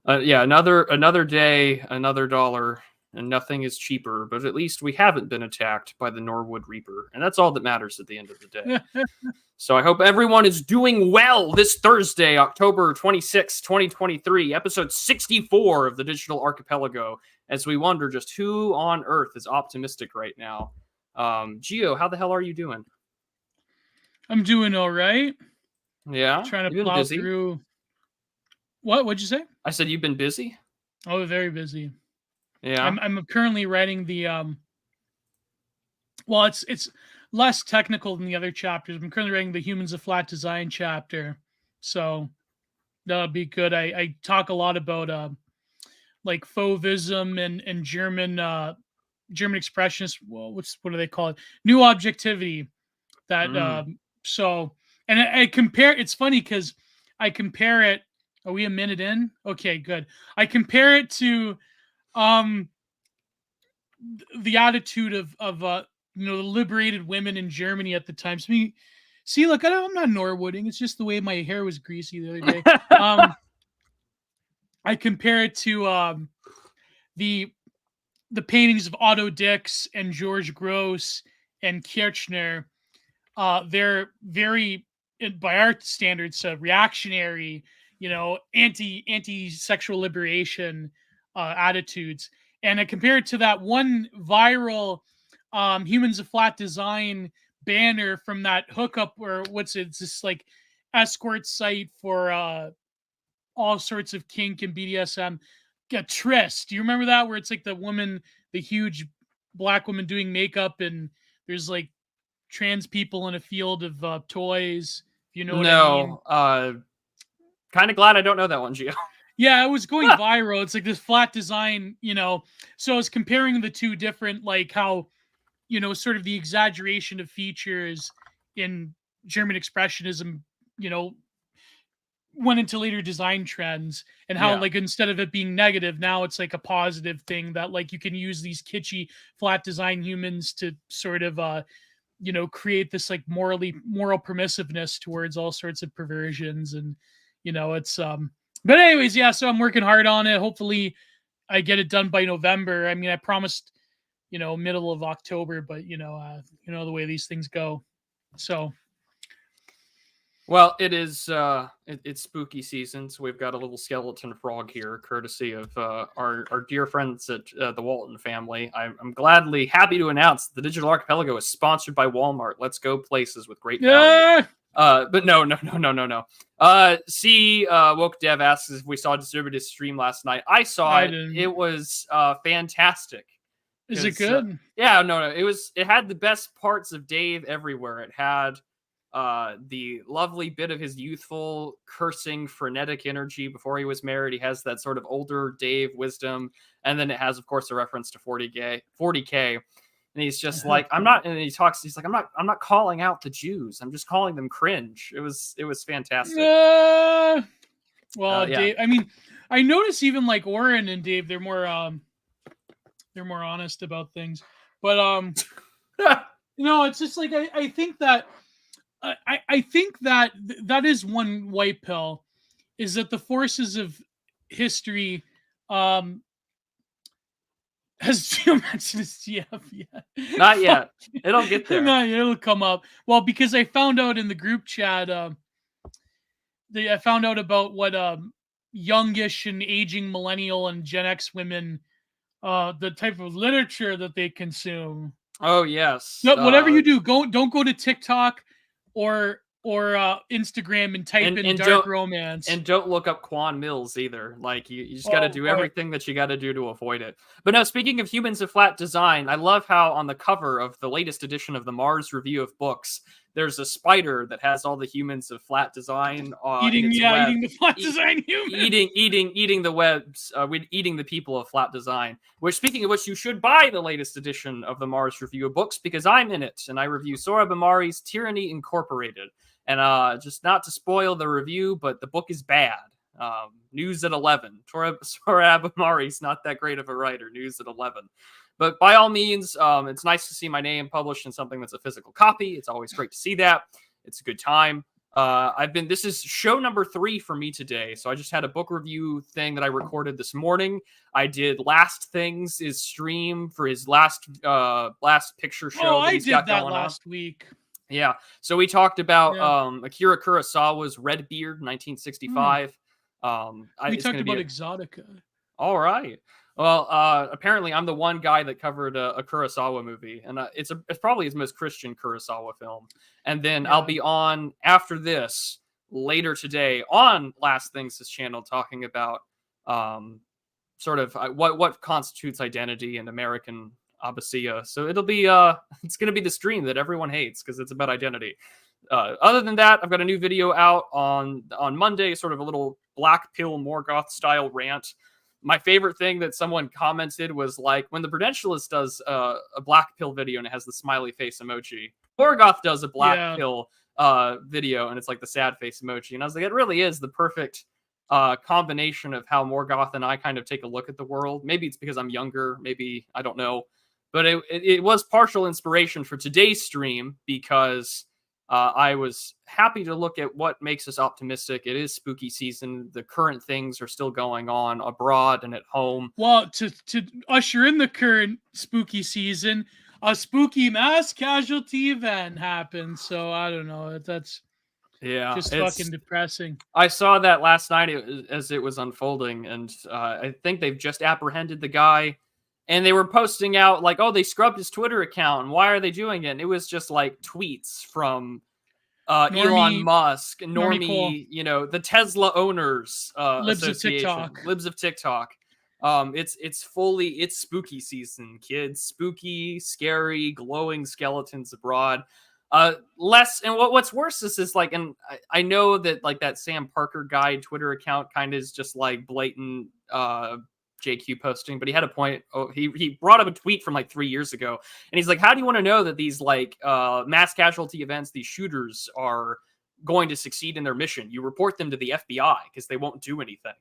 Yeah, another day, another dollar, and nothing is cheaper. But at least we haven't been attacked by the Norwood Reaper, and that's all that matters at the end of the day. So I hope everyone is doing well this Thursday, October 26, 2023, episode 64 of the Digital Archipelago, as we wonder just who on earth is optimistic right now. Gio, how the hell are you doing? I'm doing all right. Yeah, Trying to you've been plow busy. through. What'd you say? I said you've been busy. Oh, very busy. Yeah. I'm currently writing the well, it's less technical than the other chapters. I'm currently writing the Humans of Flat Design chapter. So that'll be good. I talk a lot about like fauvism and German expressionists. Well, what do they call it? New objectivity. That so and I compare. It's funny because I compare it. Are we a minute in? Okay, good. I compare it to um the attitude of the liberated women in Germany at the time. So see, look, I'm not Norwooding. It's just the way my hair was greasy the other day. I compare it to the paintings of Otto Dix and George Gross and Kirchner. They're very, by our standards, reactionary, anti-sexual liberation attitudes. And I compare it to that one viral Humans of Flat Design banner from that hookup, or it's this like escort site for all sorts of kink and BDSM. Tryst. Do you remember that? Where it's like the huge black woman doing makeup, and there's like trans people in a field of toys. If you know what I mean. Kind of glad I don't know that one, Gio. Yeah, it was going viral. It's like this flat design, So I was comparing the two different, like how, sort of the exaggeration of features in German expressionism, went into later design trends, and how like instead of it being negative, now it's like a positive thing that like you can use these kitschy flat design humans to sort of create this like moral permissiveness towards all sorts of perversions. And it's but anyways, yeah, so I'm working hard on it. Hopefully I get it done by November. I mean, I promised middle of October, but the way these things go. So well, it is it's spooky season, so we've got a little skeleton frog here, courtesy of our dear friends at the Walton family. I'm gladly happy to announce the Digital Archipelago is sponsored by Walmart. Let's go places with great value. But no. Woke Dev asks if we saw Distributed stream last night. I saw it. It was fantastic. Is it good? Yeah, no. It had the best parts of Dave everywhere. It had the lovely bit of his youthful cursing frenetic energy before he was married. He has that sort of older Dave wisdom, and then it has, of course, a reference to 40K. And he's just like, I'm not, and he talks, he's like, I'm not calling out the Jews. I'm just calling them cringe. It was fantastic. Yeah. Dave, I mean, I notice even like Oren and Dave, they're more honest about things. But it's just like I think that I think that that is one white pill, is that the forces of history has Gio mentioned his CF yet? Not yet. It'll get there. No, it'll come up. Well, because I found out in the group chat, I found out about what youngish and aging millennial and Gen X women, the type of literature that they consume. Oh yes. Whatever you do, don't go to TikTok or Instagram and type in dark romance. And don't look up Quan Mills either. Like you just got to do everything that you got to do to avoid it. But no, speaking of Humans of Flat Design, I love how on the cover of the latest edition of the Mars Review of Books, there's a spider that has all the humans of flat design eating the flat design humans. Eating the webs, eating the people of flat design. Which, speaking of which, you should buy the latest edition of the Mars Review of Books, because I'm in it and I review Sohrab Ahmari's Tyranny Incorporated. And just not to spoil the review, but the book is bad. News at 11. Sohrab Ahmari's not that great of a writer. News at 11. But by all means, it's nice to see my name published in something that's a physical copy. It's always great to see that. It's a good time. This is show number 3 for me today. So I just had a book review thing that I recorded this morning. I did Last Things' his stream for his last picture show that he's got going on. I did that last week. Yeah. So we talked about Akira Kurosawa's Red Beard, 1965. We talked about Exotica. All right. Well, apparently I'm the one guy that covered a Kurosawa movie, and it's probably his most Christian Kurosawa film. And then I'll be on after this later today on Last Things' channel talking about sort of what constitutes identity and American Abbasia. So it'll be it's going to be the stream that everyone hates because it's about identity. Other than that, I've got a new video out on Monday, sort of a little Black Pill Morgoth style rant. My favorite thing that someone commented was like, when the Prudentialist does a Black Pill video and it has the smiley face emoji, Morgoth does a Black Pill video and it's like the sad face emoji. And I was like, it really is the perfect combination of how Morgoth and I kind of take a look at the world. Maybe it's because I'm younger, maybe, I don't know. But it was partial inspiration for today's stream because I was happy to look at what makes us optimistic. It is spooky season. The current things are still going on abroad and at home. Well, to usher in the current spooky season, a spooky mass casualty event happened. So I don't know. That's just fucking depressing. I saw that last night as it was unfolding, and I think they've just apprehended the guy. And they were posting out like, oh, they scrubbed his Twitter account. And why are they doing it? And it was just like tweets from Elon Musk, Normie, the Tesla owners, Libs of TikTok. Libs of TikTok. It's spooky season, kids. Spooky, scary, glowing skeletons abroad. And what's worse is like, and I know that like that Sam Parker guy Twitter account kind of is just like blatant JQ posting, but he had a point. He brought up a tweet from like 3 years ago, and he's like, how do you want to know that these like mass casualty events, these shooters are going to succeed in their mission? You report them to the FBI because they won't do anything.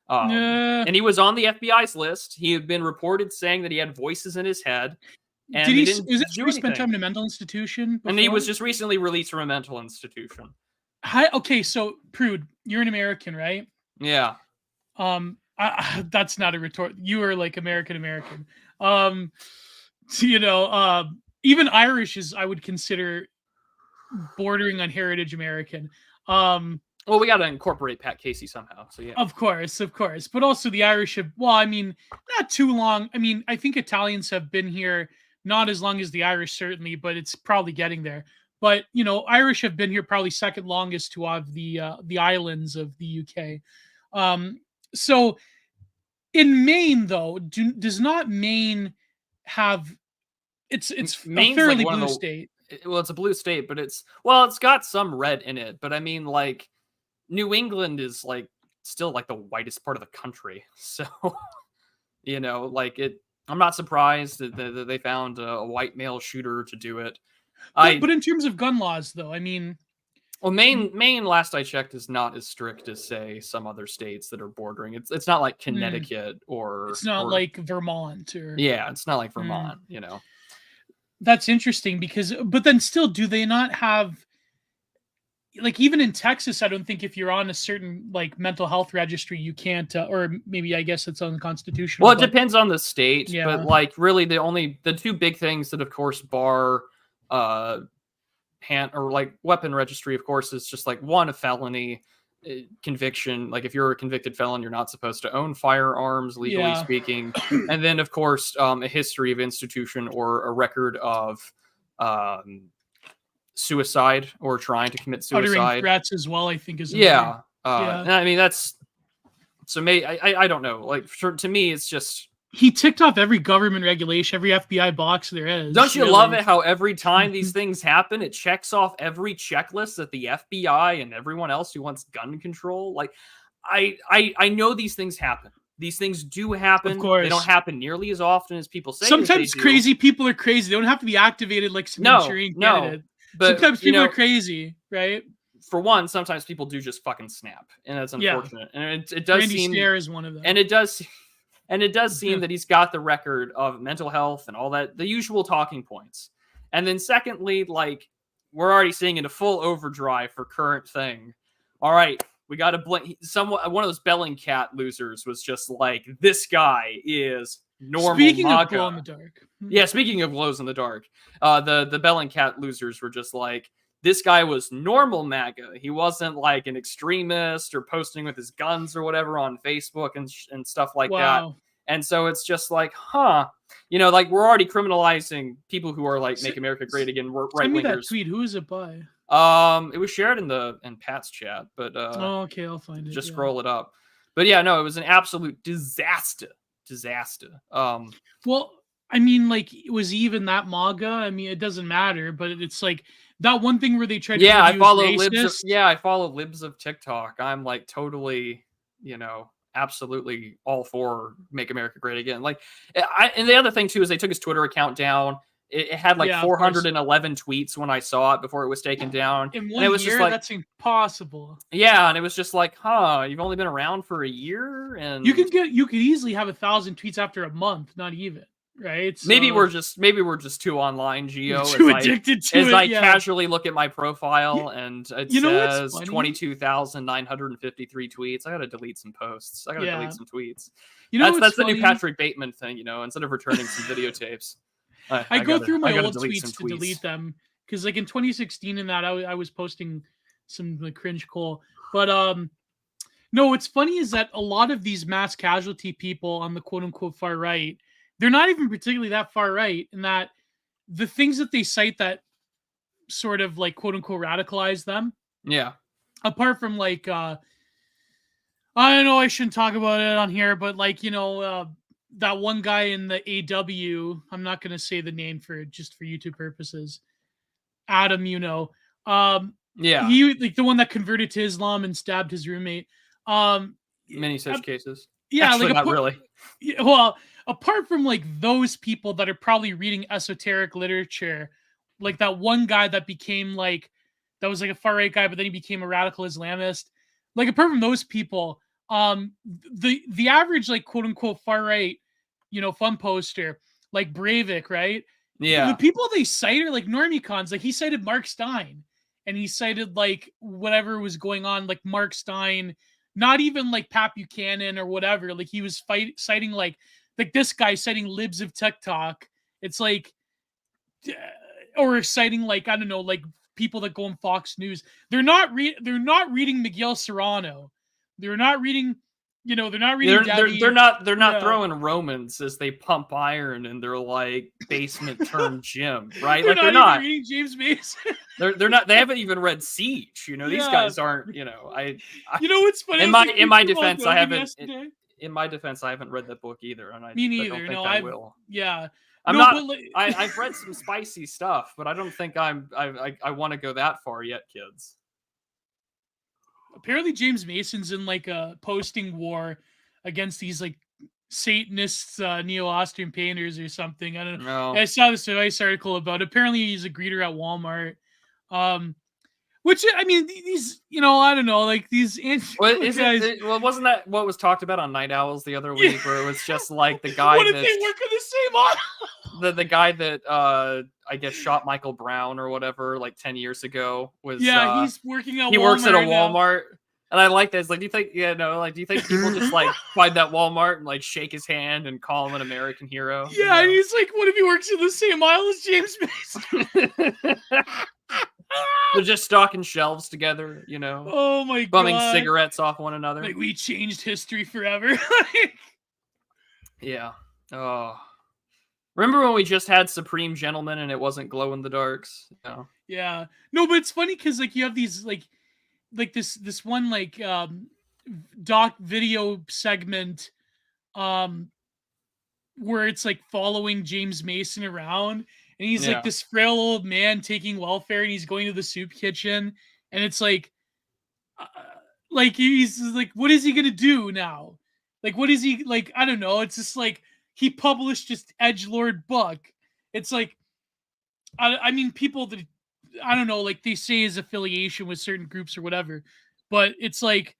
And he was on the FBI's list. He had been reported saying that he had voices in his head. And is it spent time in a mental institution before? And he was just recently released from a mental institution. Okay, so Prude, you're an American, right? Yeah. That's not a retort. You are like American. Even Irish is, I would consider, bordering on heritage American. Well, we got to incorporate Pat Casey somehow. So yeah. Of course. But also the Irish have, well, I mean, not too long. I mean, I think Italians have been here not as long as the Irish, certainly, but it's probably getting there. But, Irish have been here probably second longest to all of the islands of the UK. So in Maine, though, does not Maine have? It's a fairly like blue state. Well, it's a blue state, but it's got some red in it. But I mean, like New England is like still like the whitest part of the country, so like it. I'm not surprised that they found a white male shooter to do it. But in terms of gun laws, though, I mean. Well, Maine, last I checked, is not as strict as, say, some other states that are bordering. It's not like Connecticut or... It's not like Vermont. Yeah, it's not like Vermont, That's interesting but then still, do they not have... Like, even in Texas, I don't think if you're on a certain, like, mental health registry, you can't... or maybe, I guess it's unconstitutional. Well, it depends on the state. Yeah. But, like, really, the two big things that, of course, bar... weapon registry, of course, is just like one, a felony conviction. Like if you're a convicted felon, you're not supposed to own firearms, legally speaking. And then, of course, a history of institution or a record of suicide or trying to commit suicide. Uttering threats as well, I think is yeah. I mean, that's so. I don't know. Like to me, it's just. He ticked off every government regulation, every FBI box there is. Don't you love it how every time these things happen, it checks off every checklist that the FBI and everyone else who wants gun control? Like, I know these things happen. These things do happen. Of course. They don't happen nearly as often as people say. Sometimes crazy people are crazy. They don't have to be activated like some Manchurian candidate. But sometimes people are crazy, right? For one, sometimes people do just fucking snap, and that's unfortunate. Yeah. And it does Randy seem... Stair is one of them. And it does seem that he's got the record of mental health and all that, the usual talking points. And then secondly, like, we're already seeing in a full overdrive for current thing. All right, we got to blink. One of those Bellingcat losers was just like, this guy is normal Speaking MAGA. of glow in the dark. Yeah, speaking of glows in the dark, the Bellingcat losers were just like, this guy was normal MAGA. He wasn't like an extremist or posting with his guns or whatever on Facebook and stuff like that. And so it's just like, like we're already criminalizing people who are like Make America Great Again, right wingers. Send me that tweet. Who is it by? It was shared in Pat's chat, but okay, I'll find it. Just scroll it up. But yeah, no, it was an absolute disaster. Well, I mean, like, was he even that MAGA? I mean, it doesn't matter, but it's like that one thing where they tried to I follow libs of TikTok. I'm like totally, absolutely all for Make America Great Again. Like, and the other thing too is they took his Twitter account down. It had like 411 tweets when I saw it before it was taken down. In one year, just like, that's impossible. Yeah, and it was just like, you've only been around for a year, and you could easily have 1,000 tweets after a month, not even. Right? So, maybe we're just too online, Gio. Too addicted to it. As I casually look at my profile and it says 22,953 tweets. I gotta delete some posts. I gotta delete some tweets. That's the new Patrick Bateman thing, instead of returning some videotapes. I go through my old tweets to delete them because, like, in 2016, in that I was posting some like cringe cool. But no, what's funny is that a lot of these mass casualty people on the quote unquote far right, they're not even particularly that far right, in that the things that they cite that sort of like quote unquote radicalize them. Yeah. Apart from like, I don't know, I shouldn't talk about it on here, but like, that one guy in the AW, I'm not going to say the name for YouTube purposes. Adam, yeah, he like the one that converted to Islam and stabbed his roommate. Many such cases. Yeah, actually, like not really. Well, apart from like those people that are probably reading esoteric literature, like that one guy that became like, that was like a far right guy, but then he became a radical Islamist. Like, apart from those people, the average like quote unquote far right, fun poster like Breivik, right? Yeah, the people they cite are like normie cons. Like, he cited Mark Stein, and he cited like whatever was going on, like Mark Stein, not even like Pat Buchanan or whatever. Like, he was citing like this guy citing libs of TikTok. It's like, or citing like, I don't know, like people that go on Fox News. They're not reading Miguel Serrano. They're not reading. They're not reading. They're not throwing Romans as they pump iron in their like basement turned gym, right? They're not reading James Mason. they're not. They haven't even read Siege. These guys aren't. I what's funny? In my defense, I haven't. In my defense, I haven't read that book either, and me neither. I don't think I will. Yeah. I'm not. I've read some spicy stuff, but I don't think I want to go that far yet, kids. Apparently James Mason's in like a posting war against these like Satanists, neo-Austrian painters or something. I don't know. No. I saw this nice article about it. Apparently he's a greeter at Walmart. Which, I mean, these, I don't know, like these guys. Wasn't that what was talked about on Night Owls the other week, where it was just like the guy what if they work in the same office? The guy that I guess shot Michael Brown or whatever like 10 years ago was he's working at he Walmart works at a now. Walmart. And I like that. It's like, do you think people just like find that Walmart and like shake his hand and call him an American hero? Yeah, and he's like, what if he works in the same aisle as James Mason? They're just stocking shelves together, Oh my god. Bumming cigarettes off one another. Like, we changed history forever. Yeah. Oh. Remember when we just had Supreme Gentlemen and it wasn't glow in the darks? No. Yeah. No, but it's funny because like you have these like this one like doc video segment where it's like following James Mason around, and he's like this frail old man taking welfare, and he's going to the soup kitchen, and it's like he's like, what is he gonna do now? Like, what is he like? I don't know. It's just like he published this edgelord book. It's like, I mean, people that I don't know, like they say his affiliation with certain groups or whatever, but it's like,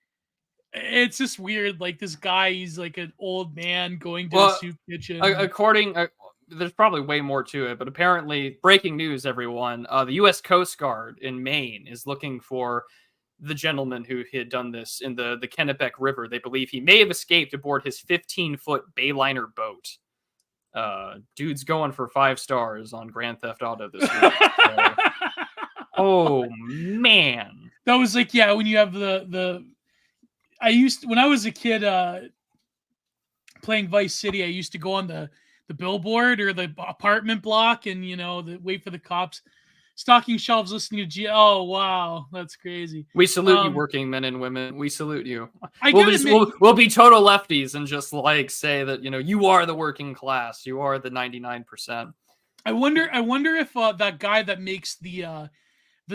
it's just weird. Like this guy, he's like an old man going to the soup kitchen. there's probably way more to it, but apparently, breaking news, everyone, the U.S. Coast Guard in Maine is looking for the gentleman who had done this in the Kennebec River. They believe he may have escaped aboard his 15-foot Bayliner boat. Dude's going for 5 stars on Grand Theft Auto this week. So. Oh man, that was like, yeah, when you have when I was a kid playing Vice City, I used to go on the billboard or the apartment block and wait for the cops, stocking shelves, listening to Gio. Oh wow, that's crazy. We salute you, working men and women. We salute you. We'll be total lefties and just like say that you are the working class. You are the 99%. I wonder if that guy that makes the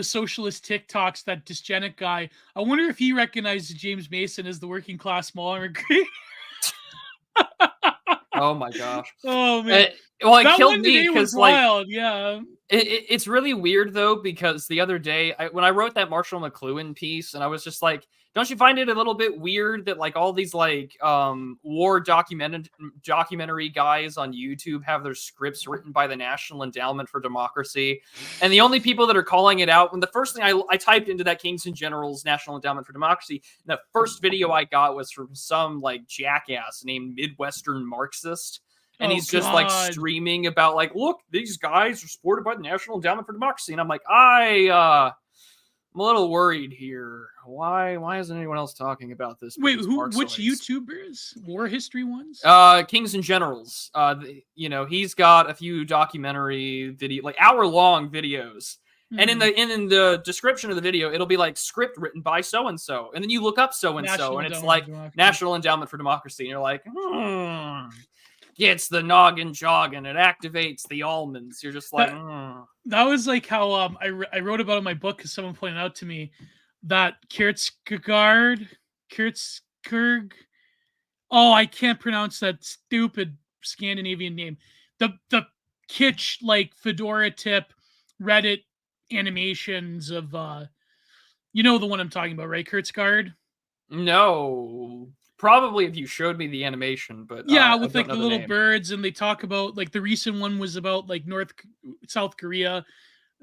socialist TikToks, that dysgenic guy, I wonder if he recognizes James Mason as the working class small immigrant. Oh my gosh. Oh man. Well, it killed me because wild. Yeah. It's really weird though, because the other day when I wrote that Marshall McLuhan piece, and I was just like, don't you find it a little bit weird that like all these like war documentary guys on YouTube have their scripts written by the National Endowment for Democracy, and the only people that are calling it out, when the first thing I typed into that Kings and Generals National Endowment for Democracy, and the first video I got was from some like jackass named Midwestern Marxist. And he's just like streaming about like, look, these guys are supported by the National Endowment for Democracy. And I'm like, I'm a little worried here. Why isn't anyone else talking about this? Wait, which YouTubers? War history ones? Kings and Generals. He's got a few documentary video, like hour-long videos. And in the description of the video, it'll be like script written by so-and-so. And then you look up so-and-so, and it's like National Endowment for Democracy. And you're like, gets the noggin jogging, it activates the almonds. You're just like, That was like how I wrote about in my book, because someone pointed out to me that Kierkegaard, I can't pronounce that stupid Scandinavian name. The kitsch like fedora tip Reddit animations of the one I'm talking about, right? Kierkegaard? No. Probably if you showed me the animation, but yeah, with like the little birds, and they talk about like the recent one was about like South Korea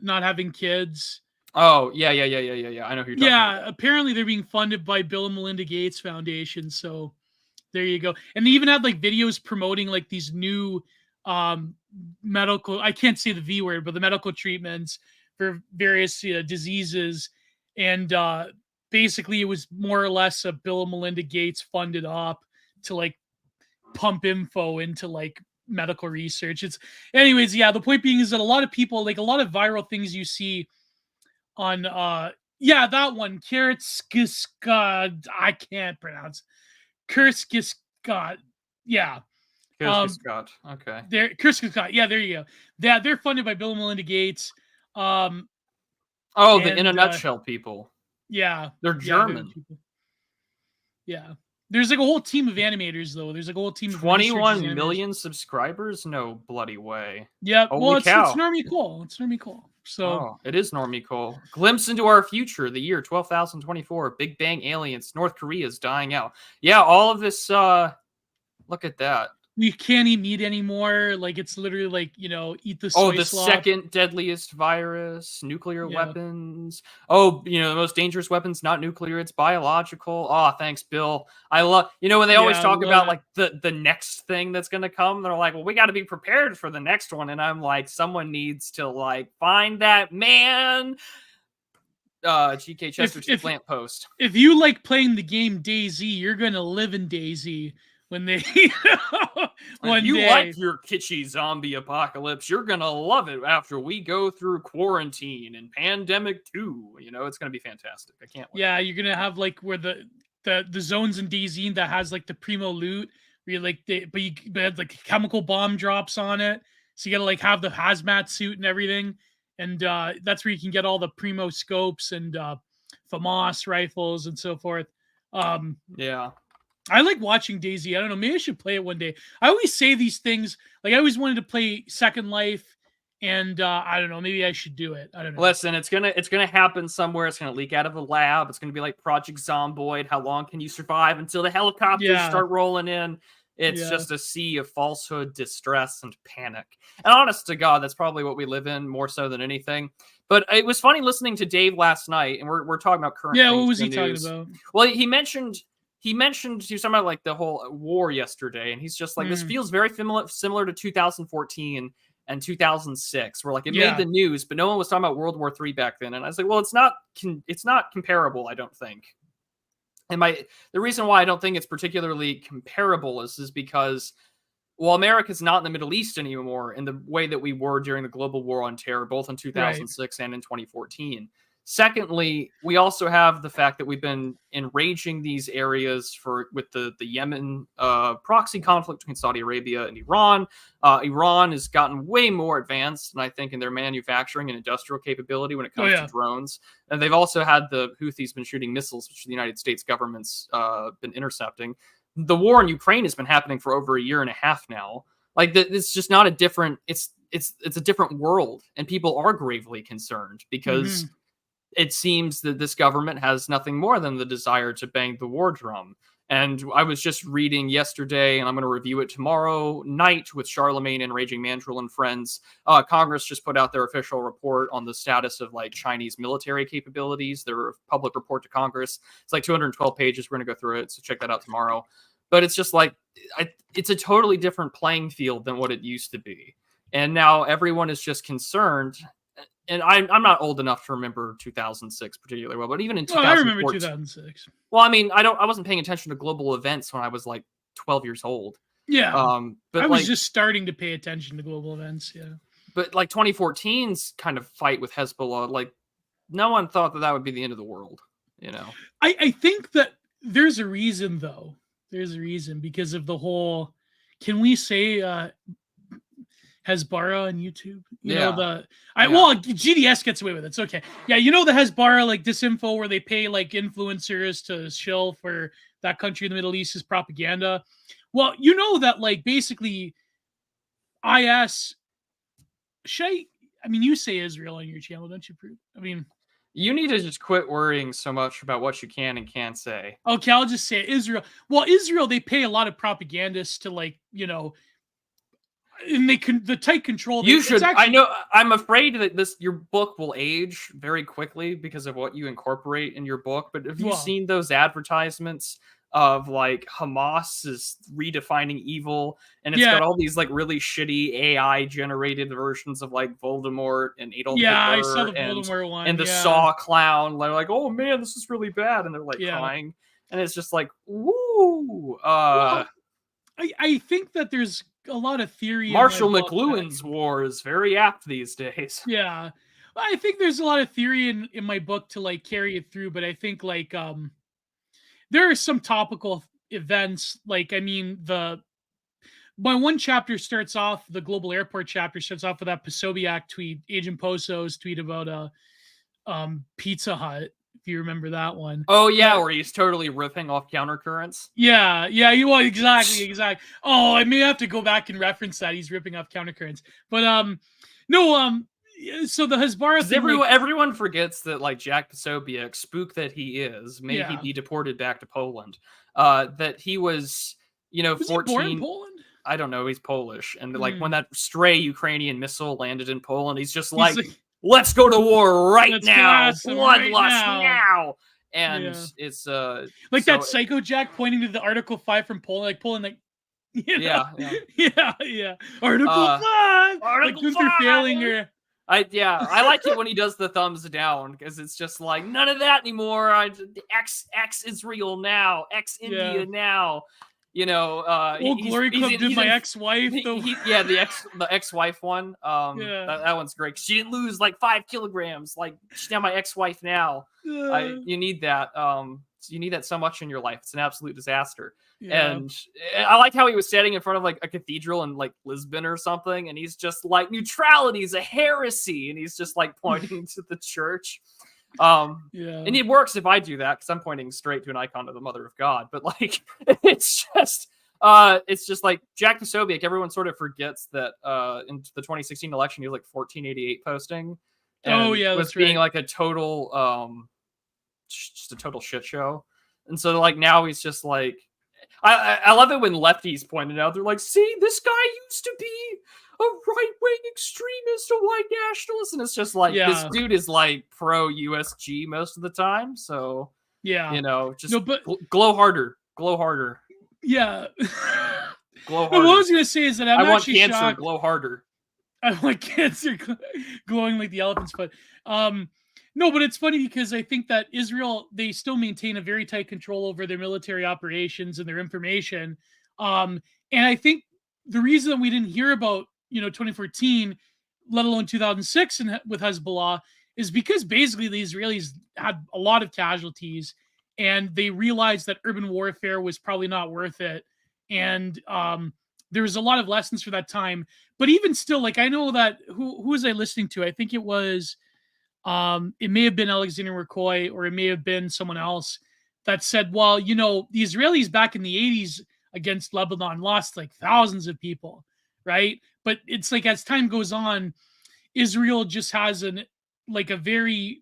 not having kids. Oh yeah. I know who you're talking about. Yeah, apparently they're being funded by Bill and Melinda Gates Foundation. So there you go. And they even had like videos promoting like these new medical, I can't say the V word, but the medical treatments for various diseases. And basically, it was more or less a Bill and Melinda Gates funded op to like pump info into like medical research. Anyways, yeah. The point being is that a lot of people, like a lot of viral things you see on, that one, Kierkegaard, I can't pronounce Kierkegaard. Yeah. Kierkegaard. Okay. Kierkegaard. Yeah, there you go. They're funded by Bill and Melinda Gates. The In a Nutshell people. Yeah. They're German. Yeah. There's like a whole team of animators, though. There's like a whole team of 21 million subscribers? No bloody way. Yeah. Well, it's Normie Cole. It's Normie Cole. So it is Normie Cole. Glimpse into our future, the year 12,024. Big Bang aliens. North Korea's dying out. Yeah, all of this. Look at that. We can't eat meat anymore. Like, it's literally like, eat the soy slop. Second deadliest virus, nuclear weapons. The most dangerous weapons, not nuclear, it's biological. Oh, thanks, Bill. I love, when they always talk about like the next thing that's going to come, they're like, well, we got to be prepared for the next one. And I'm like, someone needs to like find that man. GK Chesterton's lamppost. If you like playing the game DayZ, you're going to live in DayZ. When they if you like your kitschy zombie apocalypse, you're gonna love it after we go through quarantine and pandemic 2. It's gonna be fantastic. I can't wait. Yeah, you're gonna have like where the zones in DayZ that has like the primo loot where you like but like chemical bomb drops on it. So you gotta like have the hazmat suit and everything. And that's where you can get all the primo scopes and FAMAS rifles and so forth. Yeah. I like watching DayZ. I don't know. Maybe I should play it one day. I always say these things. Like, I always wanted to play Second Life, and I don't know. Maybe I should do it. I don't know. Listen, it's gonna happen somewhere. It's gonna leak out of a lab. It's gonna be like Project Zomboid. How long can you survive until the helicopters start rolling in? It's just a sea of falsehood, distress, and panic. And honest to God, that's probably what we live in more so than anything. But it was funny listening to Dave last night, and we're talking about current things. What was in he the talking news. about? Well, he was talking about like the whole war yesterday, and he's just like, this feels very similar to 2014 and 2006, where like it made the news, but no one was talking about World War III back then. And I was like, well, it's not comparable, I don't think. And the reason why I don't think it's particularly comparable is because, well, America's not in the Middle East anymore in the way that we were during the global war on terror, both in 2006 and in 2014. Secondly, we also have the fact that we've been enraging these areas with the Yemen proxy conflict between Saudi Arabia and Iran. Iran has gotten way more advanced, and I think in their manufacturing and industrial capability when it comes to drones. And they've also had the Houthis been shooting missiles, which the United States government's been intercepting. The war in Ukraine has been happening for over a year and a half now. Like it's just not a different. It's a different world, and people are gravely concerned because. It seems that this government has nothing more than the desire to bang the war drum. And I was just reading yesterday, and I'm going to review it tomorrow night with Charlemagne and Raging Mandrill and friends. Congress just put out their official report on the status of like Chinese military capabilities, their public report to Congress. It's like 212 pages. We're going to go through it, so check that out tomorrow. But it's just like, it's a totally different playing field than what it used to be. And now everyone is just concerned. And I'm not old enough to remember 2006 particularly well, but even in 2014, I remember 2006. Well, I mean, I wasn't paying attention to global events when I was like 12 years old. Yeah, but I was just starting to pay attention to global events. Yeah, but like 2014's kind of fight with Hezbollah, like no one thought that would be the end of the world. You know, I think that there's a reason though. There's a reason because of the whole. Can we say? Hezbollah on YouTube, well, GDS gets away with it. It's okay. Yeah, the Hezbollah like disinfo where they pay like influencers to shill for that country in the Middle East as propaganda. Well, that like basically IS. You say Israel on your channel, don't you, Prue? I mean, you need to just quit worrying so much about what you can and can't say. Okay, I'll just say Israel. Well, Israel, they pay a lot of propagandists to like and the tight control. You should. I know. I'm afraid that your book will age very quickly because of what you incorporate in your book. But have you seen those advertisements of like Hamas is redefining evil, and it's got all these like really shitty AI generated versions of like Voldemort and Adolf Hitler, I saw the Voldemort one, and the Saw clown. They're like, oh man, this is really bad, and they're like crying, and it's just like, woo. I think that there's a lot of theory. Marshall McLuhan's war is very apt these days. Yeah, I think there's a lot of theory in my book to like carry it through, but I think like there are some topical events. Like my one chapter starts off, the global airport chapter starts off with that Posobiec tweet, Agent Poso's tweet about Pizza Hut. If you remember that one. Oh yeah, where he's totally ripping off countercurrents. Yeah, exactly. Oh, I may have to go back and reference that. He's ripping off countercurrents. But so the Hezbollah everyone forgets that like Jack Posobiec, spook that he is, may he be deported back to Poland. That he was, 14. He born in Poland? I don't know, he's Polish. And like when that stray Ukrainian missile landed in Poland, he's just like let's go to war right now. Bloodlust now. And it's like that Psycho Jack pointing to the Article 5 from Poland, like Poland, like yeah. Article 5. Article 5. Failing her. I like it when he does the thumbs down because it's just like none of that anymore. X Israel now, X India now. Glory Club did my ex-wife. The ex-wife one. That one's great. She didn't lose like 5 kilograms. Like she's now my ex-wife now. You need that. You need that so much in your life. It's an absolute disaster. And I like how he was standing in front of like a cathedral in like Lisbon or something, and he's just like, neutrality is a heresy, and he's just like pointing to the church. And it works if I do that because I'm pointing straight to an icon of the Mother of God. But like, it's just like Jack Posobiec. Everyone sort of forgets that in the 2016 election, he was like 1488 posting. And was being like a total, just a total shit show. And so like now he's just like, I love it when lefties point it out. They're like, see, this guy used to be a right-wing extremist, a white nationalist. And it's just like, this Yeah. dude is like pro-USG most of the time. So, Yeah. just No, but glow harder. Glow harder. yeah. Glow No, what I harder. was gonna say is that I'm I want actually cancer. shocked. Glow harder. I want cancer glowing like the elephant's foot. No, but it's funny because I think that Israel, they still maintain a very tight control over their military operations and their information. And I think the reason that we didn't hear about 2014, let alone 2006, and with Hezbollah, is because basically the Israelis had a lot of casualties, and they realized that urban warfare was probably not worth it. And there was a lot of lessons for that time. But even still, like, I know that who was I listening to? I think it was it may have been Alexander McCoy, or it may have been someone else that said, well, the Israelis back in the 80s against Lebanon lost like thousands of people, right? But it's like as time goes on, Israel just has a very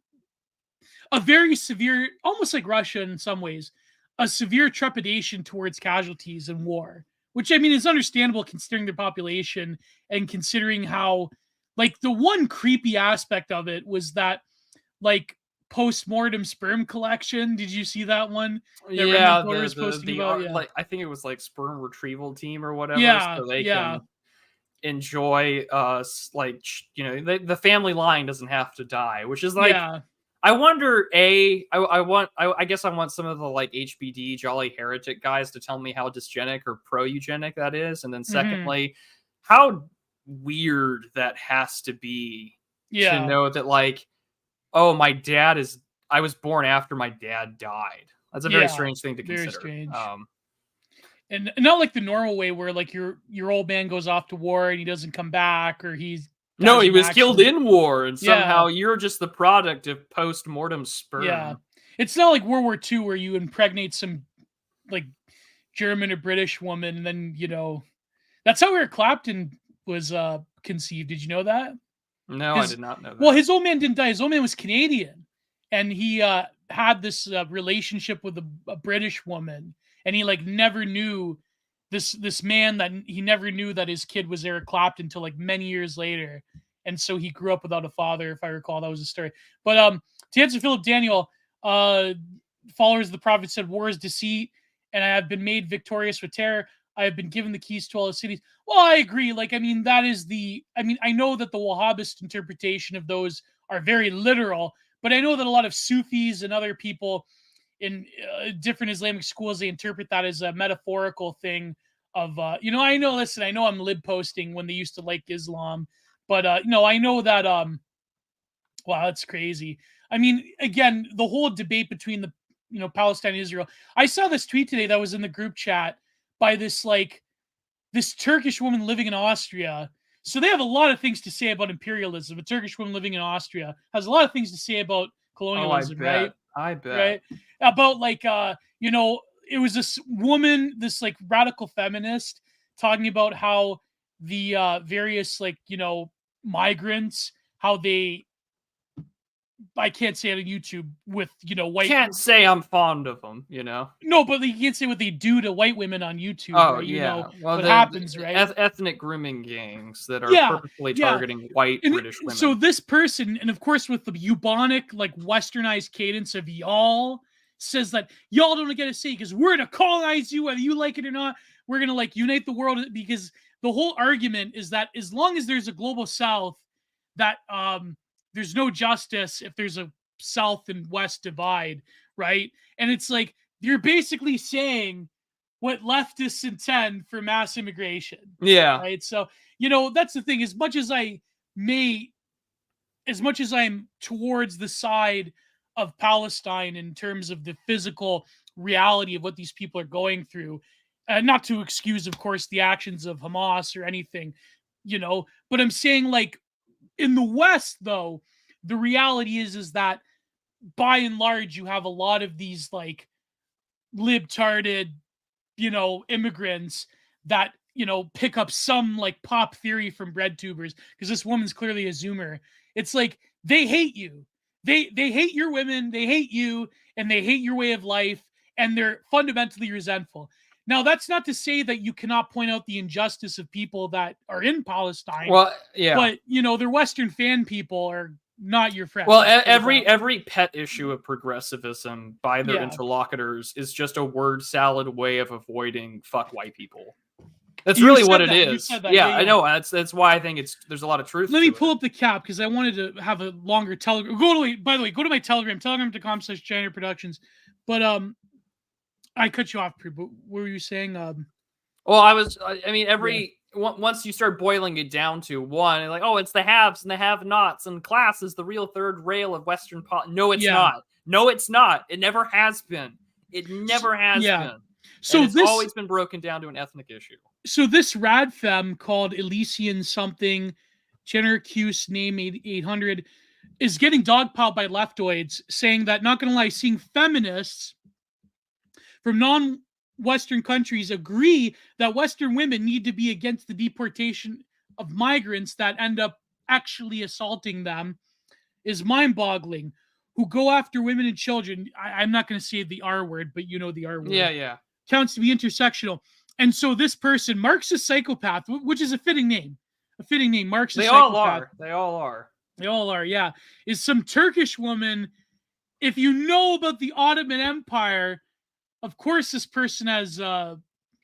severe, almost like Russia in some ways, a severe trepidation towards casualties in war, which I mean is understandable considering their population and considering how, like, the one creepy aspect of it was that, like, post-mortem sperm collection. Did you see that one? That Remnant Yeah, Voter was posting about? Yeah. like I think it was like sperm retrieval team or whatever, Yeah. so they Yeah. can enjoy like the family line doesn't have to die, which is like Yeah. I wonder I guess I want some of the like HBD Jolly Heretic guys to tell me how dysgenic or pro eugenic that is, and then Mm-hmm. secondly, how weird that has to be to Yeah. know that like, oh, I was born after my dad died. That's a very Yeah. strange thing to Very consider. strange. And not like the normal way where like your old man goes off to war and he doesn't come back, or he No, dies he in an was killed accident. in war, and Yeah. somehow you're just the product of post-mortem Yeah. sperm. It's not like World War II where you impregnate some like German or British woman, and then that's how Eric Clapton was conceived. Did you know that? No, I His did not know Well, that. his old man didn't die. His old man was Canadian, and he had this relationship with a British woman, and he like never knew this man, that he never knew that his kid was Eric Clapton until like many years later, and so he grew up without a father. If I recall, that was the story. But to answer Philip Daniel, uh, followers of the prophet said, "War is deceit, and I have been made victorious with terror. I have been given the keys to all the cities." Well, I agree. Like, I mean, I know that the Wahhabist interpretation of those are very literal, but I know that a lot of Sufis and other people in different Islamic schools, they interpret that as a metaphorical thing of, listen, I know I'm lib posting when they used to like Islam, but, I know that, wow, that's crazy. I mean, again, the whole debate between the, Palestine and Israel. I saw this tweet today that was in the group chat by this Turkish woman living in Austria. So they have a lot of things to say about imperialism. A Turkish woman living in Austria has a lot of things to say about Oh, I colonialism, right? bet. I bet. Right? About like it was this woman, this like radical feminist, talking about how the various like, migrants, how they, I can't say it on YouTube, with white. Can't say I'm fond of them, No, but you can't say what they do to white women on YouTube, Oh right? You know yeah. Well, what the happens, right? ethnic grooming gangs that are Yeah, purposefully yeah. targeting white And British so women. this person, and of course with the bubonic, like westernized cadence of y'all, says that y'all don't get a say because we're gonna colonize you whether you like it or not. We're gonna like unite the world, because the whole argument is that as long as there's a global south, that there's no justice if there's a south and west divide, right? And it's like you're basically saying what leftists intend for mass immigration, Yeah. right? So that's the thing. May, as much as I'm towards the side of Palestine in terms of the physical reality of what these people are going through, not to excuse, of course, the actions of Hamas or anything, but I'm saying, like, in the West, though, the reality is that by and large, you have a lot of these like libtarded, immigrants that, pick up some like pop theory from bread tubers, because this woman's clearly a Zoomer. It's like they hate you. They hate your women, they hate you, and they hate your way of life, and they're fundamentally resentful. Now, that's not to say that you cannot point out the injustice of people that are in Palestine. Well, yeah. But, their Western fan people are not your friends. Well, every pet issue of progressivism by their interlocutors is just a word salad way of avoiding fuck white people. That's really what it is. Yeah, I know. That's why I think there's a lot of truth. Let me pull up the cap because I wanted to have a longer Telegram. By the way, go to my Telegram, telegram.com/Giant Productions. But I cut you off, but what were you saying? Well, once you start boiling it down to one, like, oh, it's the haves and the have-nots, and class is the real third rail of Western No, it's not. No, it's not. It never has been. It never has been. So it's always been broken down to an ethnic issue. So this radfem called Elysian something, Genericuse name 800, is getting dogpiled by leftoids, saying that, not going to lie, seeing feminists from non-Western countries agree that Western women need to be against the deportation of migrants that end up actually assaulting them is mind-boggling. Who go after women and children. I'm not going to say the R word, but you know the R word. Yeah. Counts to be intersectional. And so this person, Marc's a psychopath, which is a fitting name. Marc's a psychopath. They all are, yeah. Is some Turkish woman. If you know about the Ottoman Empire, of course this person has a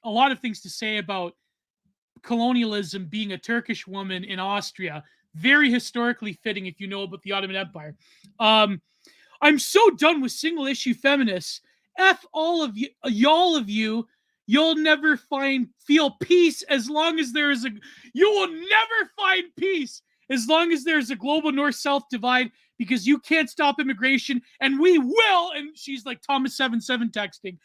lot of things to say about colonialism, being a Turkish woman in Austria. Very historically fitting if you know about the Ottoman Empire. I'm so done with single-issue feminists. F all of you, y'all of you. You'll never feel peace as long as there is you will never find peace as long as there's a global north-south divide, because you can't stop immigration, and we will, and she's like Thomas 77 texting,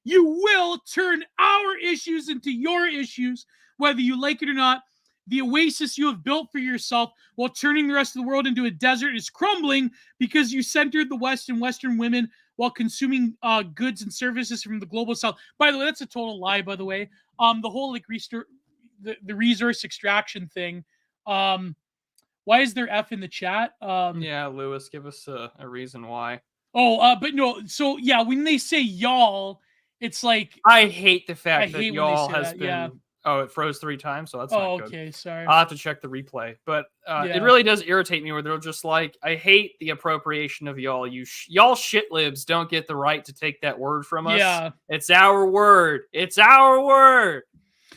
you will turn our issues into your issues, whether you like it or not. The oasis you have built for yourself while turning the rest of the world into a desert is crumbling because you centered the West and Western women while consuming goods and services from the global South. By the way, that's a total lie, by the way. The whole the resource extraction thing. Why is there F in the chat? Yeah, Lewis, give us a reason why. But no, so yeah, when they say y'all, it's like... I hate the fact that y'all has been... Yeah. Oh, it froze 3 times, so that's not good. Okay, sorry. I'll have to check the replay. But it really does irritate me where they're just like, I hate the appropriation of y'all. Y'all shitlibs don't get the right to take that word from us. Yeah. It's our word. It's our word.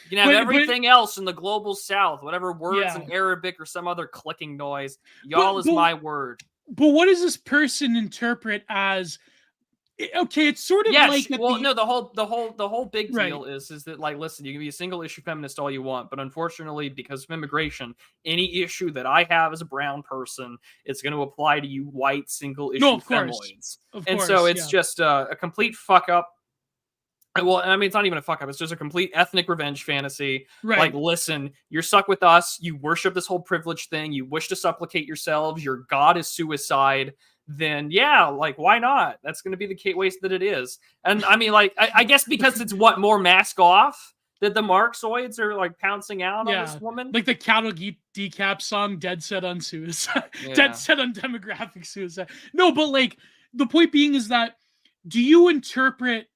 You can have everything else in the global south, whatever words in Arabic or some other clicking noise. Y'all is my word. But what does this person interpret as... Okay, it's sort of like the whole big deal is that, like, listen, you can be a single issue feminist all you want, but unfortunately, because of immigration, any issue that I have as a brown person, it's going to apply to you white single issue femoids. So it's just a complete fuck up. Well, I mean, it's not even a fuck up. It's just a complete ethnic revenge fantasy. Right. Like, listen, you're stuck with us. You worship this whole privilege thing. You wish to supplicate yourselves. Your god is suicide. Then like, why not? That's going to be the case that it is. And I mean, like, I guess because it's more mask off that the Marxoids are like pouncing out on this woman. Like the Cattle Decap song, Dead Set on Suicide. Dead Set on Demographic Suicide. No, but like, the point being is that, do you interpret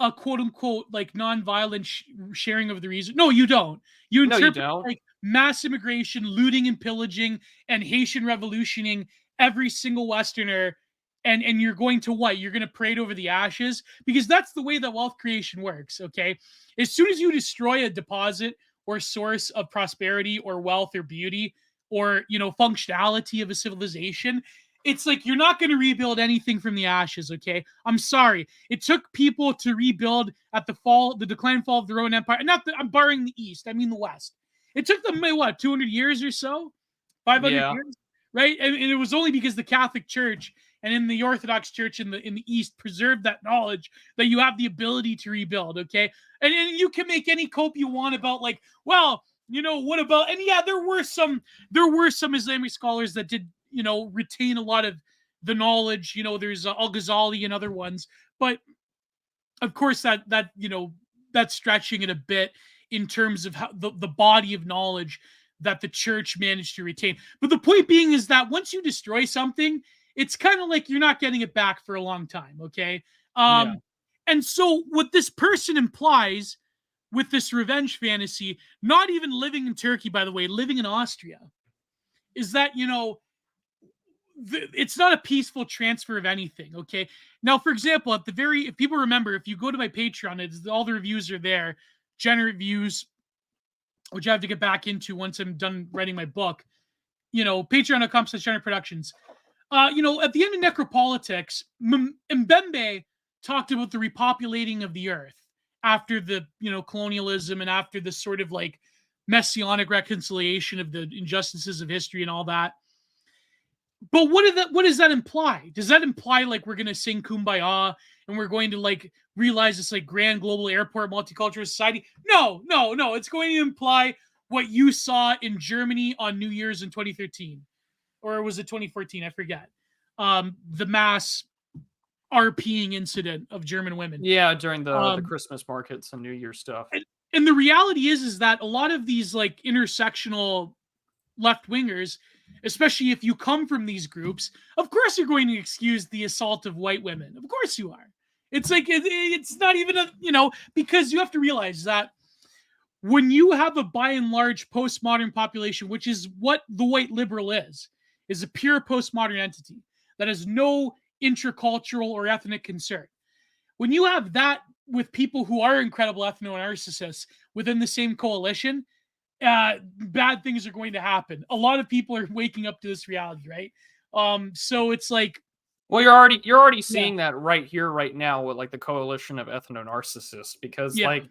a quote unquote like non-violent sharing of the reason? No, you don't. You interpret like mass immigration, looting and pillaging, and Haitian revolutioning every single Westerner, and you're going to what? You're going to parade over the ashes? Because that's the way that wealth creation works, okay? As soon as you destroy a deposit or source of prosperity or wealth or beauty or, functionality of a civilization, it's like you're not going to rebuild anything from the ashes, okay? I'm sorry. It took people to rebuild at the decline and fall of the Roman Empire. I'm barring the East. I mean the West. It took them, 200 years or so? 500 years? Right? And it was only because the Catholic Church and in the Orthodox Church in the East preserved that knowledge that you have the ability to rebuild, okay? And you can make any cope you want about like, well, what about... And yeah, there were some Islamic scholars that did, retain a lot of the knowledge. There's Al-Ghazali and other ones. But of course that's stretching it a bit in terms of how the body of knowledge that the church managed to retain. But the point being is that once you destroy something, it's kind of like you're not getting it back for a long time, okay? And And so what this person implies with this revenge fantasy, not even living in Turkey, by the way, living in Austria, is that, it's not a peaceful transfer of anything. Okay. Now, for example, if people remember, if you go to my Patreon, all the reviews are there, generate views, which I have to get back into once I'm done writing my book. Patreon.com/Generate Productions. At the end of Necropolitics, Mbembe talked about the repopulating of the earth after the, colonialism and after this sort of like messianic reconciliation of the injustices of history and all that. But what does that imply? Does that imply like we're going to sing Kumbaya and we're going to like realize this like grand global airport multicultural society? No. It's going to imply what you saw in Germany on New Year's in 2013. Or was it 2014? I forget. The mass RPing incident of German women. Yeah, during the Christmas markets and New Year stuff. And the reality is that a lot of these like intersectional left-wingers, especially if you come from these groups, of course you're going to excuse the assault of white women. Of course you are. It's like, it's not even because you have to realize that when you have a by and large postmodern population, which is what the white liberal is a pure postmodern entity that has no intracultural or ethnic concern. When you have that with people who are incredible ethno-narcissists within the same coalition, bad things are going to happen. A lot of people are waking up to this reality, right? So it's like, well, you're already seeing that right here, right now, with like the coalition of ethno-narcissists, because like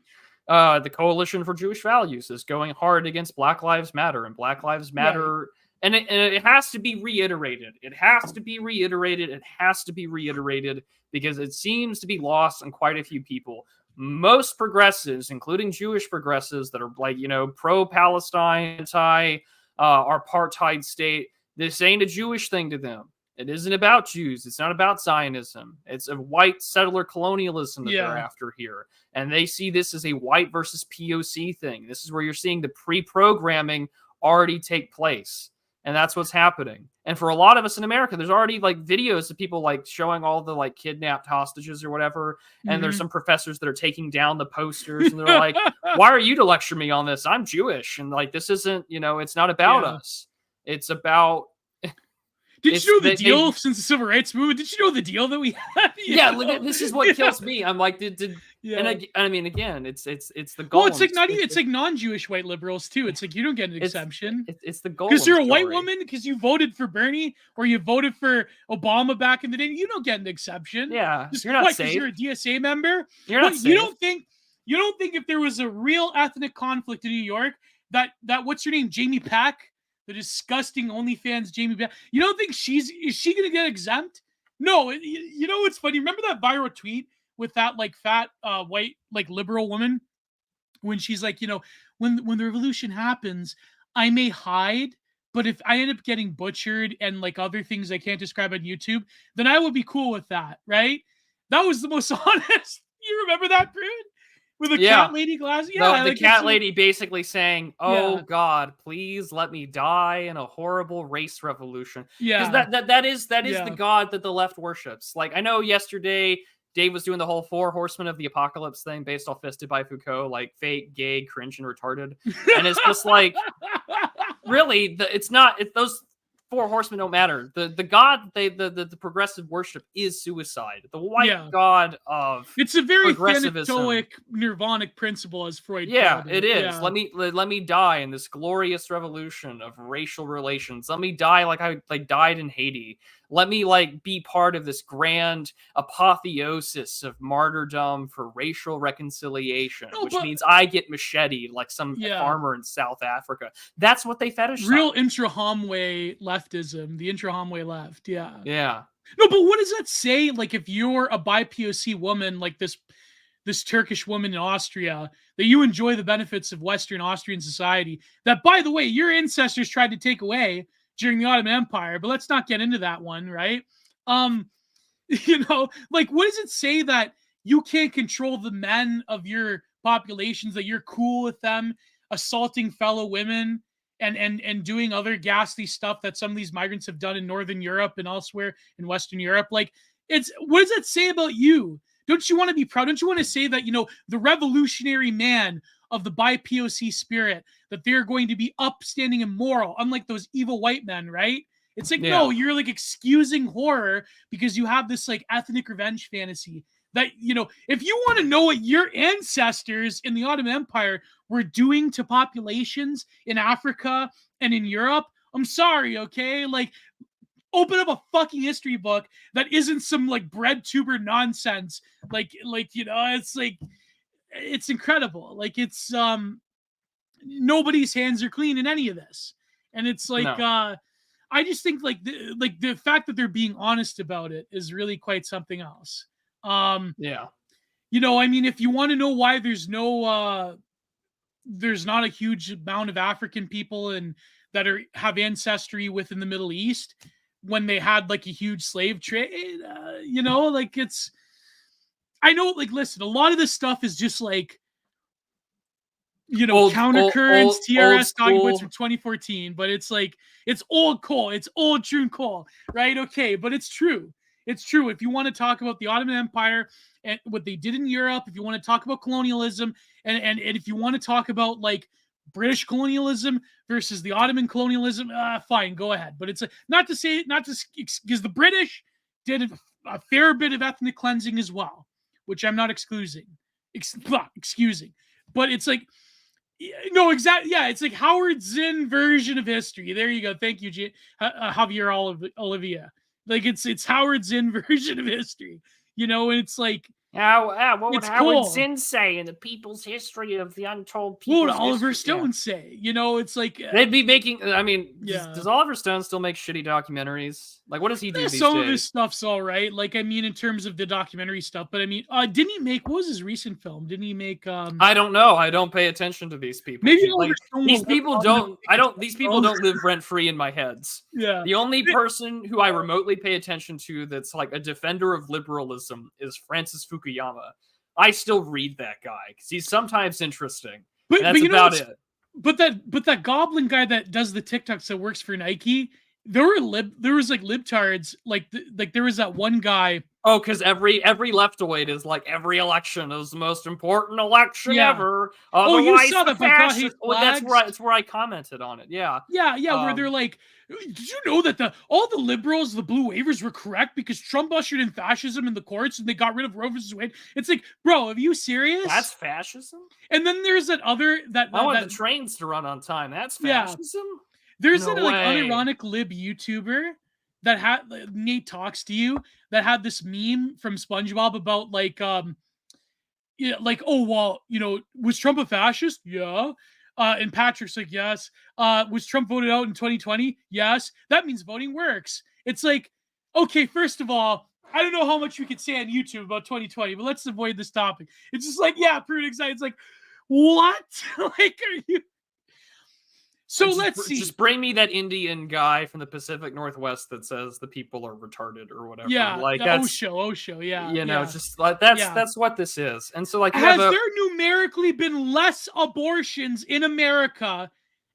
the Coalition for Jewish Values is going hard against Black Lives Matter, and Black Lives Matter, and it has to be reiterated. It has to be reiterated. It has to be reiterated because it seems to be lost on quite a few people. Most progressives, including Jewish progressives that are like, pro-Palestine, anti-apartheid state, this ain't a Jewish thing to them. It isn't about Jews. It's not about Zionism. It's a white settler colonialism that they're after here. And they see this as a white versus POC thing. This is where you're seeing the pre-programming already take place. And that's what's happening. And for a lot of us in America, there's already like videos of people like showing all the like kidnapped hostages or whatever. And there's some professors that are taking down the posters and they're like, why are you to lecture me on this? I'm Jewish. And like, this isn't, it's not about us. It's about... Did you know the deal since the Civil Rights Movement? Did you know the deal that we had? This is what kills me. I'm like, and I mean, again, it's the goal. Well, it's like it's like non-Jewish white liberals too. It's like you don't get an exception. It's the goal because you're a white woman because you voted for Bernie or you voted for Obama back in the day. You don't get an exception. Yeah, you're not safe. You're a DSA member. You're not safe. You don't think if there was a real ethnic conflict in New York that what's her name, Jamie Pack? The disgusting OnlyFans Jamie Pack. You don't think is she going to get exempt? No. You know what's funny? Remember that viral tweet with that like fat white like liberal woman when she's like, when the revolution happens, I may hide, but if I end up getting butchered and like other things I can't describe on YouTube, then I would be cool with that, right? That was the most honest. You remember that, Prune? With the cat lady glasses? Yeah. The cat lady basically saying, God, please let me die in a horrible race revolution. Yeah. Because that is the God that the left worships. Like, I know yesterday Dave was doing the whole 4 horsemen of the apocalypse thing based off Fisted by Foucault, like fake, gay, cringe, and retarded. And it's just like, really, those 4 horsemen don't matter. The God the progressive worship is suicide. The white God of it's a very Thanatoic nirvanic principle, as Freud called it. It is. Let me die in this glorious revolution of racial relations. Let me die like I died in Haiti. Let me be part of this grand apotheosis of martyrdom for racial reconciliation, which means I get macheted like some farmer in South Africa. That's what they fetishize. Real intra-Homway leftism, the intra-Homway left. Yeah. Yeah. No, but what does that say? Like, if you're a bi-POC woman, like this Turkish woman in Austria, that you enjoy the benefits of Western Austrian society, that, by the way, your ancestors tried to take away during the Ottoman Empire, but let's not get into that one, right? What does it say that you can't control the men of your populations, that you're cool with them assaulting fellow women and doing other ghastly stuff that some of these migrants have done in Northern Europe and elsewhere in Western Europe? Like, what does that say about you? don't you want to be proud? Don't you want to say that, the revolutionary man of the BIPOC spirit, that they're going to be upstanding and moral, unlike those evil white men, right? It's like, no, you're like excusing horror because you have this like ethnic revenge fantasy that, if you want to know what your ancestors in the Ottoman Empire were doing to populations in Africa and in Europe, I'm sorry, okay? Like, open up a fucking history book that isn't some like bread tuber nonsense. It's like, it's incredible. Like, it's nobody's hands are clean in any of this. And it's like, I just think like the fact that they're being honest about it is really quite something else. I mean, if you want to know why there's not a huge amount of African people that have ancestry within the Middle East when they had like a huge slave trade, like I know, like, listen, a lot of this stuff is just like, countercurrents, TRS talking points from 2014, but it's like, it's old coal, it's old true coal, right? Okay, but it's true. It's true. If you want to talk about the Ottoman Empire and what they did in Europe, if you want to talk about colonialism, and if you want to talk about like British colonialism versus the Ottoman colonialism, fine, go ahead. But it's because the British did a fair bit of ethnic cleansing as well, which I'm not excusing. But it's like, no, exactly. Yeah, it's like Howard Zinn version of history. There you go. Thank you, Javier Olivia. Like, it's Howard Zinn version of history. And it's like, what would Howard Zinn say in the People's History of the Untold People's What would Oliver Stone say? It's like, they'd be making. I mean, does Oliver Stone still make shitty documentaries? Like, what does he do these days? Some of his stuff's all right. Like, I mean, in terms of the documentary stuff, but I mean, didn't he make? What was his recent film? Didn't he make? I don't know. I don't pay attention to these people. Maybe like, these people don't. These people don't live rent free in my heads. Yeah. The only person who I remotely pay attention to that's like a defender of liberalism is Francis Fukuyama. I still read that guy because he's sometimes interesting. But that's about it. But that goblin guy that does the TikToks that works for Nike, there was like libtards, like there was that one guy. Oh, because every leftoid is like every election is the most important election ever. You saw that? That's where I commented on it. Yeah. Where they're like, did you know that all the liberals, the blue waivers, were correct because Trump ushered in fascism in the courts and they got rid of Roe versus Wade? It's like, bro, are you serious? That's fascism. And then there's that other I want the trains to run on time. That's fascism. There's an like unironic lib YouTuber that had Nate Talks to You that had this meme from SpongeBob about like was Trump a fascist? Yeah. And Patrick's like, yes. Was Trump voted out in 2020? Yes. That means voting works. It's like, okay, first of all, I don't know how much we could say on YouTube about 2020, but let's avoid this topic. It's just like, yeah, prune anxiety. It's like, what? Like, are you? So let's see. Just bring me that Indian guy from the Pacific Northwest that says the people are retarded or whatever. Yeah, like that's Osho. Yeah, just like that's what this is. And so, like, has there numerically been less abortions in America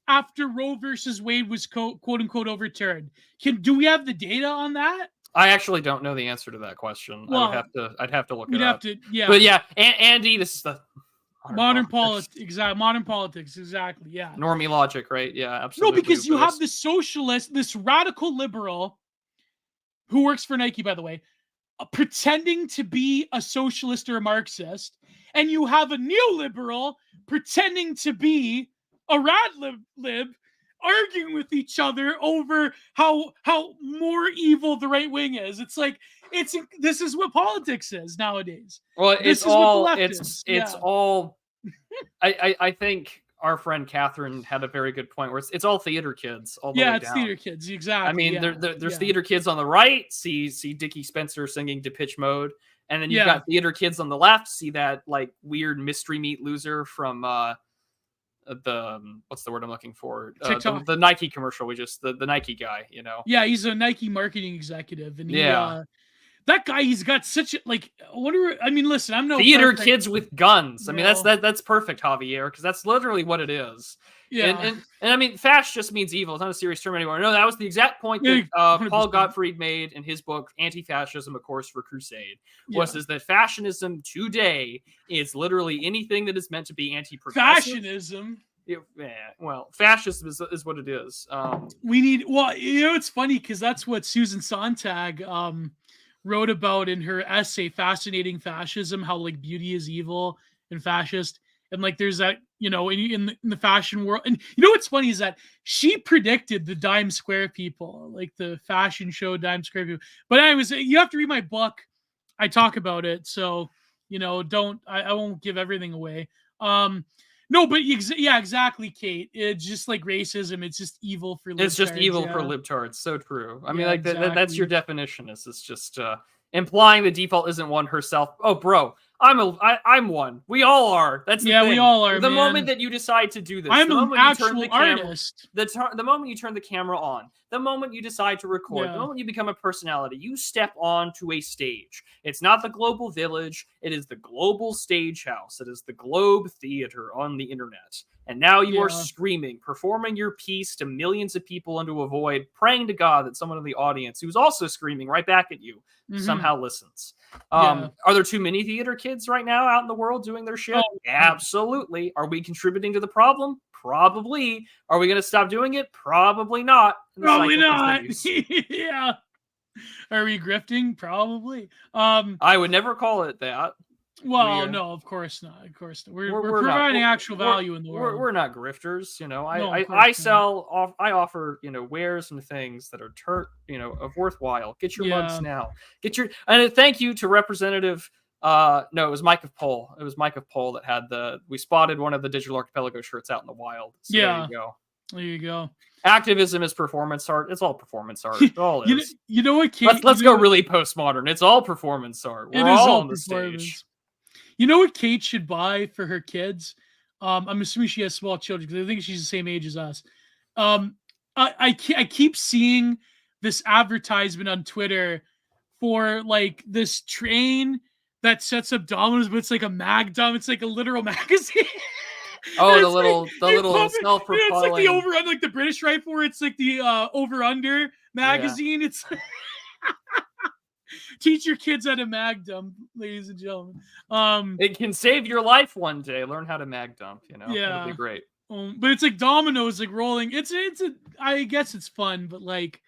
after Roe versus Wade was quote unquote overturned? Do we have the data on that? I actually don't know the answer to that question. I'd have to look it up. Yeah. But yeah, Andy, this is the modern politics, exactly. Yeah. Normie logic, right? Yeah, absolutely. No, because you have this socialist, this radical liberal who works for Nike, by the way, pretending to be a socialist or a Marxist, and you have a neoliberal pretending to be a rad lib arguing with each other over how more evil the right wing is. It's like, this is what politics is nowadays. Well, it's all I think our friend Catherine had a very good point where it's all theater kids all the way down. It's theater kids, exactly. I mean, there's theater kids on the right, see Dickie Spencer singing Depeche Mode, and then you've got theater kids on the left, see that like weird mystery meat loser from what's the word I'm looking for? The Nike commercial. The Nike guy, Yeah, he's a Nike marketing executive, and that guy, he's got such a, like, I mean, listen, I'm no theater perfect, kids with guns. I mean, no. that's perfect, Javier, because that's literally what it is. Yeah. And I mean, fasc just means evil. It's not a serious term anymore. No, that was the exact point Yeah, that Paul 100%. Gottfried made in his book, Anti-Fascism, A Course for Crusade, Yeah. is that fascism today is literally anything that is meant to be anti-progressive. Fashionism. Yeah, well, fascism is what it is. We need, well, you know, it's funny because that's what Susan Sontag wrote about in her essay, Fascinating Fascism, how like beauty is evil and fascist. And like there's that, you know, in the fashion world. And you know what's funny is that she predicted the Dime Square people, like the fashion show Dime Square people. But anyways, you have to read my book. I talk about it. So, you know, I won't give everything away. No, but yeah, exactly, Kate. It's just like racism. It's just evil for libtards. It's just evil yeah. for libtards. So true. I mean, Yeah, like exactly. that's your definition. It's just implying the default isn't one herself. Oh, bro, I'm one. We all are. That's the thing. We all are. The man. moment that you decide to do this, I'm the an moment actual you turn the camera, artist. the moment you turn the camera on, the moment you decide to record, the moment you become a personality, you step onto a stage. It's not the global village. It is the global stage house. It is the Globe Theater on the internet. And now you are screaming, performing your piece to millions of people into a void, praying to God that someone in the audience who's also screaming right back at you somehow listens. Are there too many theater kids right now out in the world doing their shit? Oh, absolutely. Are we contributing to the problem? Probably. Are we going to stop doing it? Probably not. Probably not. Yeah. Are we grifting? Probably. I would never call it that. Well, no, of course not. Of course not. We're providing actual value in the world. We're not grifters, you know. I offer, you know, wares and things that are of worthwhile. Get your mugs now. And thank you to Representative. No, it was Mike of Pole. It was Mike of Pole that had we spotted one of the Digital Archipelago shirts out in the wild. So there you go. There you go. Activism is performance art. It's all performance art. It all is. You know what, Kate? Let's go really postmodern. It's all performance art. We're all on the stage. You know what Kate should buy for her kids? I'm assuming she has small children because I think she's the same age as us. I keep seeing this advertisement on Twitter for like this train that sets up dominoes, but it's like a magdom. It's like a literal magazine. Oh, the little self-propelling. It's like the over, like the British rifle, where it's like the over-under magazine. Yeah. It's teach your kids how to magdump, ladies and gentlemen. It can save your life one day. Learn how to magdump. You know, it'll be great. But it's like dominoes, like rolling. I guess it's fun, but like,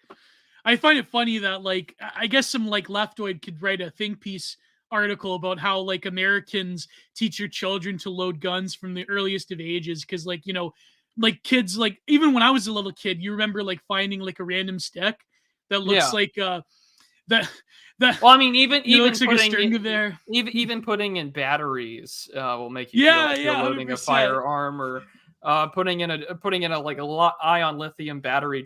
I find it funny that like, I guess some like leftoid could write a think piece article about how like Americans teach your children to load guns from the earliest of ages, because like, you know, like kids, like even when I was a little kid, you remember like finding like a random stick that looks like well, I mean, even looks putting like a string there. Even putting in batteries will make you feel like you're loading 100%. A firearm, or putting in a like a ion lithium battery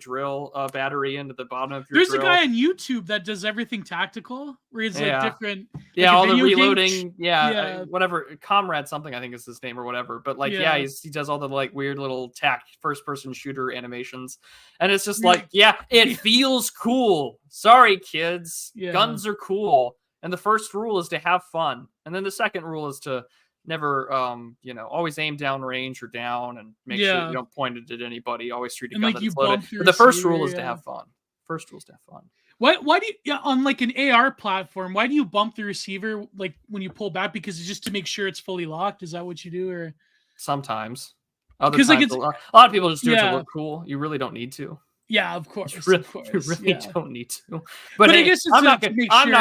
battery into the bottom of your There's drill. A guy on YouTube that does everything tactical, where it's like different. Yeah, like all the reloading. Whatever. Comrade something, I think is his name or whatever. But like, he does all the like weird little first person shooter animations, and it's just like, it feels cool. Sorry, kids. Guns are cool, and the first rule is to have fun, and then the second rule is to never, always aim down range or down, and make sure you don't point it at anybody. Always treat a gun that's loaded. But the first rule is to have fun. First rule is to have fun. Why do you, on like an AR platform, why do you bump the receiver like when you pull back? Because it's just to make sure it's fully locked. Is that what you do? Or sometimes, other times, like a lot of people just do it to look cool. You really don't need to. Yeah, of course. You really don't need to. But hey, I guess I'm not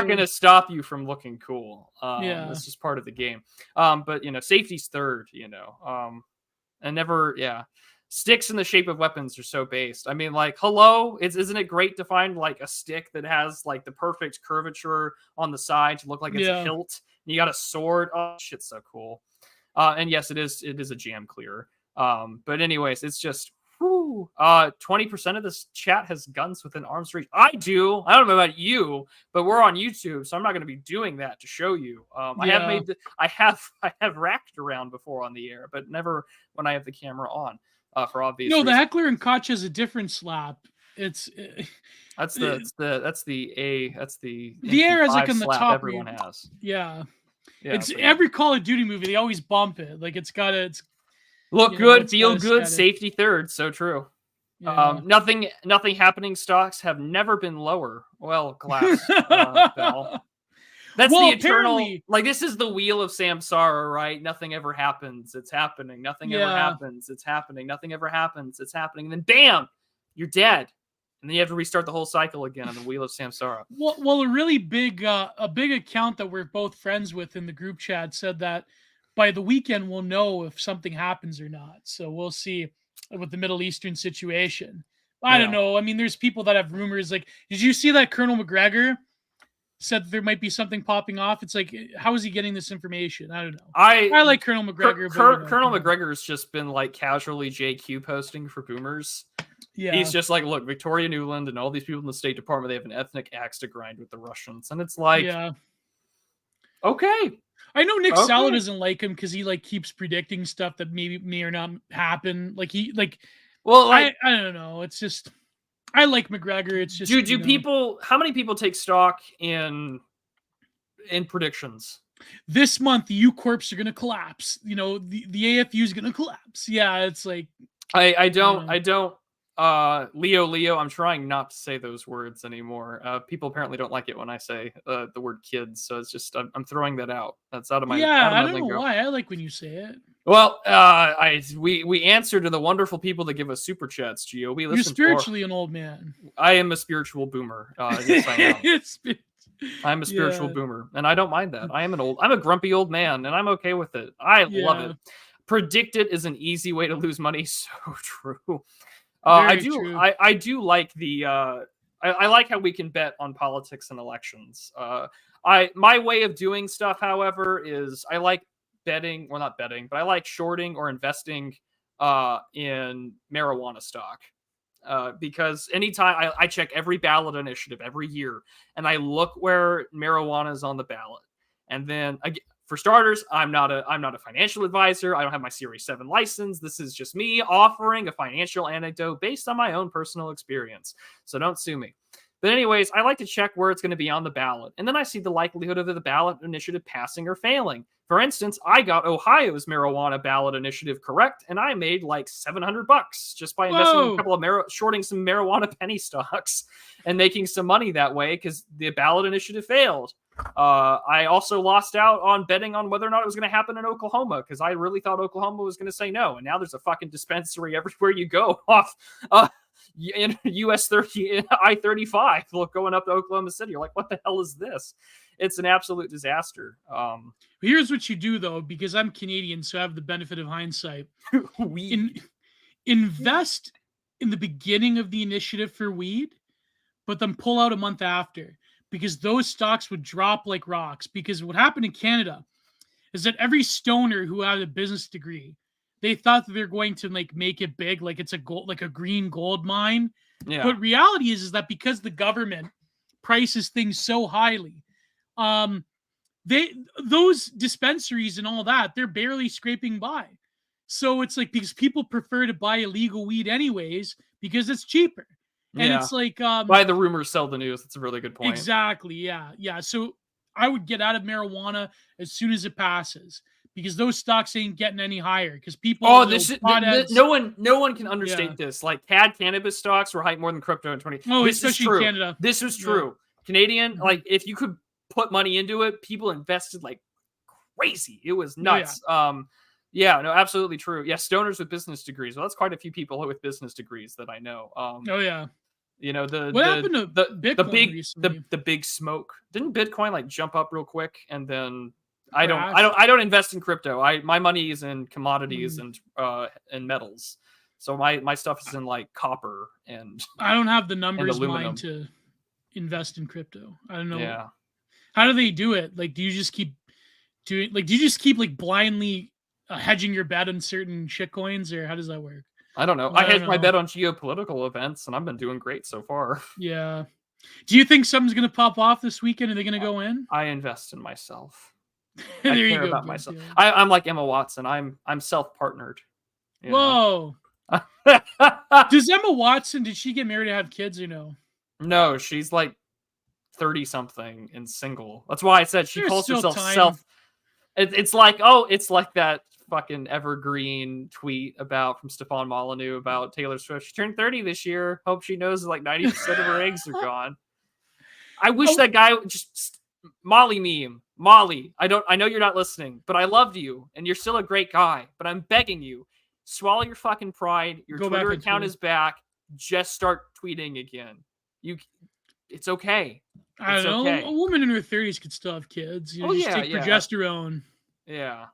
going to stop you from looking cool. This is part of the game. But safety's third. And never, sticks in the shape of weapons are so based. I mean, like, hello, isn't it great to find like a stick that has like the perfect curvature on the side to look like it's a hilt? And you got a sword. Oh, shit's so cool. And yes, it is a jam clear. But anyways, it's just. 20% of this chat has guns within arm's reach. I do. I don't know about you, but we're on YouTube, so I'm not going to be doing that to show you. I have racked around before on the air, but never when I have the camera on. For obvious reasons. The Heckler and Koch has a different slap. It's That's the the air is like MP5 on the slap top. everyone has. Yeah, Yeah, it's every Call of Duty movie. They always bump it. Like it's look you know, good, it's got feel a good, static. safety third. So true. Yeah. Nothing happening stocks have never been lower. Well, glass bell. That's the Well, eternal, apparently, like, this is the wheel of Samsara, right? Nothing ever happens. It's happening. Nothing ever yeah. happens. It's happening. Nothing ever happens. It's happening. And then bam, you're dead. And then you have to restart the whole cycle again on the wheel of Samsara. Well, a big account that we're both friends with in the group chat said that by the weekend we'll know if something happens or not. So we'll see with the Middle Eastern situation. I don't Yeah. know. I mean, there's people that have rumors. Like, did you see that Colonel McGregor said that there might be something popping off? It's like, how is he getting this information? I don't know. I like Colonel McGregor, but Colonel McGregor's just been like casually JQ posting for boomers. yeah, He's just like, look, Victoria Nuland and all these people in the State Department, they have an ethnic axe to grind with the Russians. And it's like, yeah. okay. I know Nick Okay. Salo doesn't like him because he like keeps predicting stuff that maybe may or not happen. Like Well, like, I don't know. It's just I like McGregor. It's just do people? How many people take stock in predictions? This month the U Corps are gonna collapse. You know, the AFU is gonna collapse. Yeah, it's like I don't Leo, I'm trying not to say those words anymore. People apparently don't like it when I say the word kids, so it's just I'm throwing that out. That's out of my I don't lingo. know why. I like when you say it. Well, we answer to the wonderful people that give us super chats, Gio. We listen. You're spiritually an old man. I am a spiritual boomer. Yes, I am. I'm a spiritual Yeah. boomer, and I don't mind that. I'm a grumpy old man, and I'm okay with it. I love it. Predict it is an easy way to lose money. So true. I do like the I like how we can bet on politics and elections. My way of doing stuff, however, is I like betting, well, not betting, but I like shorting or investing in marijuana stock. Because anytime I check every ballot initiative every year, and I look where marijuana is on the ballot, and then for starters, I'm not a financial advisor. I don't have my Series 7 license. This is just me offering a financial anecdote based on my own personal experience. So don't sue me. But anyways, I like to check where it's going to be on the ballot. And then I see the likelihood of the ballot initiative passing or failing. For instance, I got Ohio's marijuana ballot initiative correct, and I made like $700 just by investing in a couple of shorting some marijuana penny stocks and making some money that way because the ballot initiative failed. I also lost out on betting on whether or not it was going to happen in Oklahoma because I really thought Oklahoma was going to say no, and now there's a fucking dispensary everywhere you go off in US 30 I-35 going up to Oklahoma City. You're like, what the hell is this? It's an absolute disaster. Here's what you do though, because I'm Canadian, so I have the benefit of hindsight. Invest in the beginning of the initiative for weed, but then pull out a month after, because those stocks would drop like rocks. Because what happened in Canada is that every stoner who had a business degree, they thought that they're going to like make it big, like it's a gold, like a green gold mine. Yeah. But reality is that because the government prices things so highly, those dispensaries and all that, they're barely scraping by. So it's like because people prefer to buy illegal weed anyways because it's cheaper. And it's like buy the rumors, sell the news. That's a really good point. Exactly. Yeah. So I would get out of marijuana as soon as it passes because those stocks ain't getting any higher because people. Oh, no one can understate this. Like cannabis stocks were hyped more than crypto in 20. Oh, especially in Canada. This is true. Canadian, like if you could put money into it, people invested like crazy. It was nuts. Yeah, no, absolutely true. Yeah, stoners with business degrees. Well, that's quite a few people with business degrees that I know. You know, what happened to Bitcoin the big smoke. Didn't Bitcoin like jump up real quick and then I don't invest in crypto. My money is in commodities and metals. So my stuff is in like copper and I don't have the numbers mind to invest in crypto. I don't know. Yeah. How do they do it? Like do you just keep like blindly hedging your bet on certain shitcoins, or how does that work? I don't know. I hedge my bet on geopolitical events, and I've been doing great so far. Yeah. Do you think something's going to pop off this weekend? Are they going to go in? I invest in myself. There I you care go. about myself. I'm like Emma Watson. I'm self-partnered. Whoa. Does Emma Watson, did she get married to have kids or no? No, she's like 30 something and single. That's why I said she There's calls still herself time. It's like, oh, it's like that fucking evergreen tweet about from Stefan Molyneux about Taylor Swift. She turned 30 this year. Hope she knows like 90% of her eggs are gone. I wish that guy would just Molly meme. Molly, I know you're not listening, but I loved you and you're still a great guy. But I'm begging you, swallow your fucking pride. Your Twitter account is back. Just start tweeting again. It's okay. I don't know. Okay. A woman in her 30s could still have kids. You know, just take progesterone. Yeah.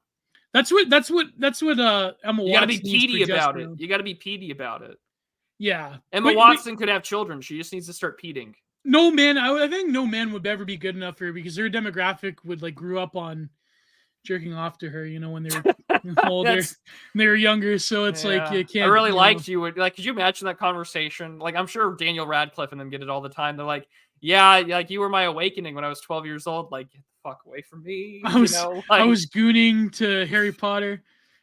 That's what Emma Watson. You gotta be peaty about it. You gotta be peaty about it. Yeah. Emma Watson could have children. She just needs to start peating. No man, I think no man would ever be good enough for her because her demographic would like grew up on jerking off to her, you know, when they were older, and they were younger. So it's like you can't. I really liked you. Like, could you imagine that conversation? Like, I'm sure Daniel Radcliffe and them get it all the time. They're like, yeah, like you were my awakening when I was 12 years old. Like, get the fuck away from me. I was gooning to Harry Potter.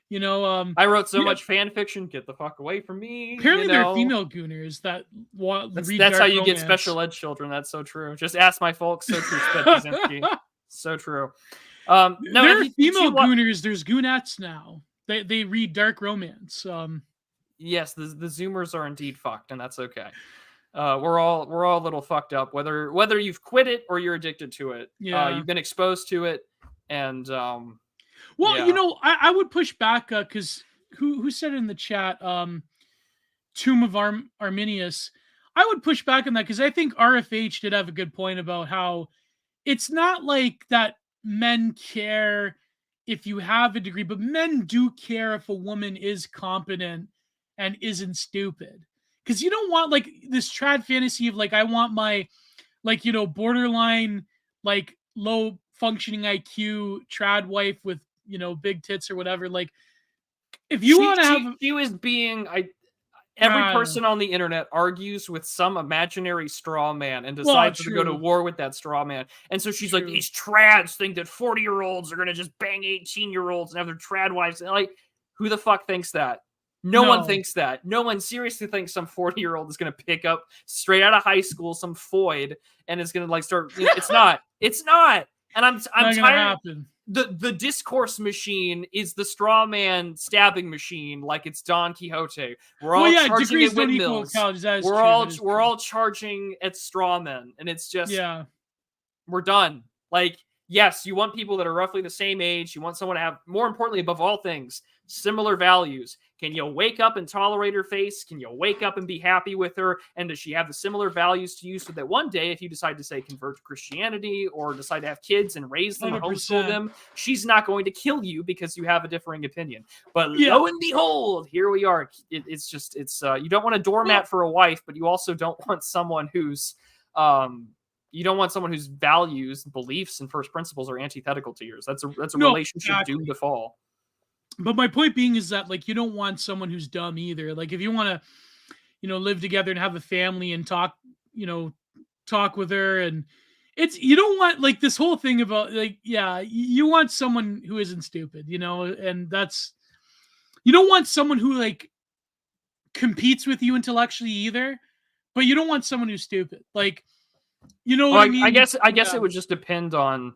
You know, I wrote so much fan fiction. Get the fuck away from me. Apparently, they're female gooners that that's how you get special ed children. That's so true. Just ask my folks. So true. So true. No, there are female gooners. There's goonettes now. They read dark romance. Yes, the Zoomers are indeed fucked, and that's okay. We're all a little fucked up. Whether you've quit it or you're addicted to it. You've been exposed to it, and you know, I would push back because who said it in the chat? Tomb of Arminius. I would push back on that because I think RFH did have a good point about how it's not like that men care if you have a degree, but men do care if a woman is competent and isn't stupid. Because you don't want like this trad fantasy of like, I want my like, you know, borderline, like low functioning IQ trad wife with, you know, big tits or whatever. Like if you want to have... She was being... Every person on the internet argues with some imaginary straw man and decides to go to war with that straw man. And so she's like, these trads think that 40-year-olds are going to just bang 18-year-olds and have their trad wives. And like, who the fuck thinks that? No one thinks that. No one seriously thinks some 40-year-old is going to pick up straight out of high school some Foyd and is going to like start... You know, it's not. It's not. And I'm tired. The discourse machine is the straw man stabbing machine, like it's Don Quixote. We're all charging at windmills. We're all charging at straw men, and it's just we're done. Like, yes, you want people that are roughly the same age. You want someone to have, more importantly, above all things, similar values. Can you wake up and tolerate her face? Can you wake up and be happy with her? And does she have the similar values to you so that one day, if you decide to say convert to Christianity or decide to have kids and raise them, 100%. Homeschool them, she's not going to kill you because you have a differing opinion. But lo and behold, here we are. It's you don't want a doormat for a wife, but you also don't want someone who's values, beliefs, and first principles are antithetical to yours. That's a relationship doomed to fall. But my point being is that like you don't want someone who's dumb either. Like if you want to, you know, live together and have a family and talk with her, and you don't want like this whole thing about like you want someone who isn't stupid, you know, and you don't want someone who like competes with you intellectually either, but you don't want someone who's stupid. Like, you know what I mean? I guess it would just depend on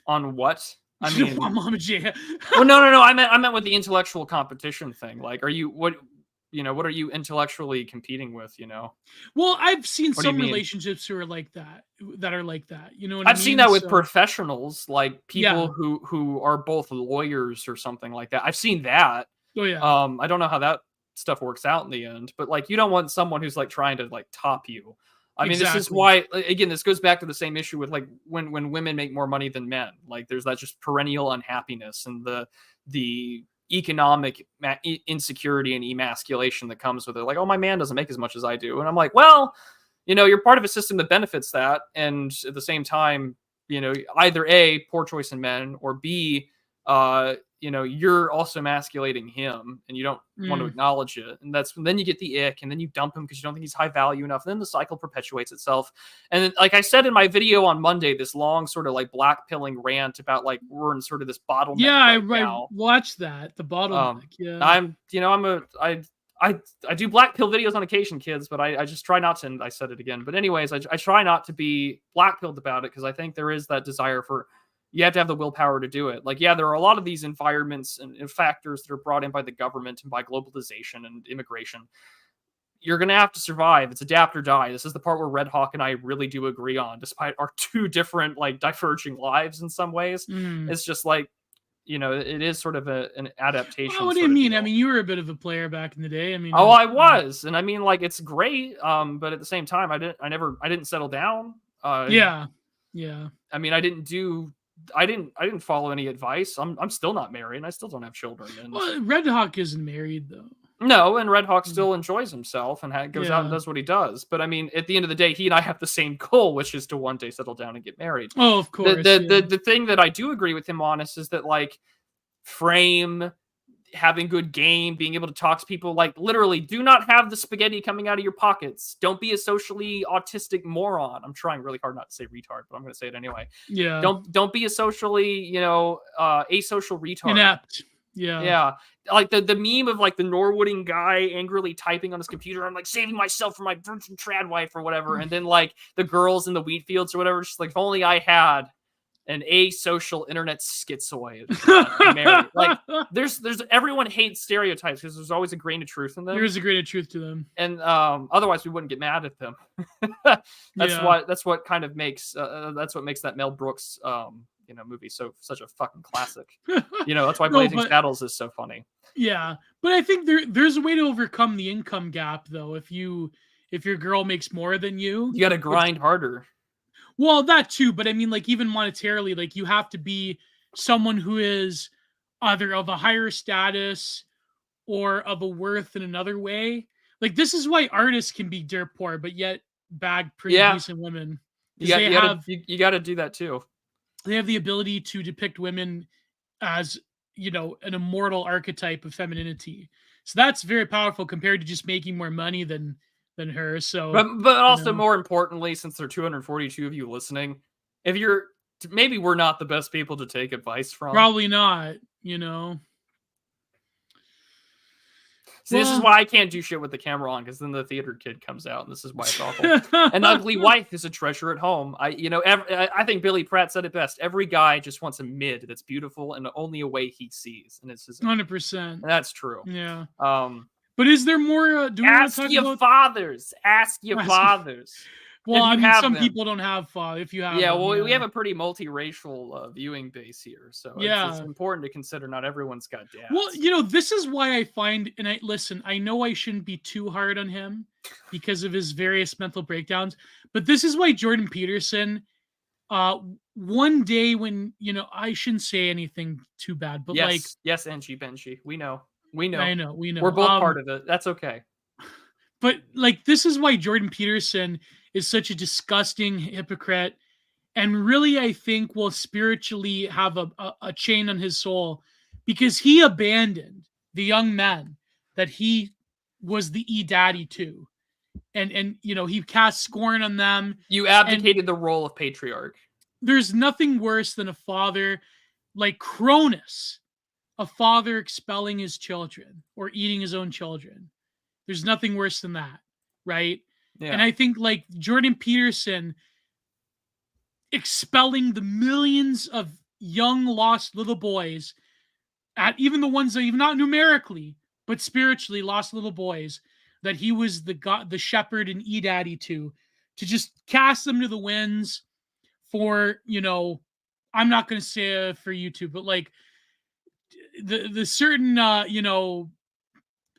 what. I mean, Mama J. Well, no. I meant with the intellectual competition thing. Like, what are you intellectually competing with? You know. Well, I've seen some relationships who are like that. You know what I've seen that with professionals, like people who are both lawyers or something like that. I've seen that. Oh yeah. I don't know how that stuff works out in the end, but like you don't want someone who's like trying to like top you. I mean, This is why, again, this goes back to the same issue with like when women make more money than men. Like there's that just perennial unhappiness and the economic insecurity and emasculation that comes with it. Like, oh, my man doesn't make as much as I do. And I'm like, well, you know, you're part of a system that benefits that. And at the same time, you know, either A, poor choice in men, or B, you know, you're also emasculating him and you don't want to acknowledge it. And then you get the ick and then you dump him because you don't think he's high value enough. And then the cycle perpetuates itself. And then, like I said in my video on Monday, this long sort of like black pilling rant about like, we're in sort of this bottleneck. Yeah, I watched that. The bottleneck. I do black pill videos on occasion, kids, but I just try not to, and I said it again. But anyways, I try not to be black pilled about it, because I think there is that desire for, you have to have the willpower to do it. Like, yeah, there are a lot of these environments and factors that are brought in by the government and by globalization and immigration. You're going to have to survive. It's adapt or die. This is the part where Red Hawk and I really do agree on, despite our two different, like, diverging lives in some ways. It's just like, it is sort of an adaptation. Well, what do you mean? I mean, you were a bit of a player back in the day. I mean, I was, and I mean, like, it's great. But at the same time, I didn't settle down. Yeah. I mean, I didn't follow any advice. I'm still not married, and I still don't have children. And well, Red Hawk isn't married though. No, and Red Hawk still enjoys himself and goes out and does what he does. But I mean, at the end of the day, he and I have the same goal, which is to one day settle down and get married. Oh, of course. The thing that I do agree with him on is that, like, frame, having good game, being able to talk to people, like, literally, do not have the spaghetti coming out of your pockets. Don't be a socially autistic moron. I'm trying really hard not to say retard, but I'm going to say it anyway. Yeah. Don't be a socially, asocial retard. Inept. Yeah. Like the meme of, like, the Norwooding guy angrily typing on his computer, I'm like saving myself from my virgin trad wife or whatever. And then, like, the girls in the wheat fields or whatever, just like, if only I had an asocial internet schizoid. Married. Like, there's everyone hates stereotypes because there's always a grain of truth in them. There is a grain of truth to them. And otherwise we wouldn't get mad at them. That's what kind of makes that's what makes that Mel Brooks movie such a fucking classic. That's why Blazing Saddles is so funny. Yeah, but I think there's a way to overcome the income gap, though. If your girl makes more than you got to grind harder. Well, that too, but I mean, like, even monetarily, like, you have to be someone who is either of a higher status or of a worth in another way. Like, this is why artists can be dirt poor, but yet bag pretty decent women. You got to do that too. They have the ability to depict women as, an immortal archetype of femininity. So that's very powerful compared to just making more money than her. So, but also more importantly, since there are 242 of you listening, maybe we're not the best people to take advice from. Probably not. See, this is why I can't do shit with the camera on, because then the theater kid comes out, and this is why it's awful. An ugly wife is a treasure at home. I think Billy Pratt said it best. Every guy just wants a mid that's beautiful and only a way he sees, and it's 100%. That's true. Yeah. But is there more? Ask your fathers. Ask your fathers. Well, I mean, some people don't have fathers. If you have, we have a pretty multiracial viewing base here, so it's important to consider. Not everyone's got dads. Well, this is why I find, and I know I shouldn't be too hard on him because of his various mental breakdowns, but this is why Jordan Peterson, one day when I shouldn't say anything too bad, but yes, Angie Benji, we know. I know. We're both part of it. That's okay. But, like, this is why Jordan Peterson is such a disgusting hypocrite, and really, I think, will spiritually have a chain on his soul, because he abandoned the young men that he was the daddy to, and he cast scorn on them. You abdicated the role of patriarch. There's nothing worse than a father like Cronus, a father expelling his children or eating his own children. There's nothing worse than that, right? Yeah. And I think, like, Jordan Peterson expelling the millions of young lost little boys, at even the ones that even not numerically but spiritually lost little boys, that he was the shepherd and daddy to just cast them to the winds for, I'm not going to say for YouTube, but, like, the certain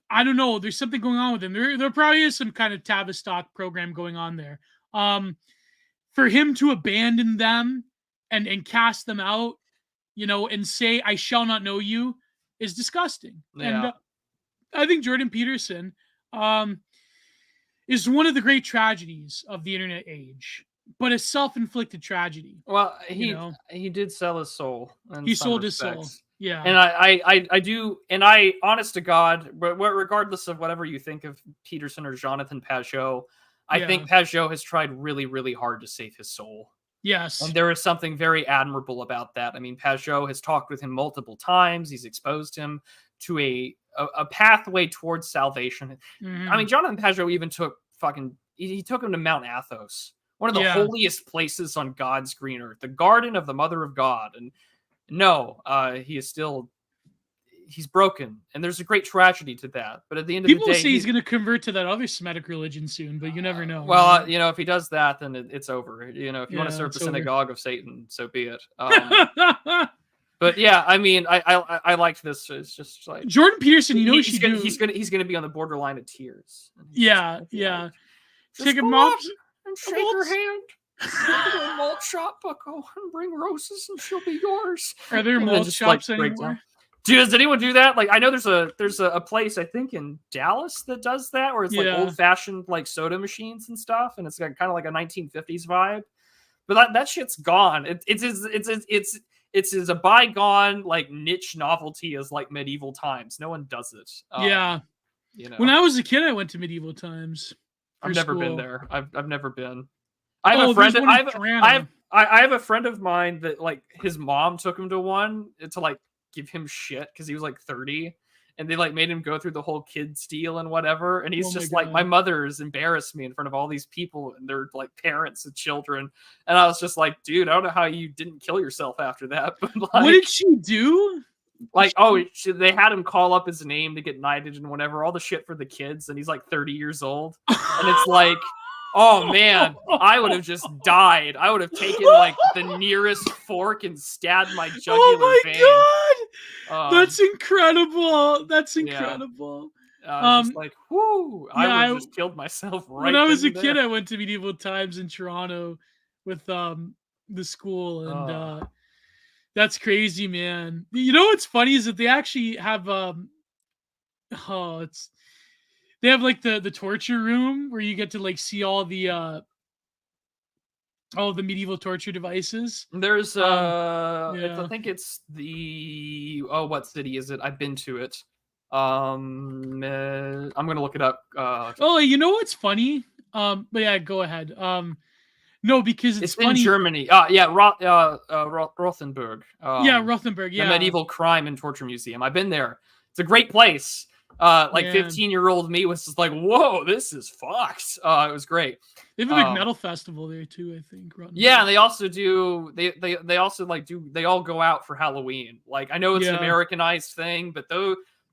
I don't know. There's something going on with him. There probably is some kind of Tavistock program going on there. For him to abandon them and cast them out, and say, "I shall not know you," is disgusting. Yeah. And I think Jordan Peterson is one of the great tragedies of the internet age, but a self-inflicted tragedy. Well, he did sell his soul. He sold his soul. Yeah. And I do, and I, honest to God, regardless of whatever you think of Peterson or Jonathan Pajot, I think Pajot has tried really, really hard to save his soul. Yes. And there is something very admirable about that. I mean, Pajot has talked with him multiple times. He's exposed him to a a pathway towards salvation. Mhm. I mean, Jonathan Pajot even took he took him to Mount Athos, one of the holiest places on God's green earth, the garden of the Mother of God. And no, he is still, he's broken, and there's a great tragedy to that. But at the end of People the day, say he's going to convert to that other Semitic religion soon, but you never know. Well, right? you know, if he does that, then it's over. You know, if you want to serve the synagogue of Satan, so be it. But yeah, I mean, I liked this. It's just like Jordan Peterson. You know what you do? He's gonna be on the borderline of tears. Yeah. Take him up and shake her hand. Go to a malt shop, Bucko, and bring roses, and she'll be yours. Are there malt shops anymore? Does anyone do that? Like, I know there's a place, I think, in Dallas that does that, where it's like old fashioned like soda machines and stuff, and it's got kind of like a 1950s vibe. But that shit's gone. It's as a bygone like niche novelty as like medieval times. No one does it. You know, when I was a kid, I went to medieval times. I've never been there. I've never been. I have a friend. I have a friend of mine that like his mom took him to one to like give him shit because he was like 30, and they like made him go through the whole kids deal and whatever, and he's just like, my mother's embarrassed me in front of all these people and they're like parents and children, and I was just like, dude, I don't know how you didn't kill yourself after that. But like, what did she do? Like, they had him call up his name to get knighted and whatever, all the shit for the kids, and he's like 30 years old, and it's like, oh man, I would have just died. I would have taken like the nearest fork and stabbed my jugular vein. God, that's incredible. That's incredible. Just like, whoo! I would have just killed myself right. When I was a kid, I went to medieval times in Toronto with the school, and that's crazy, man. You know what's funny is that they actually have they have like the torture room where you get to like see all the medieval torture devices. There's I think it's the what city is it? I've been to it. I'm gonna look it up. You know what's funny? But yeah, go ahead. No, because it's funny. In Germany. Rothenburg. Rothenburg. Yeah, the medieval crime and torture museum. I've been there. It's a great place. 15-year-old me was just like, whoa, this is fucked. It was great. They have a big metal festival there too, I think. Yeah, they also do. They also like do. They all go out for Halloween. Like, I know it's an Americanized thing, but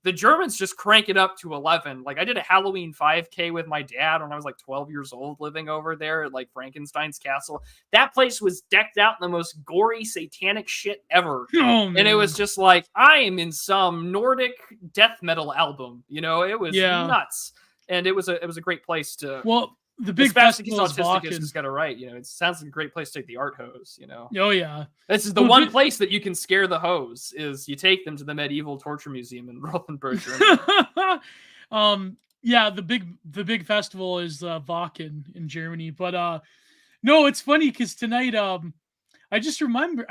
the Germans just crank it up to 11. Like, I did a Halloween 5K with my dad when I was like 12 years old, living over there at like Frankenstein's castle. That place was decked out in the most gory, satanic shit ever. And it was just like, I am in some Nordic death metal album. You know, it was nuts. And it was a great place to. Well, the big festival is Autisticus has got it right. You know, it sounds like a great place to take the art hose. You know. Oh yeah. This is the one place that you can scare the hose, is you take them to the medieval torture museum in Rothenburg, Germany. Yeah, the big festival is Wacken in Germany. But no, it's funny because tonight I just reminded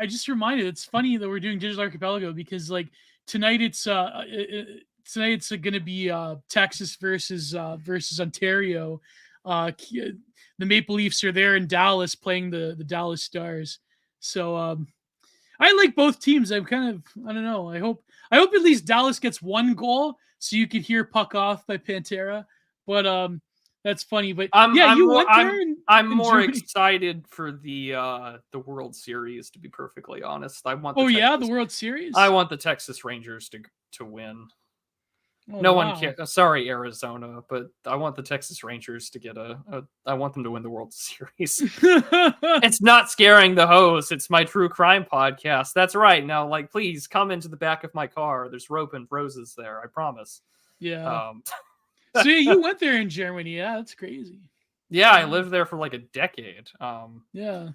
it's funny that we're doing Digital Archipelago because like tonight it's going to be Texas versus Ontario. The Maple Leafs are there in Dallas playing the Dallas Stars. So I like both teams. I'm kind of, I don't know. I hope at least Dallas gets one goal so you could hear "Puck Off" by Pantera. But that's funny. But I'm more excited for the World Series, to be perfectly honest. I want the World Series. I want the Texas Rangers to win. One cares. Sorry, Arizona, but I want the Texas Rangers to get I want them to win the World Series. It's not scaring the hose. It's my true crime podcast. That's right. Now, like, please come into the back of my car. There's rope and roses there. I promise. Yeah. So you went there in Germany. Yeah, that's crazy. Yeah, I lived there for like a decade. Yeah.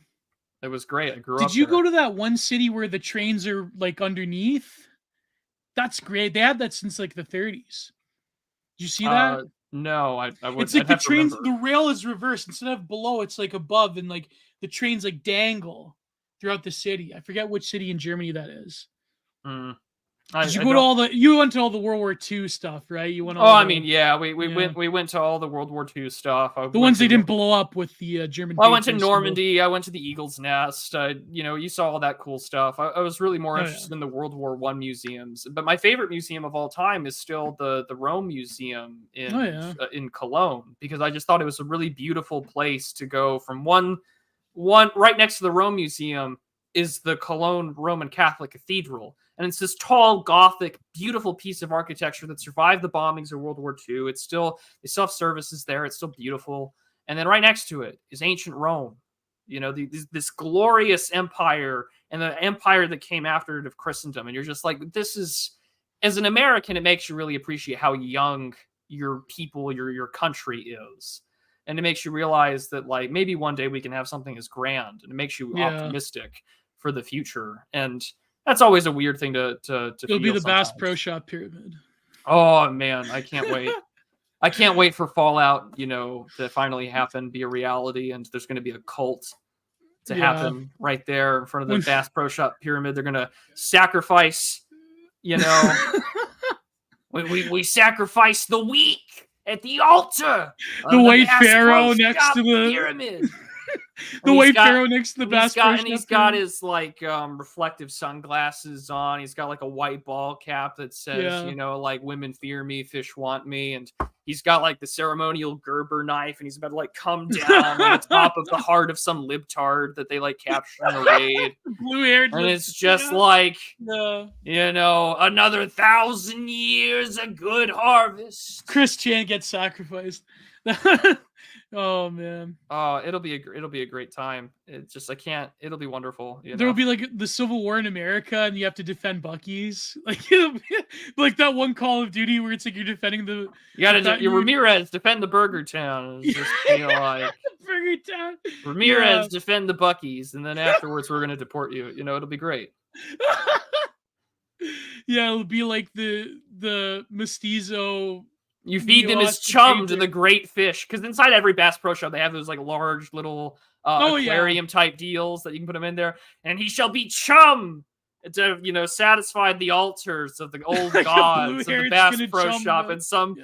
It was great. I grew up. Did you go to that one city where the trains are like underneath? That's great. They had that since like the 30s. Did you see that? No, I wouldn't. It's like the trains, the rail is reversed. Instead of below, it's like above, and like the trains like dangle throughout the city. I forget which city in Germany that is. Did you go to all the? You went to all the World War II stuff, right? You went. Oh, I mean, yeah, we went to all the World War II stuff. The ones they didn't blow up with the German. Well, I went to Normandy. I went to the Eagle's Nest. You saw all that cool stuff. I was really more interested in the World War I museums. But my favorite museum of all time is still the Rome Museum in Cologne, because I just thought it was a really beautiful place to go. From one right next to the Rome Museum is the Cologne Roman Catholic Cathedral. And it's this tall, Gothic, beautiful piece of architecture that survived the bombings of World War II. They still have services there. It's still beautiful. And then right next to it is ancient Rome. This glorious empire, and the empire that came after it of Christendom. And you're just like, this is, as an American, it makes you really appreciate how young your people, your country is. And it makes you realize that, like, maybe one day we can have something as grand, and it makes you optimistic for the future. And that's always a weird thing to It'll be the Bass Pro Shop pyramid. Oh man, I can't wait. I can't wait for Fallout, to finally happen, be a reality, and there's going to be a cult to happen right there in front of the Bass Pro Shop pyramid. They're going to sacrifice, we sacrifice the weak at the altar. The white pharaoh next to the pyramid. The white pharaoh next to the Bass Pro Shop. And he's got his reflective sunglasses on. He's got like a white ball cap that says, like, women fear me, fish want me. And he's got like the ceremonial Gerber knife, and he's about to like come down on the top of the heart of some libtard that they like capture in a raid. Blue-haired. And it's just like, another 1,000 years of good harvest. Chris Chan gets sacrificed. Oh man! Oh, it'll be a great time. It's just it'll be wonderful. There will be like the Civil War in America, and you have to defend Buc-ee's. Like it'll be like that one Call of Duty where it's like you're defending the. You gotta Ramirez defend the Burger Town. It's just like Burger Town. Ramirez defend the Buc-ee's, and then afterwards we're gonna deport you. It'll be great. Yeah, it'll be like the mestizo. You feed them as chum to the great fish, because inside every Bass Pro Shop they have those like large little aquarium type deals that you can put them in there, and he shall be chum to satisfy the altars of the old gods of the Bass Pro Shop, and some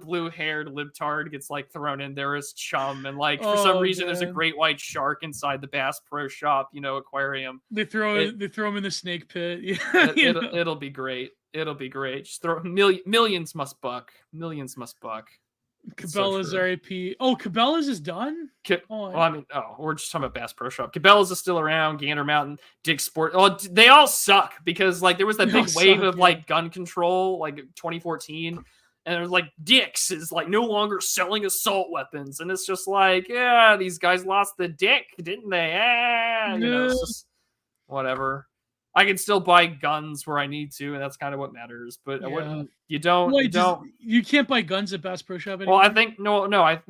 blue-haired libtard gets like thrown in there as chum, and like for some reason there's a great white shark inside the Bass Pro Shop aquarium. They throw him in the snake pit. It'll be great. It'll be great. Just throw millions must buck. Millions must buck. Cabela's RIP. Oh, Cabela's is done? We're just talking about Bass Pro Shop. Cabela's is still around. Gander Mountain, Dick's Sport. Oh, they all suck, because like there was that big wave of like gun control, like 2014. And it was like Dick's is like no longer selling assault weapons. And it's just like, yeah, these guys lost the dick, didn't they? It's just whatever. I can still buy guns where I need to, and that's kind of what matters. But you can't buy guns at Bass Pro Shop anymore? Well, I think what I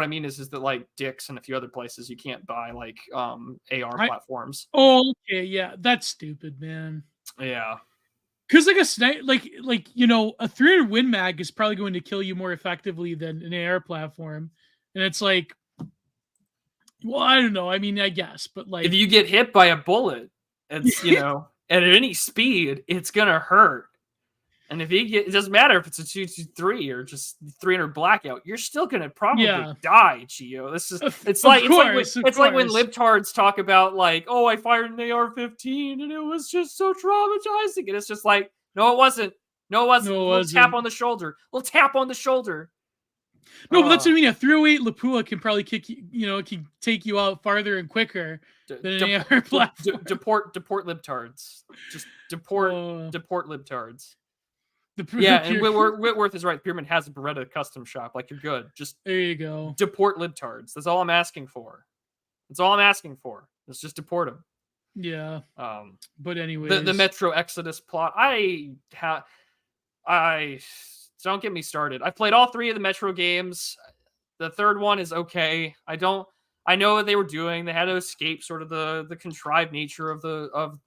mean is that like Dick's and a few other places you can't buy like AR platforms. Oh, okay, yeah, that's stupid, man. Yeah, because like a sniper, a 300 Win Mag is probably going to kill you more effectively than an AR platform, and it's like, well, I don't know. I mean, I guess, but like if you get hit by a bullet. It's, at any speed, it's going to hurt. And if it doesn't matter if it's a 223 or just 300 blackout, you're still going to probably die, Gio. It's like when libtards talk about like, oh, I fired an AR-15 and it was just so traumatizing. And it's just like, no, it wasn't. Little tap on the shoulder. No, but that's what I mean. A 308 Lapua can probably kick you, can take you out farther and quicker than any other platform. Deport libtards. Just deport libtards. And Whitworth is right. The Pyramid has a Beretta custom shop. Like, you're good. Just there you go. Deport libtards. That's all I'm asking for. Let's just deport them. Yeah. But anyway, the Metro Exodus plot. Don't get me started. I've played all 3 of the Metro games. The third one is okay. I know what they were doing. They had to escape sort of the contrived nature of the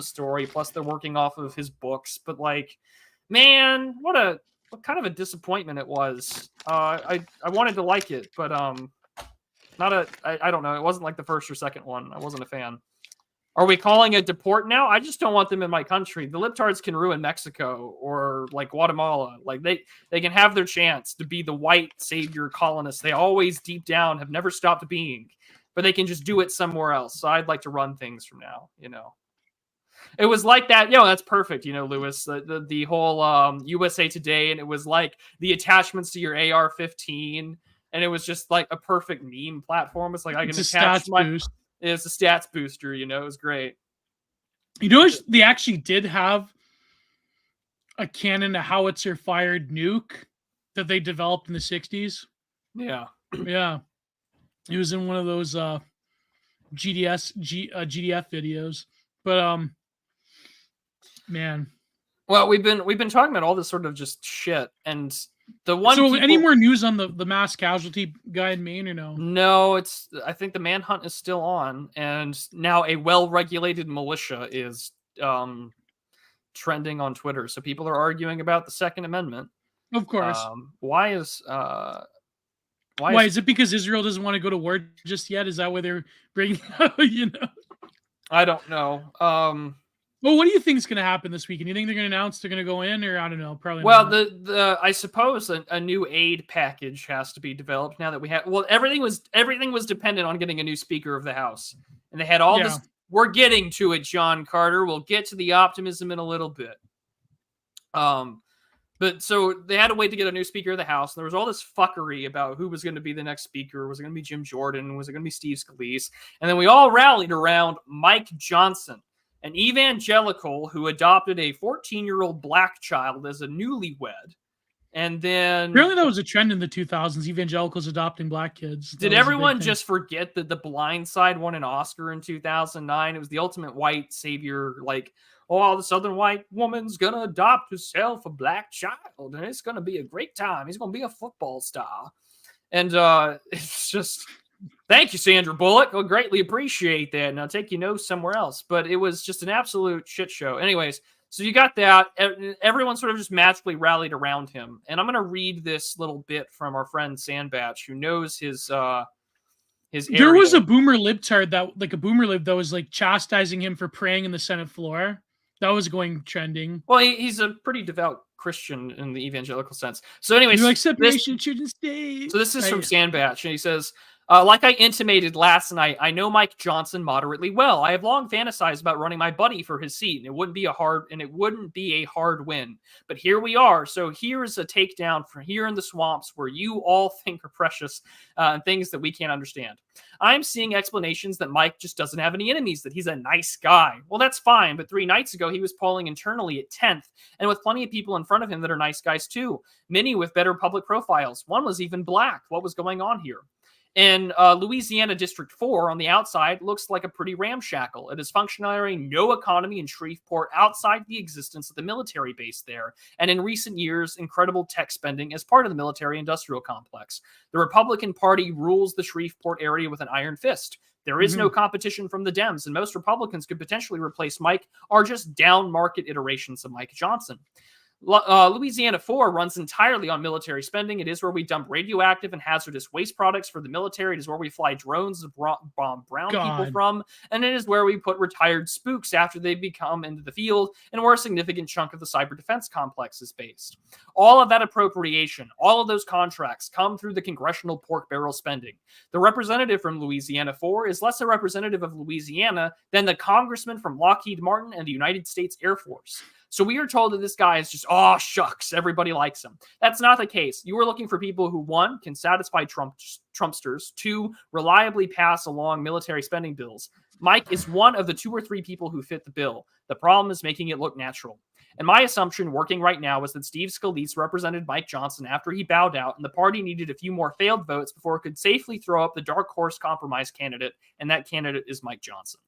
story. Plus, they're working off of his books. But like, man, what kind of a disappointment it was. I wanted to like it, but I don't know. It wasn't like the first or second one. I wasn't a fan. Are we calling it deport now? I just don't want them in my country. The libtards can ruin Mexico or like Guatemala. Like they can have their chance to be the white savior colonists they always deep down have never stopped being, but they can just do it somewhere else. So I'd like to run things from now, It was like that, that's perfect, Lewis, the whole USA Today, and it was like the attachments to your AR-15, and it was just like a perfect meme platform. It's like I can attach my boost. It's a stats booster, it was great. They actually did have a cannon, a howitzer-fired nuke that they developed in the 60s. Yeah. Yeah. It was in one of those GDF videos. But, man. Well, we've been talking about all this sort of just shit, and the one. So, any more news on the mass casualty guy in Maine or no? No, I think the manhunt is still on, and now a well-regulated militia is trending on Twitter. So people are arguing about the Second Amendment. Of course. Why is it because Israel doesn't want to go to war just yet? Is that why they're bringing? I don't know. Well, what do you think is going to happen this weekend? You think they're going to announce they're going to go in, or I don't know, probably. Well, not. I suppose a new aid package has to be developed now that we have. Well, everything was dependent on getting a new Speaker of the House, and they had all this. We're getting to it, John Carter. We'll get to the optimism in a little bit. But so they had to wait to get a new Speaker of the House. And there was all this fuckery about who was going to be the next Speaker. Was it going to be Jim Jordan? Was it going to be Steve Scalise? And then we all rallied around Mike Johnson, an evangelical who adopted a 14-year-old black child as a newlywed. And then... Apparently that was a trend in the 2000s, evagelicals adopting black kids. Did everyone just forget that The Blind Side won an Oscar in 2009? It was the ultimate white savior, like, the Southern white woman's going to adopt herself a black child, and it's going to be a great time. He's going to be a football star. And it's just... Thank you, Sandra Bullock. I'll greatly appreciate that, and I'll take somewhere else. But it was just an absolute shit show. Anyways, so you got that. Everyone sort of just magically rallied around him. And I'm going to read this little bit from our friend Sandbatch, who knows his area. There was a boomer libtard that was like chastising him for praying in the Senate floor. That was going trending. Well, he's a pretty devout Christian in the evangelical sense. So anyways, like separation church and state. So this is from Sandbatch, and he says, like I intimated last night, I know Mike Johnson moderately well. I have long fantasized about running my buddy for his seat, and it wouldn't be a hard win. But here we are. So here is a takedown from here in the swamps where you all think are precious and things that we can't understand. I'm seeing explanations that Mike just doesn't have any enemies, that he's a nice guy. Well, that's fine, but 3 nights ago he was polling internally at 10th, and with plenty of people in front of him that are nice guys too, many with better public profiles. One was even black. What was going on here? In Louisiana District 4, on the outside, looks like a pretty ramshackle. It is functionally no economy in Shreveport outside the existence of the military base there, and in recent years, incredible tech spending as part of the military-industrial complex. The Republican Party rules the Shreveport area with an iron fist. There is no competition from the Dems, and most Republicans could potentially replace Mike or just down-market iterations of Mike Johnson. Louisiana 4 runs entirely on military spending. It is where we dump radioactive and hazardous waste products for the military. It is where we fly drones to bomb brown people from. And it is where we put retired spooks after they become into the field, and where a significant chunk of the cyber defense complex is based. All of that appropriation, all of those contracts come through the congressional pork barrel spending. The representative from Louisiana 4 is less a representative of Louisiana than the congressman from Lockheed Martin and the United States Air Force. So we are told that this guy is just, shucks, everybody likes him. That's not the case. You are looking for people who, 1, can satisfy Trumpsters, 2, reliably pass along military spending bills. Mike is one of the 2 or 3 people who fit the bill. The problem is making it look natural. And my assumption working right now is that Steve Scalise represented Mike Johnson after he bowed out, and the party needed a few more failed votes before it could safely throw up the dark horse compromise candidate, and that candidate is Mike Johnson.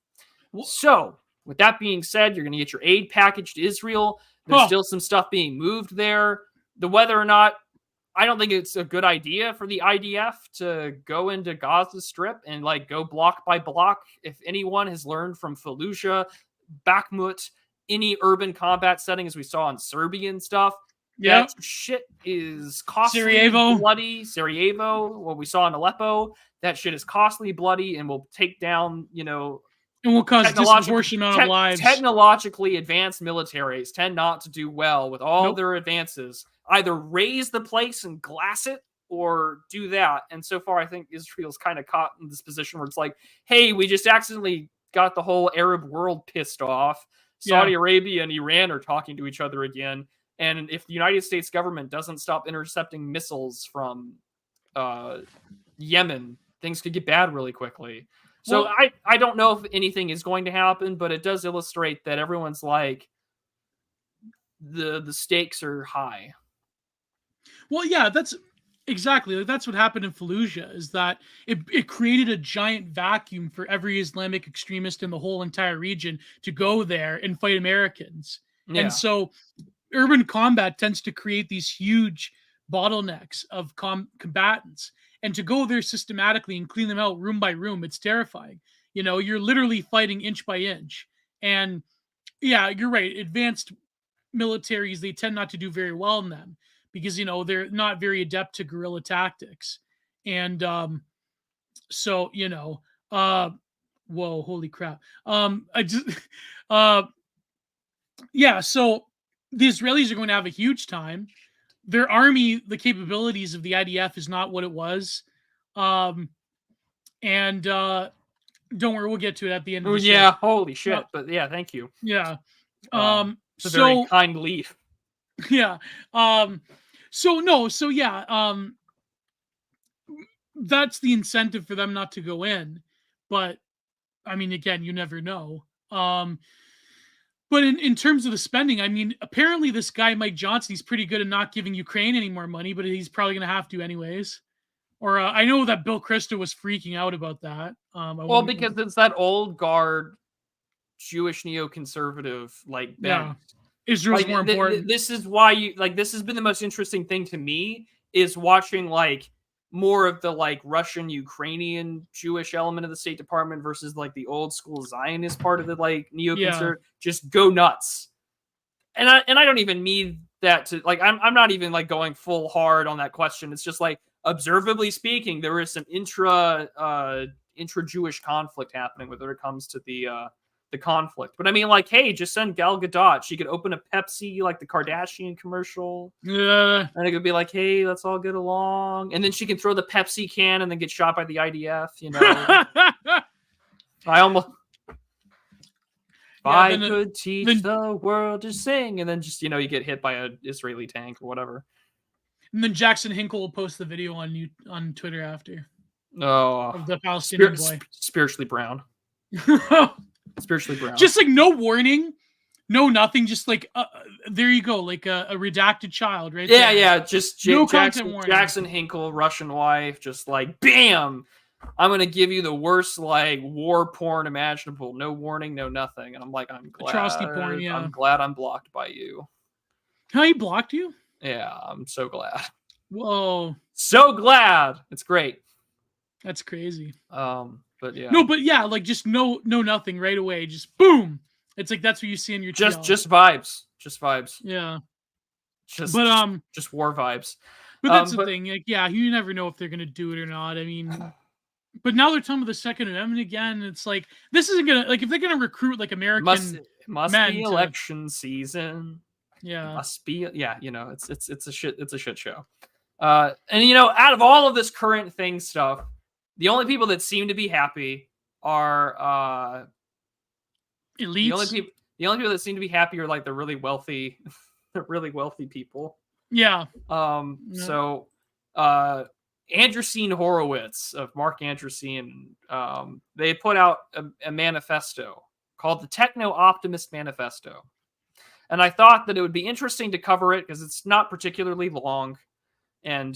So... with that being said, you're going to get your aid package to Israel. There's still some stuff being moved there. The whether or not, I don't think it's a good idea for the IDF to go into Gaza Strip and go block by block. If anyone has learned from Fallujah, Bakhmut, any urban combat setting, as we saw in Serbian stuff, that shit is costly, bloody. Sarajevo, what we saw in Aleppo, that shit is costly, bloody, and will take down, And will cause disproportionate amount of lives. Technologically advanced militaries tend not to do well with all Nope. their advances. Either raise the place and glass it, or do that. And so far, I think Israel's kind of caught in this position where it's like, hey, we just accidentally got the whole Arab world pissed off. Saudi Arabia and Iran are talking to each other again. And if the United States government doesn't stop intercepting missiles from Yemen, things could get bad really quickly. So I don't know if anything is going to happen, but it does illustrate that everyone's like, the stakes are high. Well, yeah, that's exactly. Like, that's what happened in Fallujah, is that it created a giant vacuum for every Islamic extremist in the whole entire region to go there and fight Americans. Yeah. And so urban combat tends to create these huge bottlenecks of combatants. And to go there systematically and clean them out room by room, it's terrifying. You know, you're literally fighting inch by inch. And yeah, you're right. Advanced militaries, they tend not to do very well in them because, you know, they're not very adept to guerrilla tactics. And so, you know, whoa, holy crap. I just, yeah, so the Israelis are going to have a huge time. Their army, the capabilities of the IDF is not what it was. And don't worry, we'll get to it at the end of the show. Holy shit. But yeah, thank you. Yeah. It's a very kind leaf. Yeah. So yeah, that's the incentive for them not to go in. But I mean, again, you never know. But in terms of the spending, I mean, apparently this guy, Mike Johnson, he's pretty good at not giving Ukraine any more money, but he's probably going to have to anyways. Or I know that Bill Christo was freaking out about that. Well, because it's that old guard Jewish neoconservative, like, yeah, Israel's like, more important. This is why this has been the most interesting thing to me, is watching like more of the like Russian Ukrainian Jewish element of the State Department versus like the old school Zionist part of the like neoconservative just go nuts. And I don't even mean that to like, I'm not even like going full hard on that question. It's just like, observably speaking, there is some intra-Jewish conflict happening when it comes to the conflict. But I mean, like, hey, just send Gal Gadot. She could open a Pepsi, like the Kardashian commercial. Yeah. And it could be like, hey, let's all get along. And then she can throw the Pepsi can and then get shot by the IDF, you know. I almost... I could teach the world to sing, and then just, you know, you get hit by an Israeli tank or whatever. And then Jackson Hinkle will post the video on Twitter after. Oh, of the Palestinian boy. Spiritually brown. Spiritually brown. Just like no warning, no nothing. Just like there you go, like a redacted child, right? Yeah, there. yeah. Just no Jackson Hinkle, Russian wife, just like bam. I'm gonna give you the worst like war porn imaginable. No warning, no nothing. And I'm like, I'm glad. Atrocity porn, yeah. I'm glad I'm blocked by you. How he blocked you? Yeah, I'm so glad. Whoa. So glad. It's great. That's crazy. But yeah. No, but yeah, like just no nothing right away. Just boom. It's like that's what you see in your just vibes. Just vibes. Yeah. Just war vibes. But that's the thing. Like, yeah, you never know if they're gonna do it or not. I mean, but now they're talking about the Second Amendment again. It's like this isn't gonna like if they're gonna recruit like American must be election season. Yeah. Must be, yeah, you know, it's a shit show. And you know, out of all of this current thing stuff, the only people that seem to be happy are elites. The only people that seem to be happy are like the really wealthy people. Yeah. So Andreessen Horowitz of Marc Andreessen, they put out a manifesto called the Techno-Optimist Manifesto. And I thought that it would be interesting to cover it because it's not particularly long. And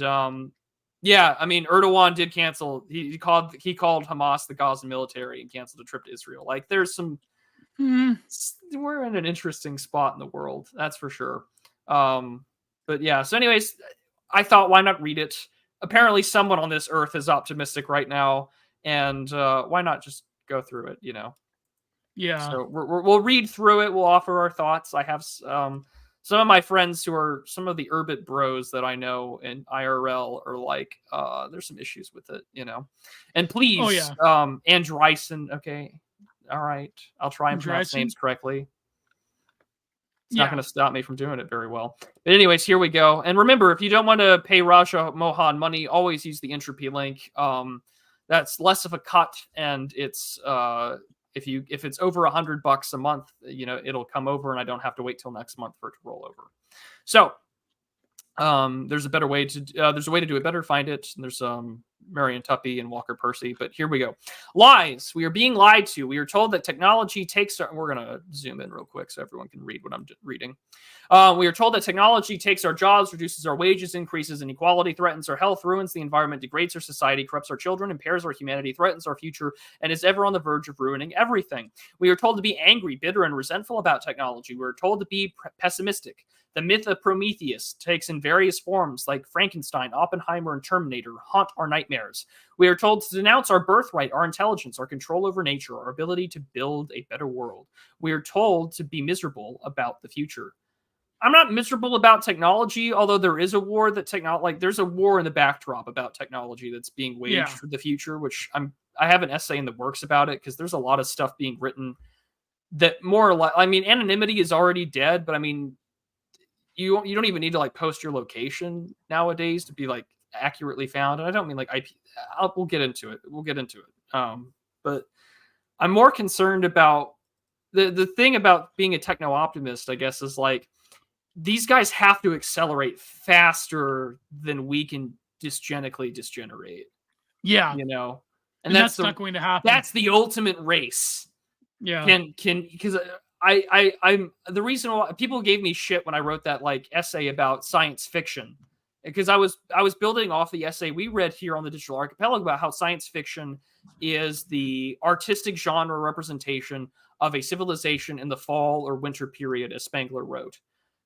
yeah, I mean, Erdogan did cancel. He called Hamas the Gaza military and canceled a trip to Israel. Like, there's some. We're in an interesting spot in the world, that's for sure. But yeah. So, anyways, I thought, why not read it? Apparently, someone on this earth is optimistic right now, and why not just go through it? You know. Yeah. So we'll read through it. We'll offer our thoughts. I have some of my friends who are some of the Urbit bros that I know in IRL are like, there's some issues with it, you know. And please, Andreessen, okay, All right. I'll try and pronounce names correctly. It's not going to stop me from doing it very well. But anyways, here we go. And remember, if you don't want to pay Raja Mohan money, always use the entropy link. That's less of a cut, and it's if it's over $100 a month, it'll come over, and I don't have to wait till next month for it to roll over. So there's a better way to do it better. Find it. And there's Marion Tuppy and Walker Percy. But here we go. Lies. We are being lied to. We are told that technology takes our... We're going to zoom in real quick so everyone can read what I'm reading. We are told that technology takes our jobs, reduces our wages, increases inequality, threatens our health, ruins the environment, degrades our society, corrupts our children, impairs our humanity, threatens our future, and is ever on the verge of ruining everything. We are told to be angry, bitter, and resentful about technology. We are told to be pessimistic. The myth of Prometheus takes in various forms like Frankenstein, Oppenheimer, and Terminator haunt our nightmares. We are told to denounce our birthright, our intelligence, our control over nature, our ability to build a better world. We are told to be miserable about the future. I'm not miserable about technology, although there is a war there's a war in the backdrop about technology that's being waged for the future, which I have an essay in the works about it because there's a lot of stuff being written that more or less, anonymity is already dead, but you don't even need to post your location nowadays to be accurately found. And I don't mean IP. We'll get into it. But I'm more concerned about the thing about being a techno-optimist, I guess, is these guys have to accelerate faster than we can dysgenically degenerate. Yeah. And that's not going to happen. That's the ultimate race. Yeah. Because I'm the reason why people gave me shit when I wrote that essay about science fiction, because I was building off the essay we read here on the Digital Archipelago about how science fiction is the artistic genre representation of a civilization in the fall or winter period, as Spengler wrote.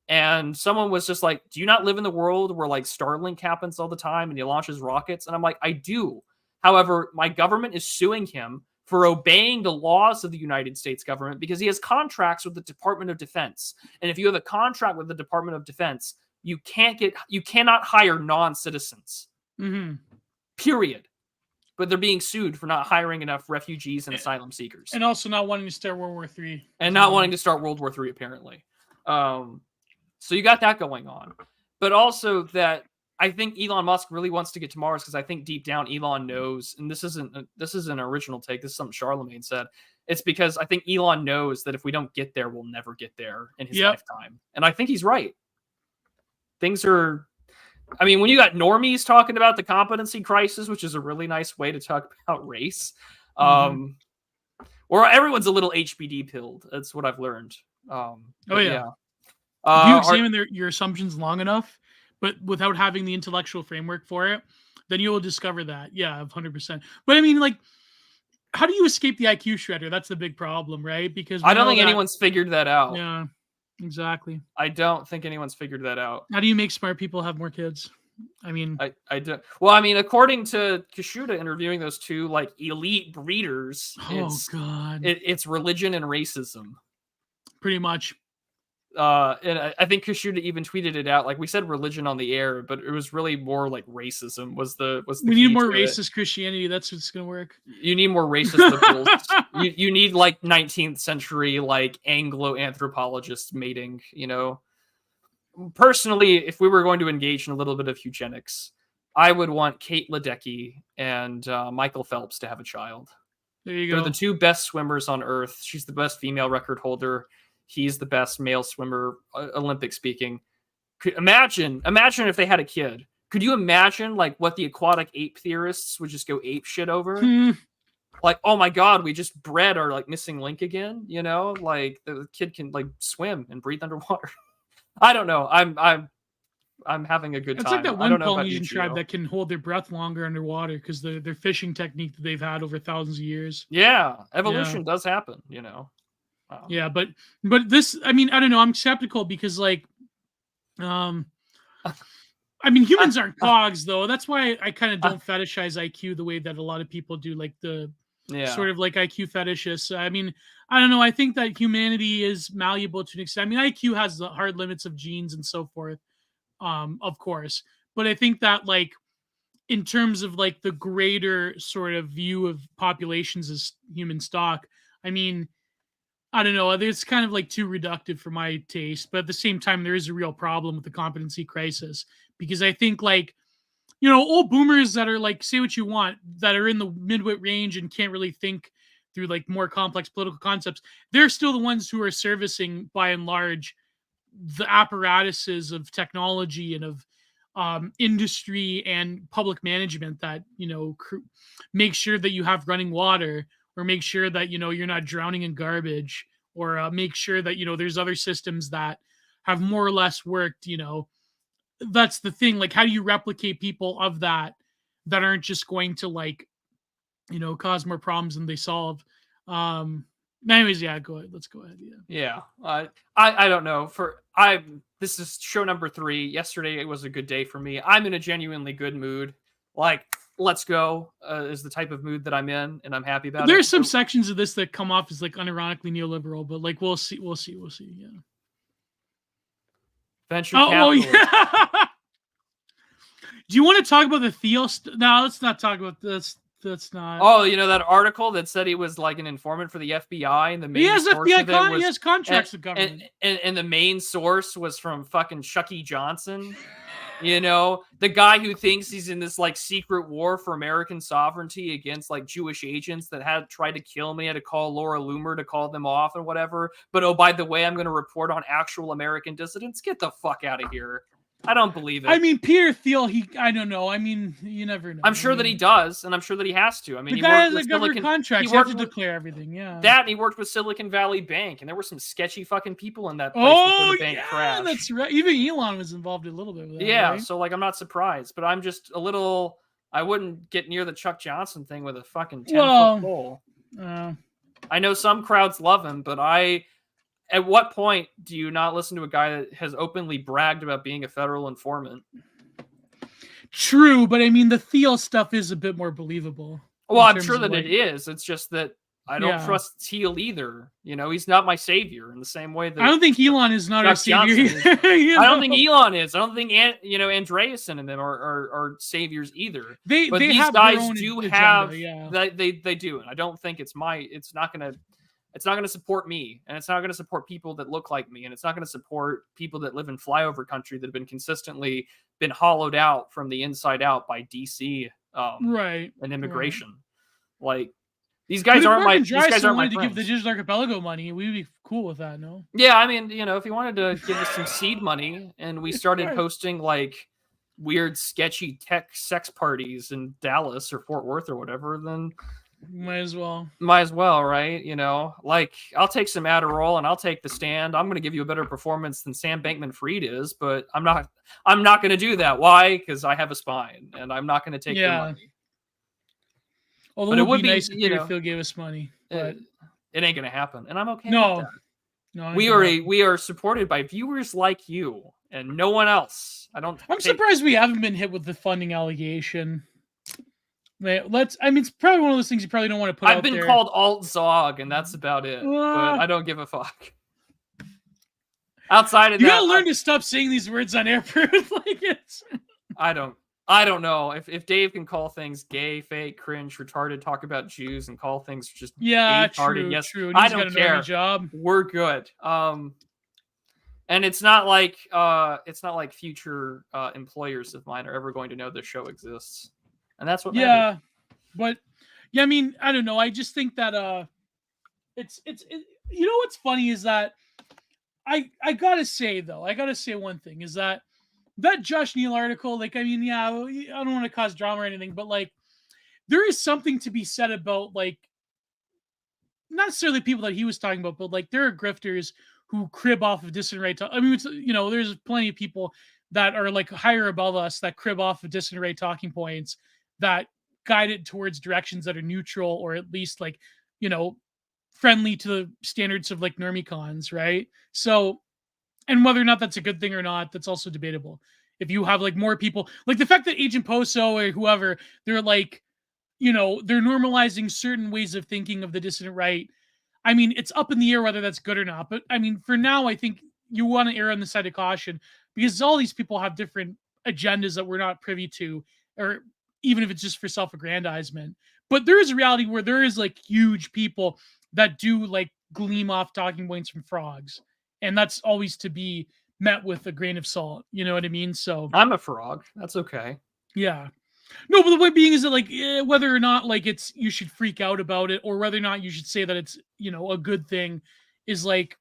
And someone was just like, do you not live in the world where Starlink happens all the time and he launches rockets? And I'm like, I do. However, my government is suing him for obeying the laws of the United States government because he has contracts with the Department of Defense. And if you have a contract with the Department of Defense, you cannot hire non-citizens. Mm-hmm. Period. But they're being sued for not hiring enough refugees and asylum seekers. And also not wanting to start World War III. And not wanting to start World War III, apparently. So you got that going on. But also that I think Elon Musk really wants to get to Mars because I think deep down Elon knows, and this isn't an original take, this is something Charlemagne said. It's because I think Elon knows that if we don't get there, we'll never get there in his lifetime. And I think he's right. Things are, when you got normies talking about the competency crisis, which is a really nice way to talk about race, or everyone's a little HBD pilled. That's what I've learned. If you examine your assumptions long enough, but without having the intellectual framework for it, then you will discover that. Yeah, 100%. But how do you escape the IQ shredder? That's the big problem, right? Because I don't think anyone's figured that out. Yeah, exactly. I don't think anyone's figured that out. How do you make smart people have more kids? I don't. Well, according to Kashuda interviewing those two elite breeders, it's religion and racism. Pretty much. And I think Kashuda even tweeted it out. We said religion on the air, but it was really more racism was the we need more racist Christianity. That's what's gonna work. You need more racist liberals. you need 19th century Anglo anthropologists mating. Personally, if we were going to engage in a little bit of eugenics, I would want Kate Ledecky and Michael Phelps to have a child. There you go. They're the two best swimmers on Earth. She's the best female record holder. He's the best male swimmer, Olympic speaking. Imagine if they had a kid. Could you imagine what the aquatic ape theorists would just go ape shit over? Oh my God, we just bred our missing link again. The kid can swim and breathe underwater. I don't know. I'm having a good time. It's like that one Polynesian tribe that can hold their breath longer underwater because their fishing technique that they've had over thousands of years. Yeah, evolution does happen. Yeah, but this, I don't know. I'm skeptical because humans aren't cogs though. That's why I kind of don't fetishize IQ the way that a lot of people do, sort of IQ fetishists. I don't know. I think that humanity is malleable to an extent. IQ has the hard limits of genes and so forth, of course. But I think that in terms of the greater sort of view of populations as human stock, I mean, I don't know. It's kind of like too reductive for my taste, but at the same time, there is a real problem with the competency crisis because I think like, old boomers that are like, say what you want, that are in the midwit range and can't really think through like more complex political concepts, they're still the ones who are servicing by and large the apparatuses of technology and of industry and public management that make sure that you have running water, or make sure that you're not drowning in garbage, or make sure that there's other systems that have more or less worked. That's the thing. Like, how do you replicate people of that aren't just going to like cause more problems than they solve? Anyways, yeah, go ahead. Let's go ahead. Yeah. I don't know. This is show number 3. Yesterday it was a good day for me. I'm in a genuinely good mood. Like, let's go is the type of mood that I'm in, and I'm happy about it. There's some sections of this that come off as like unironically neoliberal, but like we'll see. Yeah. Venture capital. Yeah. Do you want to talk about the Theo? No, let's not talk about this. That's not. Oh, that article that said he was like an informant for the FBI, and the main he has source FBI of it was, he has contracts with government, and the main source was from fucking Chucky Johnson. The guy who thinks he's in this like secret war for American sovereignty against like Jewish agents that had tried to kill me. I had to call Laura Loomer to call them off and whatever. But oh, by the way, I'm going to report on actual American dissidents. Get the fuck out of here. I don't believe it. I mean, Peter Thiel, I don't know. I mean, you never know. I'm sure that he does, and I'm sure that he has to. I mean, the guy has a government contract. He has to declare everything, yeah. That, and he worked with Silicon Valley Bank, and there were some sketchy fucking people in that place before the bank crashed. That's right. Even Elon was involved a little bit with that, yeah, right? So, like, I'm not surprised, but I'm just a little... I wouldn't get near the Chuck Johnson thing with a fucking 10-foot pole. I know some crowds love him, but at what point do you not listen to a guy that has openly bragged about being a federal informant? True, but I mean, the Thiel stuff is a bit more believable. Well, I'm sure that it is. It's just that I don't trust Thiel either. He's not my savior in the same way that... I don't think Elon is not our savior. I don't think Elon is. I don't think Andreessen and them are saviors either. But these guys do have... They do. And I don't think it's not going to support me, and it's not going to support people that look like me, and it's not going to support people that live in flyover country that have been consistently hollowed out from the inside out by DC, right, and immigration. Right. Like, these guys aren't my friends. To give the Giant Archipelago money, we'd be cool with that, no? Yeah, I mean, if he wanted to give us some seed money, and we started hosting like weird, sketchy tech sex parties in Dallas or Fort Worth or whatever, then. Might as well, right? Like, I'll take some Adderall and I'll take the stand. I'm going to give you a better performance than Sam Bankman-Fried is, but I'm not going to do that. Why? Because I have a spine, and I'm not going to take the money. Although it would be nice if Phil gave us money, but it ain't going to happen, and I'm okay. No, with that. We are supported by viewers like you and no one else. I'm surprised we haven't been hit with the funding allegation. It's probably one of those things you probably don't want to put out there. I've been called alt-zog, and that's about it. But I don't give a fuck. Outside of that... You gotta learn to stop saying these words on air, like it's... I don't know. If Dave can call things gay, fake, cringe, retarded, talk about Jews, and call things just retarded, true. I don't care. Job. We're good. And it's not like future employers of mine are ever going to know this show exists. And that's what matters. But I mean, I don't know. I just think that it's what's funny is that I gotta say one thing is that Josh Neal article, like, I mean, I don't want to cause drama or anything, but like, there is something to be said about like, not necessarily people that he was talking about, but like, there are grifters who crib off of dissident right. I mean, there's plenty of people that are like higher above us that crib off of dissident right talking points that guide it towards directions that are neutral, or at least like, friendly to the standards of like normicons, right? So, and whether or not that's a good thing or not, that's also debatable. If you have like more people, like the fact that Agent Poso or whoever, they're like, they're normalizing certain ways of thinking of the dissident right. I mean, it's up in the air whether that's good or not. But I mean, for now, I think you want to err on the side of caution, because all these people have different agendas that we're not privy to, or even if it's just for self-aggrandizement. But there is a reality where there is like huge people that do like gleam off talking points from frogs, and that's always to be met with a grain of salt. You know what I mean? So I'm a frog. That's okay. yeah. No, but the point being is that like whether or not like it's you should freak out about it, or whether or not you should say that it's a good thing, is like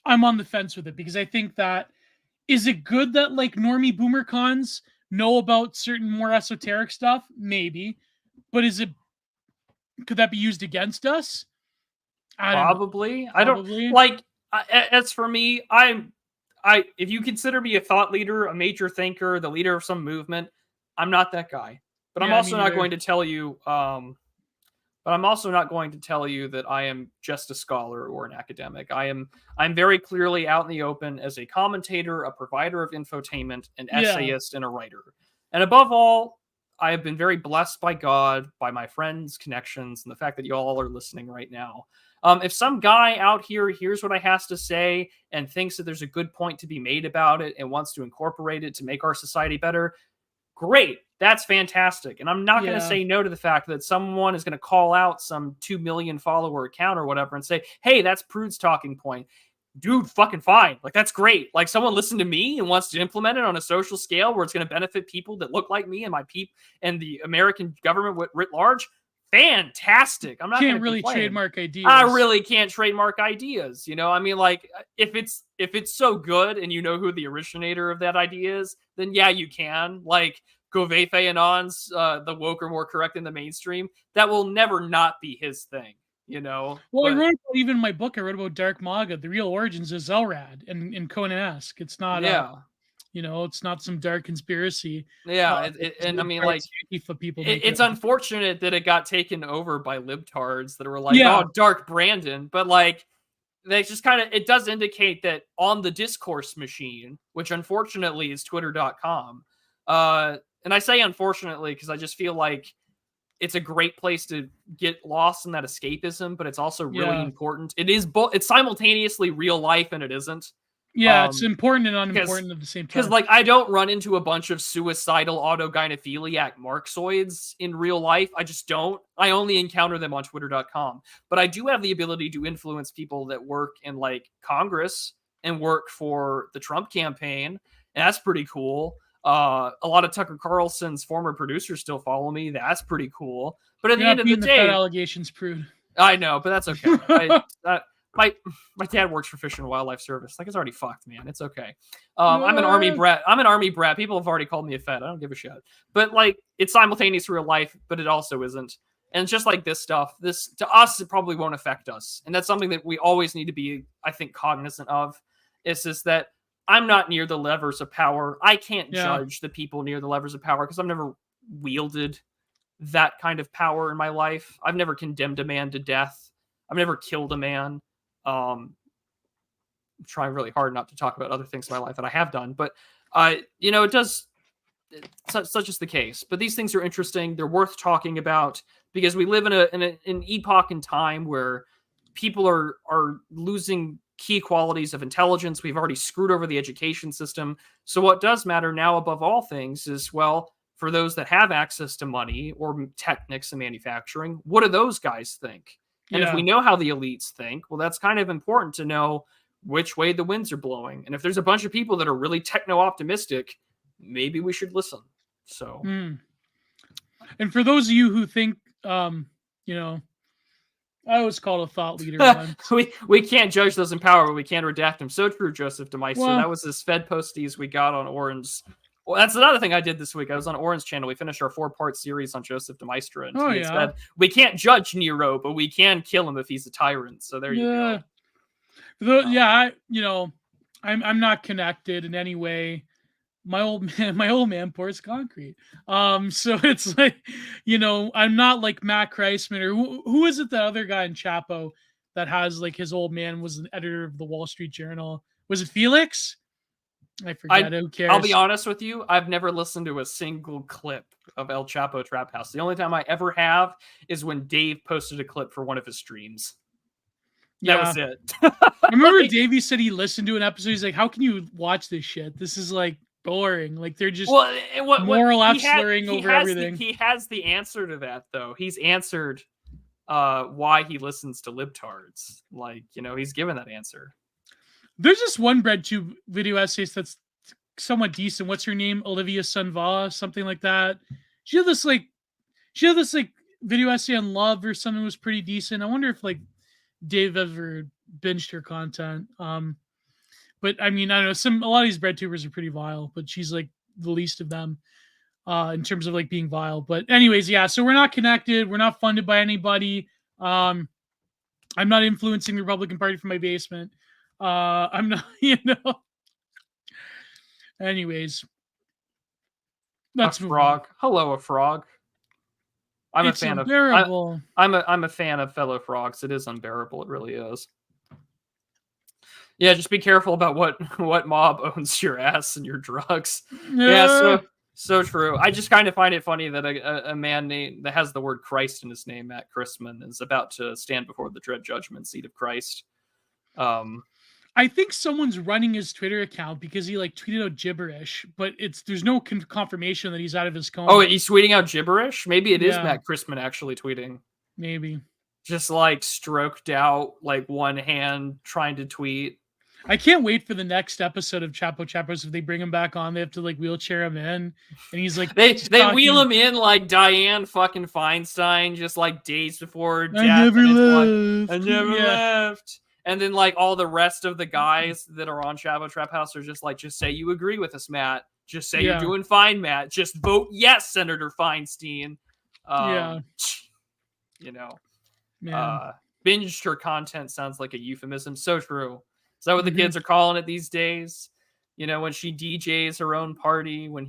I'm on the fence with it, because I think that is it good that like normie boomer cons know about certain more esoteric stuff? Maybe, but could that be used against us? I don't know. Probably. I don't Probably. like. As for me, if you consider me a thought leader, a major thinker, the leader of some movement, I'm not that guy. But I'm Yeah, me also not neither. going to tell you. But I'm also not going to tell you that I am just a scholar or an academic. I'm very clearly out in the open as a commentator, a provider of infotainment, an Yeah. essayist, and a writer. And above all, I have been very blessed by God, by my friends, connections, and the fact that you all are listening right now. If some guy out here hears what I has to say and thinks that there's a good point to be made about it and wants to incorporate it to make our society better, great. That's fantastic. And I'm not going to Yeah. say no to the fact that someone is going to call out some 2 million follower account or whatever and say, hey, that's Prude's talking point. Dude, fucking fine. Like, that's great. Like, someone listened to me and wants to implement it on a social scale where it's going to benefit people that look like me and my and the American government writ large. Fantastic. I'm not going to really complain. trademark ideas. I really can't trademark ideas. I mean, like, if it's so good and you know who the originator of that idea is, then yeah, you can. Like Govefe Anon's the woke are more correct than the mainstream. That will never not be his thing. Well, but, I wrote even in my book, I wrote about Dark Maga. The real origins is Zelrad and Conan-esque. It's not it's not some dark conspiracy. Yeah, and I mean, like, people it's unfortunate that it got taken over by libtards that were like, oh, Dark Brandon. But like, they just it does indicate that on the discourse machine, which unfortunately is twitter.com. And I say unfortunately because I just feel like it's a great place to get lost in that escapism, but it's also really important. It is it's simultaneously real life and it isn't. Yeah, it's important and unimportant at the same time. Because, like, I don't run into a bunch of suicidal autogynephiliac Marxoids in real life. I just don't. I only encounter them on twitter.com. But I do have the ability to influence people that work in, like, Congress and work for the Trump campaign. And that's pretty cool. A lot of Tucker Carlson's former producers still follow me. That's pretty cool. But at the end of the day... allegations, Prude. I know, but that's okay. My dad works for Fish and Wildlife Service. Like, it's already fucked, man. It's okay. I'm an army brat. People have already called me a fed. I don't give a shit. But like, it's simultaneous real life, but it also isn't. And just like this stuff, this to us, it probably won't affect us. And that's something that we always need to be, I think, cognizant of. Is just that I'm not near the levers of power. I can't judge the people near the levers of power because I've never wielded that kind of power in my life. I've never condemned a man to death. I've never killed a man. I'm trying really hard not to talk about other things in my life that I have done, but it does. Such is the case. But these things are interesting. They're worth talking about because we live in an epoch in time where people are losing key qualities of intelligence. We've already screwed over the education system. So what does matter now, above all things, is for those that have access to money or techniques and manufacturing, what do those guys think? And if we know how the elites think, well, that's kind of important to know which way the winds are blowing. And if there's a bunch of people that are really techno-optimistic, maybe we should listen. So, and for those of you who think, I was called a thought leader once. we can't judge those in power, but we can redact them. So true, Joseph DeMeister. Well, that was this Fed posties we got on Orange. Well, that's another thing I did this week. I was on Orange Channel. We finished our 4-part series on Joseph DeMeister. And said, we can't judge Nero, but we can kill him if he's a tyrant. So there you go. I'm not connected in any way. My old man pours concrete. So it's like, I'm not like Matt Kreisman or who is it? The other guy in Chapo that has like his old man was an editor of the Wall Street Journal. Was it Felix? I forget. Who cares? I'll be honest with you. I've never listened to a single clip of El Chapo Trap House. The only time I ever have is when Dave posted a clip for one of his streams. That was it. I remember Davey said he listened to an episode. He's like, how can you watch this shit? This is like boring. Like they're just moral slurring over everything. He has the answer to that, though. He's answered why he listens to libtards. Like, he's given that answer. There's just one BreadTube video essayist that's somewhat decent. What's her name? Olivia Sunva, something like that. She had this video essay on love or something was pretty decent. I wonder if like Dave ever binged her content. But I mean, I don't know. A lot of these BreadTubers are pretty vile, but she's like the least of them in terms of like being vile. But anyways, yeah. So we're not connected. We're not funded by anybody. I'm not influencing the Republican Party from my basement. I'm not, Anyways, that's a frog. Hello, a frog. I'm a fan unbearable. I'm a fan of fellow frogs. It is unbearable. It really is. Yeah, just be careful about what mob owns your ass and your drugs. Yeah, so true. I just kind of find it funny that a man that has the word Christ in his name, Matt Christman, is about to stand before the dread judgment seat of Christ. I think someone's running his Twitter account because he like tweeted out gibberish, but there's no confirmation that he's out of his coma. Oh, he's tweeting out gibberish? Maybe it is Matt Christman actually tweeting. Maybe. Just like stroked out, like one hand trying to tweet. I can't wait for the next episode of Chapo Chapos. If they bring him back on, they have to like wheelchair him in, and he's like they wheel him in like Diane fucking Feinstein, just like days before. I never left. I never left. And then like all the rest of the guys that are on Chapo Trap House are just like, just say you agree with us, Matt. Just say you're doing fine, Matt. Just vote yes, Senator Feinstein. Binged her content sounds like a euphemism. So true. Is that what the kids are calling it these days? When she DJs her own party, when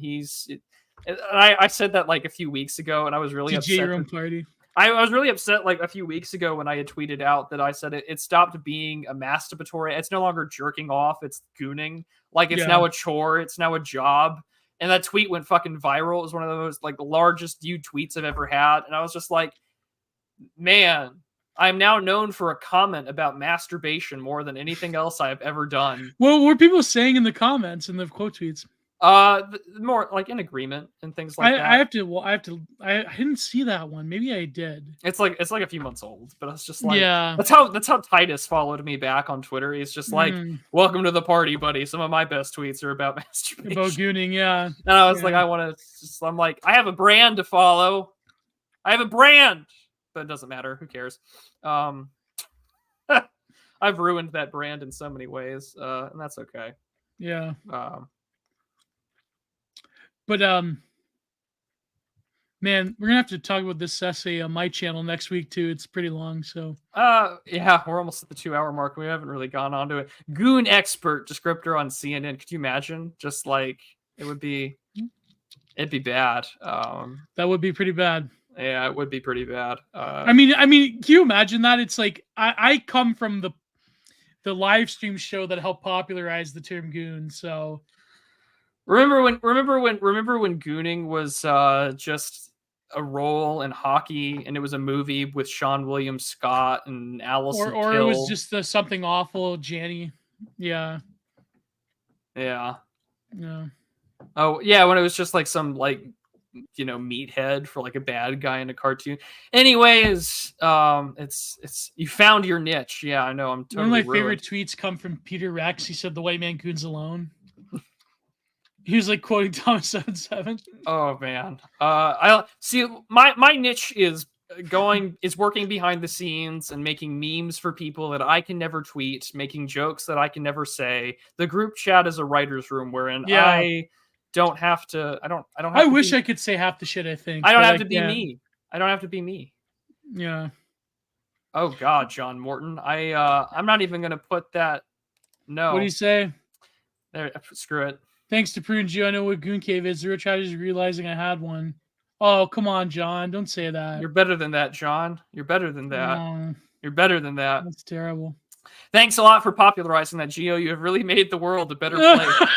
I said that like a few weeks ago, and I was really upset. Your own party. I was really upset like a few weeks ago when I had tweeted out that I said it stopped being a masturbatory. It's no longer jerking off. It's gooning. Like it's now a chore. It's now a job. And that tweet went fucking viral. It was one of the most like largest viewed tweets I've ever had. And I was just like, man, I'm now known for a comment about masturbation more than anything else I've ever done. Well, what were people saying in the comments and the quote tweets? More like in agreement and things like that. I didn't see that one. Maybe I did. It's like a few months old, but it's just like, that's how Titus followed me back on Twitter. He's just like, welcome to the party, buddy. Some of my best tweets are about masturbation. About gooning, yeah. And I was like, I'm like, I have a brand to follow. I have a brand, but it doesn't matter. Who cares? I've ruined that brand in so many ways, and that's okay. Yeah. But man, we're gonna have to talk about this essay on my channel next week too. It's pretty long, so. Yeah, we're almost at the 2-hour mark. We haven't really gone on to it. Goon expert descriptor on CNN. Could you imagine? Just like it'd be bad. That would be pretty bad. Yeah, it would be pretty bad. I mean, can you imagine that? It's like I come from the live stream show that helped popularize the term goon, so. Remember when gooning was just a role in hockey, and it was a movie with Sean William Scott and Allison or Kill. It was just something awful, Janny. Yeah. Oh yeah, when it was just like some like meathead for like a bad guy in a cartoon. Anyways, it's you found your niche. Yeah, I know. I'm totally one of my favorite tweets come from Peter Rex. He said the white man goons alone. He was like quoting Thomas 77. Oh man. I see my niche is working behind the scenes and making memes for people that I can never tweet, making jokes that I can never say. The group chat is a writer's room wherein I don't have to I wish I could say half the shit I think. I don't have to be me. I don't have to be me. Yeah. Oh God, John Morton. I'm not even gonna put that. No. What do you say? There, screw it. Thanks to Prune Gio, I know what Goon Cave is. Zero tragedy is realizing I had one. Oh, come on, John. Don't say that. You're better than that, John. You're better than that. No. You're better than that. That's terrible. Thanks a lot for popularizing that, Gio. You have really made the world a better place.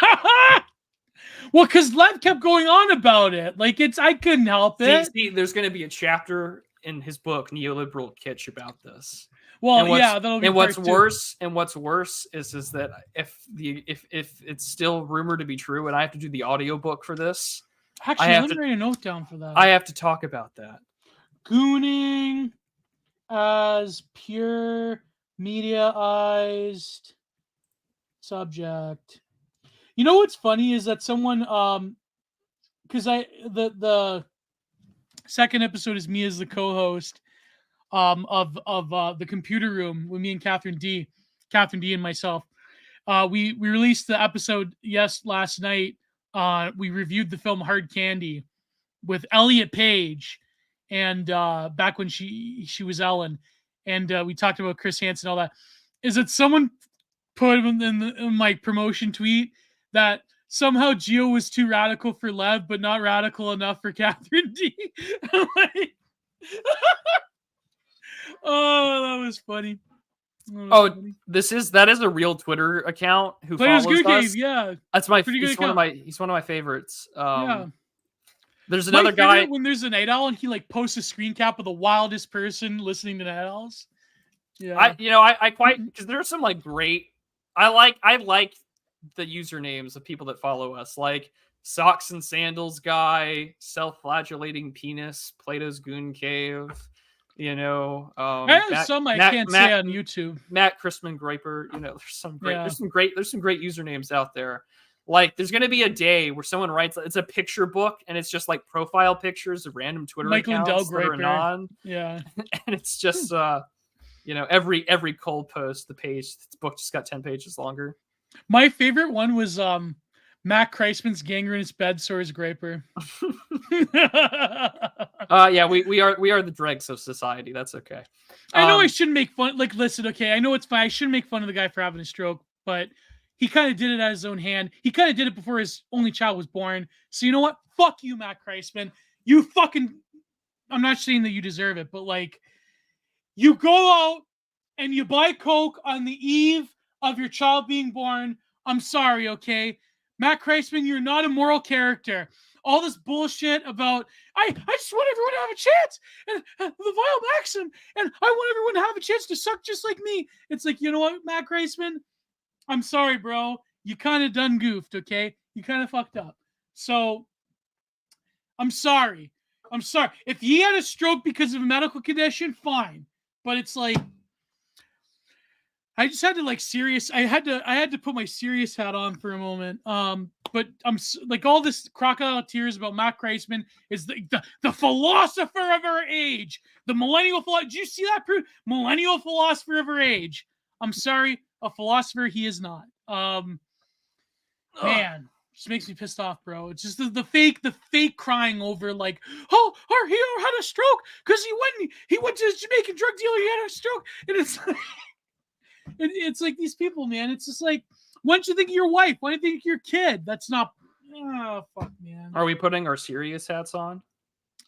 Well, because Lev kept going on about it. Like, I couldn't help it. See, there's going to be a chapter in his book, Neoliberal Kitsch, about this. Well, that'll be what's worse is that if it's still rumored to be true, and I have to do the audiobook for this. Actually, let me write a note down for that. I have to talk about that. Gooning as pure mediaized subject. You know what's funny is that someone because the second episode is me as the co-host of the computer room with me and Catherine D and myself. We released the episode last night. We reviewed the film Hard Candy with Elliot Page, and back when she was Ellen, and we talked about Chris Hansen and all that. Is it someone put in my promotion tweet that somehow Gio was too radical for Lev, but not radical enough for Catherine D? I'm like, oh, that was funny. That is a real Twitter account who Players follows Good us. Cave, yeah. That's he's one of my favorites. Yeah. There's another guy when there's a Night Owl and he like posts a screen cap of the wildest person listening to Night Owls. Yeah. I quite, because there's some like great, I like the usernames of people that follow us, like Socks and Sandals Guy, Self-Flagellating Penis, Plato's Goon Cave, I have some I can't say on YouTube. Matt Christman Graper, there's some great usernames out there. Like, there's going to be a day where someone writes, it's a picture book, and it's just like profile pictures of random Twitter accounts that are anon. Yeah. And it's just, every cold post, the book just got 10 pages longer. My favorite one was Matt Kreisman's Gangrenous Bed Sores Graper. Yeah, we are the dregs of society. That's okay. I know I shouldn't make fun. Like, listen, okay, I know it's fine. I shouldn't make fun of the guy for having a stroke, but he kind of did it at his own hand. He kind of did it before his only child was born. So you know what? Fuck you, Matt Kreisman. You fucking... I'm not saying that you deserve it, but like, you go out and you buy Coke on the eve of your child being born. I'm sorry, okay? Matt Kreisman, you're not a moral character. All this bullshit about, I just want everyone to have a chance. And the vile maxim. And I want everyone to have a chance to suck just like me. It's like, you know what, Matt Kreisman? I'm sorry, bro. You kind of done goofed, okay? You kind of fucked up. So, I'm sorry. If he had a stroke because of a medical condition, fine. But it's like, I just had to I had to put my serious hat on for a moment. But I'm like, all this crocodile tears about Matt Kreisman is the philosopher of our age, the millennial philosopher. Did you see that proof? Millennial philosopher of our age. I'm sorry, a philosopher he is not. Man, just makes me pissed off, bro. It's just the fake crying over like, oh, our hero had a stroke because he went to his Jamaican drug dealer, he had a stroke, and it's like, it's like these people, man. It's just like, why don't you think of your wife? Why don't you think of your kid? That's not. Oh, fuck, man. Are we putting our serious hats on?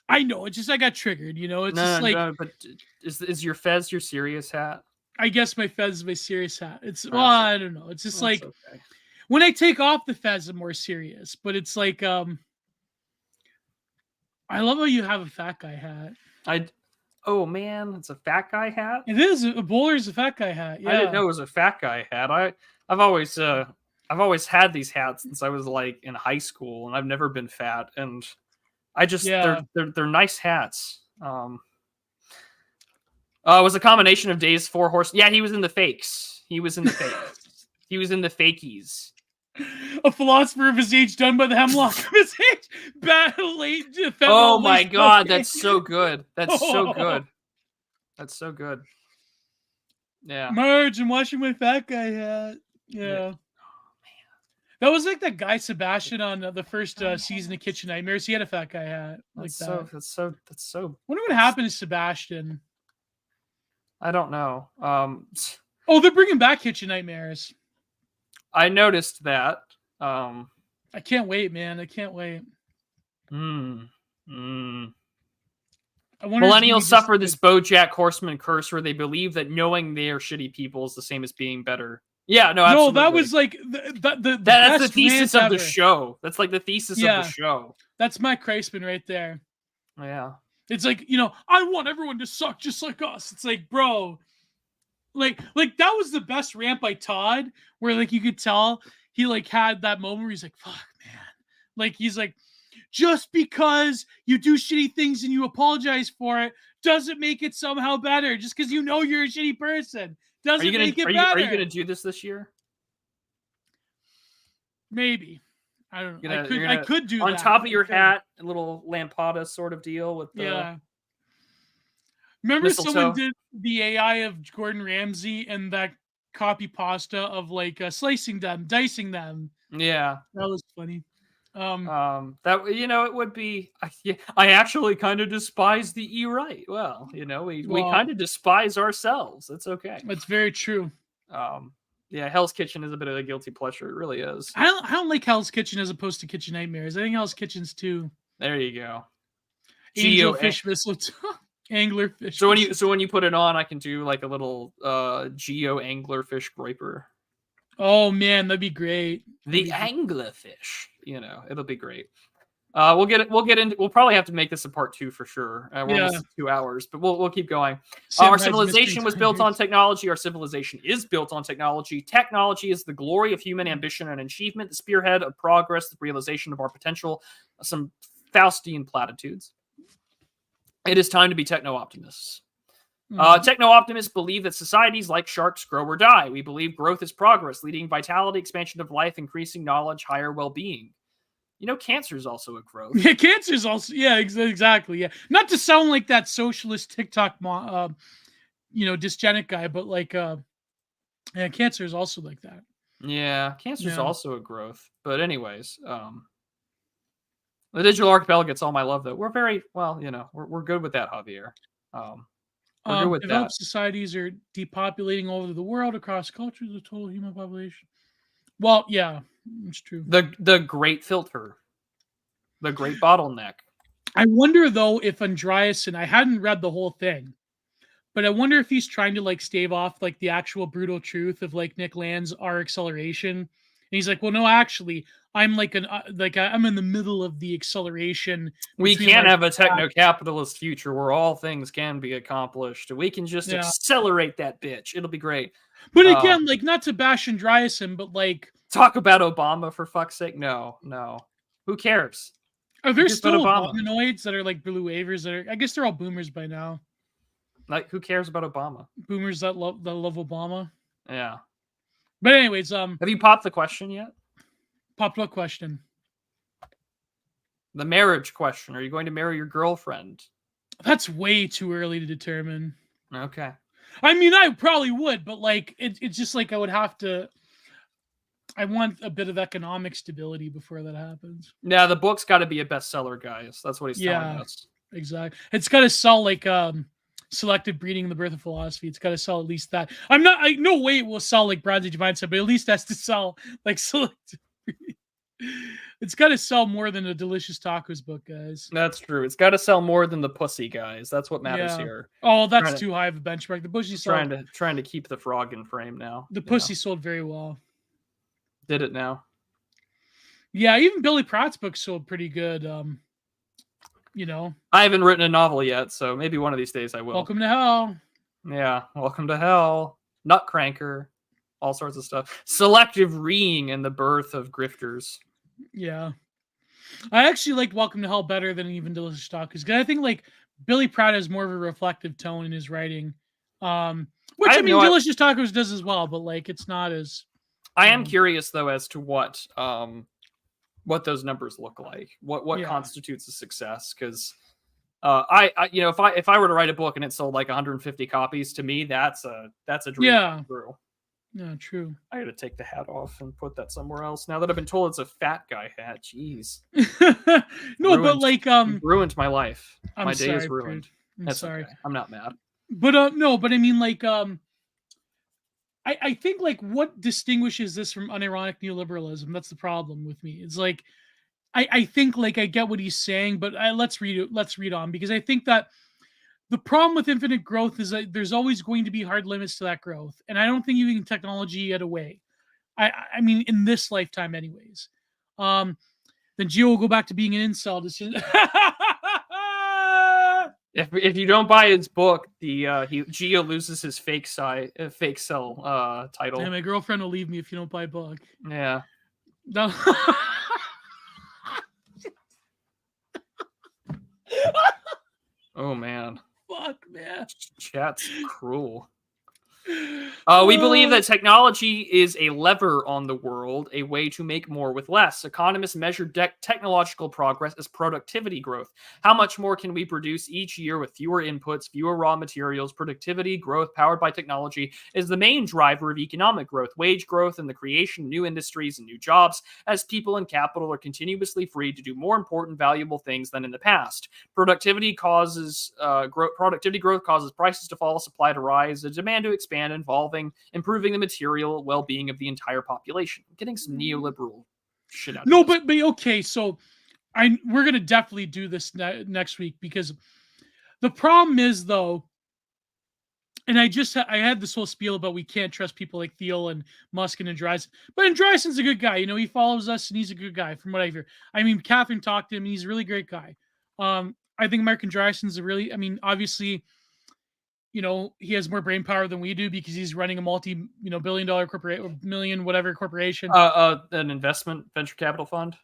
I know. It's just I got triggered. It's but is your Fez your serious hat? I guess my Fez is my serious hat. It's I don't know. It's just like okay. When I take off the Fez, I'm more serious. But it's like I love how you have a fat guy hat. Oh man, it's a fat guy hat. It is. A bowler's a fat guy hat. Yeah. I didn't know it was a fat guy hat. I've always had these hats since I was like in high school, and I've never been fat. And I just they're nice hats. It was a combination of Days 4 Horse. Yeah, he was in the fakes. He was in the fakies. A philosopher of his age, done by the hemlock of his age. Oh my god, that's so good. That's so good. That's so good. Yeah. Marge, I'm watching my fat guy hat. Yeah. Oh, man. That was like that guy Sebastian on the first season of Kitchen Nightmares. He had a fat guy hat. That's so. I wonder what happened to Sebastian. I don't know. Oh, they're bringing back Kitchen Nightmares. I noticed that. I can't wait, man. I can't wait. Millennials suffer this BoJack Horseman curse where they believe that knowing they are shitty people is the same as being better. Yeah, no, absolutely. No, that was like that's the thesis of the show. That's like the thesis of the show. That's Matt Kreisman right there. Yeah. It's like, I want everyone to suck just like us. It's like, bro, like that was the best rant by Todd, where like you could tell he like had that moment where he's like, fuck, man. Like he's like, just because you do shitty things and you apologize for it doesn't make it somehow better. Just because you know you're a shitty person doesn't make it better. Are you gonna do this year? Maybe. I don't know. You're I could do on that. top of your hat, a little lampada sort of deal with the Yeah. Remember mistletoe? someone did the AI of Gordon Ramsay and that copy pasta of like slicing them, dicing them. Yeah. That was funny. That it would be. I actually kind of despise the E-right. Well, we kind of despise ourselves. It's okay. That's very true. Yeah, Hell's Kitchen is a bit of a guilty pleasure. It really is. I don't like Hell's Kitchen as opposed to Kitchen Nightmares. I think Hell's Kitchen's too. There you go. Angel fish mistletoe. Angler fish. So when you put it on, I can do like a little Gio anglerfish groiper. Oh man, that'd be great. The anglerfish, it'll be great. We'll probably have to make this a part 2 for sure. We're almost at 2 hours, but we'll keep going. Our civilization was built on technology. Our civilization is built on technology. Technology is the glory of human ambition and achievement, the spearhead of progress, the realization of our potential. Some Faustian platitudes. It is time to be techno-optimists. Techno-optimists believe that societies like sharks grow or die. We believe growth is progress, leading vitality, expansion of life, increasing knowledge, higher well-being. Cancer is also a growth. Yeah, cancer is also, yeah, exactly. Yeah. Not to sound like that socialist TikTok, dysgenic guy, but like, yeah, cancer is also like that. Yeah, cancer is also a growth. But anyways, the digital archipelago gets all my love, though. We're very, we're good with that, Javier. We're good with developed that. Societies are depopulating all over the world across cultures, the total human population. Well, yeah, it's true. The great filter. The great bottleneck. I wonder, though, if Andreessen, I hadn't read the whole thing, but I wonder if he's trying to like stave off like the actual brutal truth of like Nick Land's R acceleration. And he's like, well, no, actually, I'm like I'm in the middle of the acceleration. We can't have a techno-capitalist future where all things can be accomplished. We can just accelerate that bitch. It'll be great. But again, like, not to bash Andreessen, but like, talk about Obama for fuck's sake. No. Who cares? Are there still Obamanoids that are like blue waivers that are? I guess they're all boomers by now. Like, who cares about Obama? Boomers that love Obama. Yeah. But anyways, have you popped the question yet? Popped what question? The marriage question. Are you going to marry your girlfriend? That's way too early to determine. Okay. I mean, I probably would, but like, it's just like I would have to. I want a bit of economic stability before that happens. Yeah, the book's got to be a bestseller, guys. That's what he's telling us. Exactly. It's got to sell like Selective Breeding and the Birth of Philosophy. It's got to sell at least that. No way it will sell like Brad's Age of Mindset, but at least has to sell like Selective Breeding. It's got to sell more than a Delicious Tacos book, guys. That's true. It's got to sell more than the pussy, guys. That's what matters here. Oh, that's too high of a benchmark. The pussy sold. Trying to keep the frog in frame now. The pussy sold very well. Did it now? Yeah, even Billy Pratt's book sold pretty good. I haven't written a novel yet, so maybe one of these days I will. Welcome to Hell. Yeah, Welcome to Hell. Nutcranker. All sorts of stuff. Selective Reeing and the Birth of Grifters. Yeah. I actually liked Welcome to Hell better than even Delicious Tacos, because I think like Billy Pratt has more of a reflective tone in his writing. Which I mean Delicious Tacos does as well, but like it's not as I am curious though as to what those numbers look like. What constitutes a success? Because if I were to write a book and it sold like 150 copies, to me that's a dream come true. Yeah, true. I gotta take the hat off and put that somewhere else. Now that I've been told it's a fat guy hat, jeez. But like ruined my life. My day is ruined. I'm sorry. Okay. I'm not mad. But no, but I mean like I think like what distinguishes this from unironic neoliberalism, that's the problem with me. It's like I think like I get what he's saying, but let's read on, because I think that the problem with infinite growth is that there's always going to be hard limits to that growth. And I don't think using technology get away. I mean, in this lifetime anyways. Then Gio will go back to being an incel. If you don't buy his book, Gio loses his fake cell title. Yeah, my girlfriend will leave me if you don't buy a book. Yeah. No. Oh man, Fuck, man. chat's cruel. We believe that technology is a lever on the world, a way to make more with less. Economists measure technological progress as productivity growth. How much more can we produce each year with fewer inputs, fewer raw materials? Productivity growth powered by technology is the main driver of economic growth, wage growth, and the creation of new industries and new jobs, as people and capital are continuously free to do more important, valuable things than in the past. Productivity growth causes prices to fall, supply to rise, the demand to expand, involving improving the material well-being of the entire population. I'm getting some neoliberal shit out of No, this. but okay, so we're gonna definitely do this next week, because the problem is, though, and I had this whole spiel about we can't trust people like Thiel and Musk and Andreessen, but Andreessen's a good guy. You know, he follows us and he's a good guy from what I hear. I mean, Catherine talked to him; he's a really great guy. I think Marc Andreessen's I mean, obviously, you know, he has more brain power than we do because he's running a multi-billion-dollar corporation, million whatever corporation. An investment venture capital fund.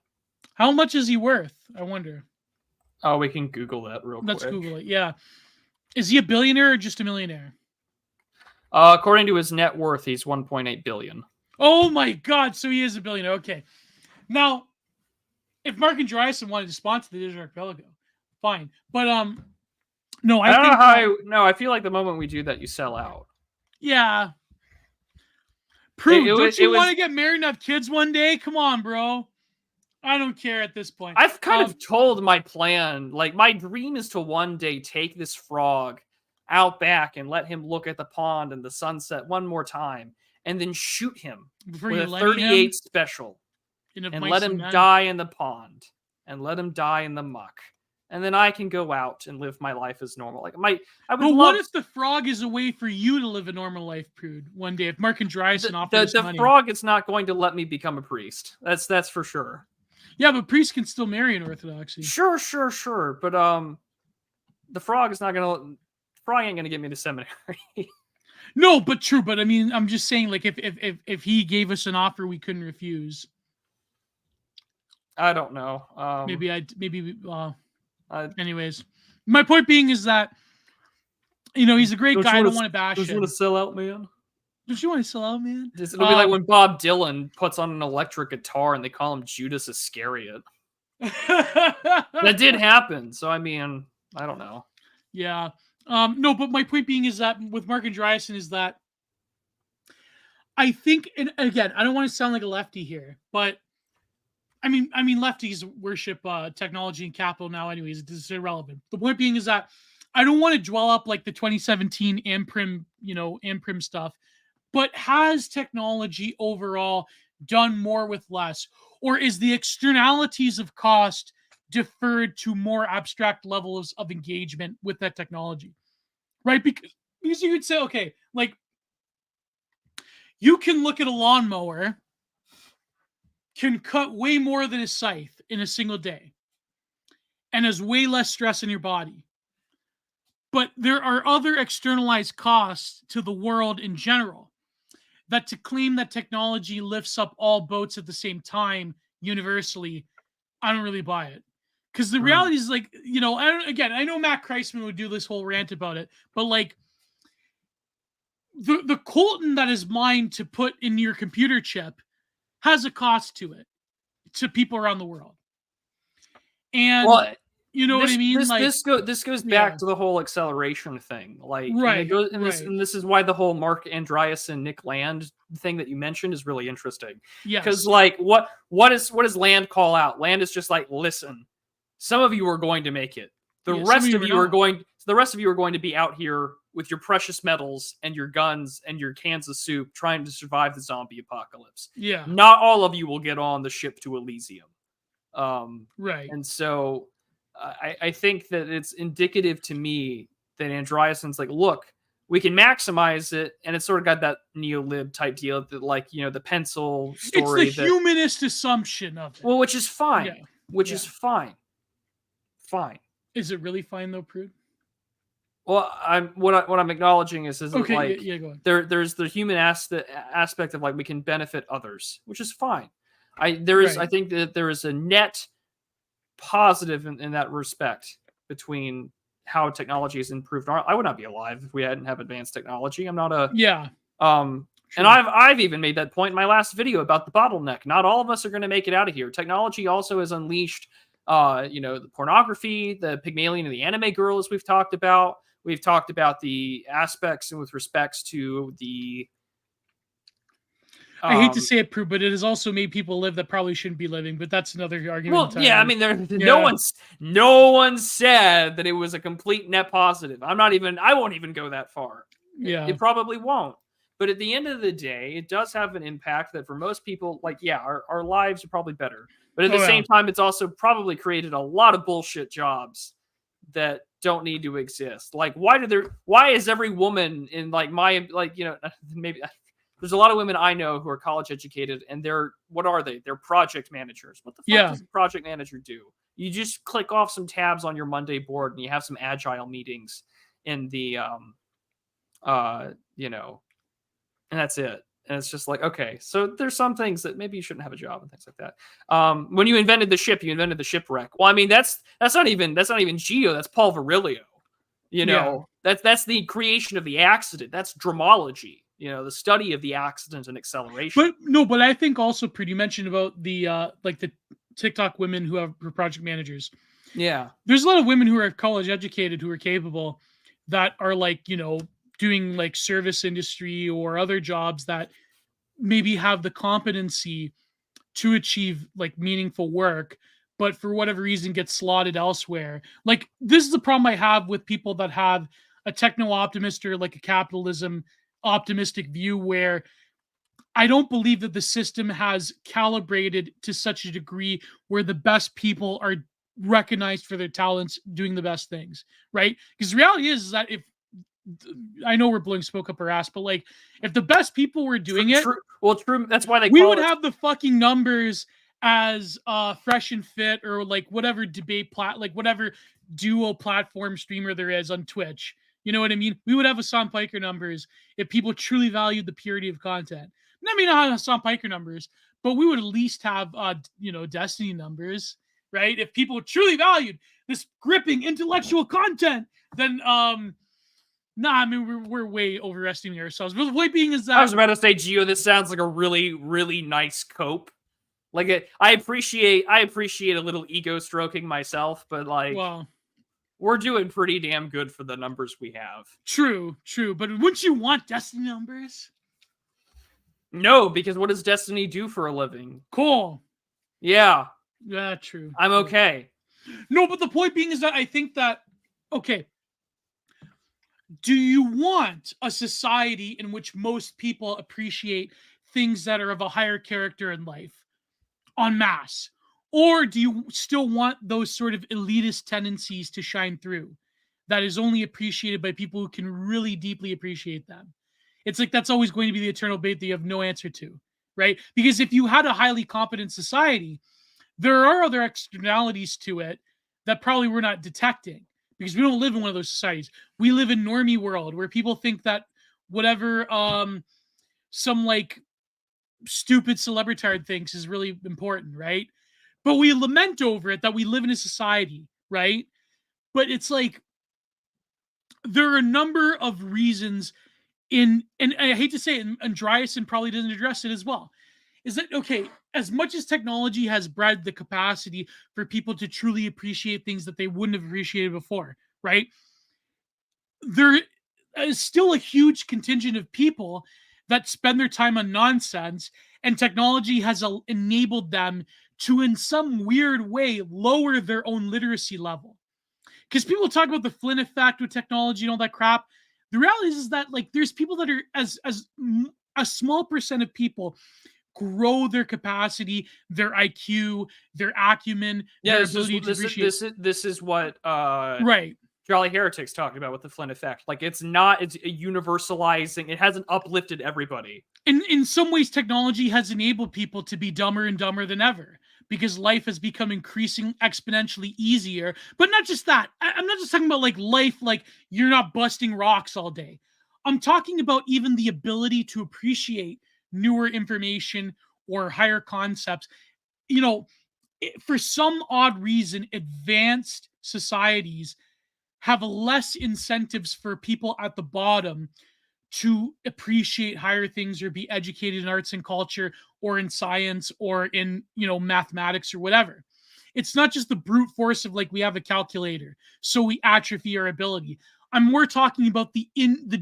How much is he worth? I wonder. Oh, we can Google that real quick. Let's Google it. Yeah, is he a billionaire or just a millionaire? According to his net worth, he's 1.8 billion. Oh my God! So he is a billionaire. Okay, now if Marc Andreessen wanted to sponsor the Digital Archipelago, fine. But no, I think no, I feel like the moment we do that, you sell out. Yeah. Prue, don't you want to get married and have kids one day? Come on, bro. I don't care at this point. I've kind of told my plan. Like, my dream is to one day take this frog out back and let him look at the pond and the sunset one more time, and then shoot him with a 38 special, and let him die in the pond, and let him die in the muck. And then I can go out and live my life as normal. Like what if the frog is a way for you to live a normal life, Prude? One day, if Marc Andreessen offers the money, frog is not going to let me become a priest. That's for sure. Yeah, but priests can still marry in Orthodoxy. Sure. But the frog is not gonna. The frog ain't gonna get me to seminary. No, but true. But I mean, I'm just saying, like, if he gave us an offer we couldn't refuse. I don't know. Anyways, my point being is that, you know, he's a great guy. I don't want to bash him. Don't you want to sell out, man? Don't you want to sell out, man? It'll be like when Bob Dylan puts on an electric guitar and they call him Judas Iscariot. That did happen. So, I mean, I don't know. Yeah. No, but my point being is that with Marc Andreessen is that I think, and again, I don't want to sound like a lefty here, but I mean, lefties worship technology and capital now. Anyways, this is irrelevant. The point being is that I don't want to dwell up like the 2017 Amprim stuff, but has technology overall done more with less, or is the externalities of cost deferred to more abstract levels of engagement with that technology, right? Because you could say, okay, like you can look at a lawnmower. Can cut way more than a scythe in a single day and has way less stress in your body. But there are other externalized costs to the world in general that to claim that technology lifts up all boats at the same time universally, I don't really buy it. Because the reality is, like, you know, I know Matt Kreisman would do this whole rant about it, but like the Colton that is mined to put in your computer chip has a cost to it, to people around the world. And you know what I mean? This goes back to the whole acceleration thing. Like, right. And this is why the whole Marc Andreessen, Nick Land thing that you mentioned is really interesting. Yes. Because like what does Land call out? Land is just like, listen, some of you are going to make it. The rest of you are going to be out here with your precious metals and your guns and your cans of soup trying to survive the zombie apocalypse. Yeah. Not all of you will get on the ship to Elysium. Right. And so I think that it's indicative to me that Andreessen's like, look, we can maximize it. And it's sort of got that neo-lib type deal that, like, you know, the pencil story. It's the humanist assumption of it. Well, which is fine. Yeah. Which is fine. Fine. Is it really fine though, Prude? Well, what I'm acknowledging is okay, like go on. There's the human aspect of like we can benefit others, which is fine. I think that there is a net positive in that respect between how technology has improved. I would not be alive if we hadn't have advanced technology. I'm not a Yeah. And I've even made that point in my last video about the bottleneck. Not all of us are going to make it out of here. Technology also has unleashed, the pornography, the Pygmalion and the anime girl, as we've talked about. We've talked about the aspects with respects to the. I hate to say it, Prue, but it has also made people live that probably shouldn't be living. But that's another argument. Well, yeah, I mean, no one said that it was a complete net positive. I won't even go that far. Yeah, it probably won't. But at the end of the day, it does have an impact that for most people, our lives are probably better. But at the same time, it's also probably created a lot of bullshit jobs that don't need to exist. Like, why is every woman in maybe there's a lot of women I know who are college educated and what are they? They're project managers. What the fuck does a project manager do? You just click off some tabs on your Monday board and you have some agile meetings in the, and that's it. And it's just like, okay, so there's some things that maybe you shouldn't have a job and things like that. When you invented the ship, you invented the shipwreck. Well, I mean, that's not even Gio. That's Paul Virilio. That's the creation of the accident. That's dramology. The study of the accident and acceleration. But I think also, you mentioned about the the TikTok women who are project managers. Yeah, there's a lot of women who are college educated who are capable that are doing like service industry or other jobs that maybe have the competency to achieve like meaningful work, but for whatever reason get slotted elsewhere. Like, this is the problem I have with people that have a techno-optimist or like a capitalism optimistic view, where I don't believe that the system has calibrated to such a degree where the best people are recognized for their talents doing the best things, right? Because the reality is that if I know we're blowing smoke up our ass, but like, if the best people were doing it, true. That's why we would have the fucking numbers as Fresh and Fit or like whatever whatever duo platform streamer there is on Twitch. You know what I mean? We would have Hassan Piker numbers if people truly valued the purity of content. I mean, not Hassan Piker numbers, but we would at least have Destiny numbers, right? If people truly valued this gripping intellectual content, then I mean, we're way overestimating ourselves. But the point being is that I was about to say, Gio, this sounds like a really, really nice cope. Like, I appreciate a little ego stroking myself, but we're doing pretty damn good for the numbers we have. True. But wouldn't you want Destiny numbers? No, because what does Destiny do for a living? Cool. Yeah. Yeah, true. I'm okay. No, but the point being is that I think that, okay, do you want a society in which most people appreciate things that are of a higher character in life en masse? Or do you still want those sort of elitist tendencies to shine through that is only appreciated by people who can really deeply appreciate them? It's like, that's always going to be the eternal debate that you have no answer to, right? Because if you had a highly competent society, there are other externalities to it that probably we're not detecting, because we don't live in one of those societies. We live in normie world where people think that whatever some like stupid celebritard thinks is really important, right? But we lament over it that we live in a society, right? But it's like, there are a number of reasons and I hate to say it, and Andreessen probably doesn't address it as well, is that, okay, as much as technology has bred the capacity for people to truly appreciate things that they wouldn't have appreciated before, right? There is still a huge contingent of people that spend their time on nonsense, and technology has enabled them to, in some weird way, lower their own literacy level. Because people talk about the Flynn effect with technology and all that crap. The reality is that, like, there's people that are as a small percent of people grow their capacity, their IQ, their acumen, their ability to appreciate. This is what right. Jolly Heretics talking about with the Flynn effect. Like, it's universalizing. It hasn't uplifted everybody. In some ways, technology has enabled people to be dumber and dumber than ever, because life has become increasing exponentially easier. But not just that. I'm not just talking about like life, like you're not busting rocks all day. I'm talking about even the ability to appreciate newer information or higher concepts. For some odd reason, advanced societies have less incentives for people at the bottom to appreciate higher things or be educated in arts and culture or in science or in, mathematics or whatever. It's not just the brute force of like we have a calculator, so we atrophy our ability. I'm more talking about the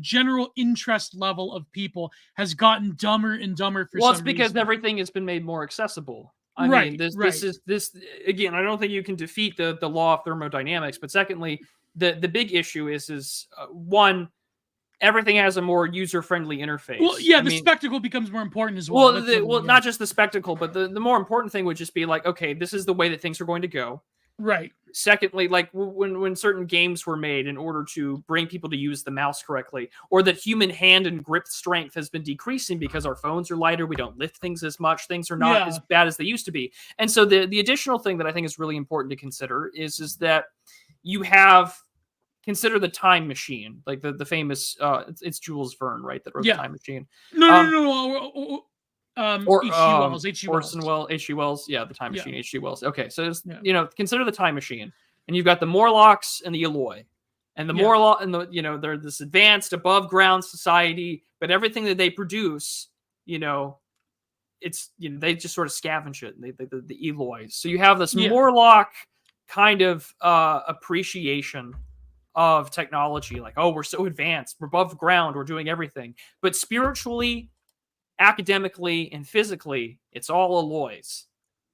general interest level of people has gotten dumber and dumber for Well, it's some because reason. everything has been made more accessible. I mean, Right, this right. is this again. I don't think you can defeat the law of thermodynamics. But secondly, the big issue is one, everything has a more user friendly Well, interface. yeah, I the mean, spectacle becomes more important as well. That's another thing, yeah. not just the spectacle, but the more important thing would just be like, okay, this is the way that things are going to go. Right. Secondly, like when certain games were made in order to bring people to use the mouse correctly, or that human hand and grip strength has been decreasing because our phones are lighter, we don't lift things as much, things are not as bad as they used to be. And so the additional thing that I think is really important to consider is that you have consider the time machine, like the famous it's Jules Verne, right, that wrote the time machine. No, Um, no. or H.G. Wells. H.G. Orson Wells. Welles, H.G. Wells, yeah, the time Yeah. machine, H.G. Wells. Okay, so Yeah. consider the time machine, and you've got the Morlocks and the Eloi, and the Morlock and they're this advanced above ground society, but everything that they produce, it's they just sort of scavenge it. The Eloys. So you have this Morlock kind of appreciation of technology, like, oh, we're so advanced, we're above ground, we're doing everything, but spiritually, academically, and physically, it's all Eloys.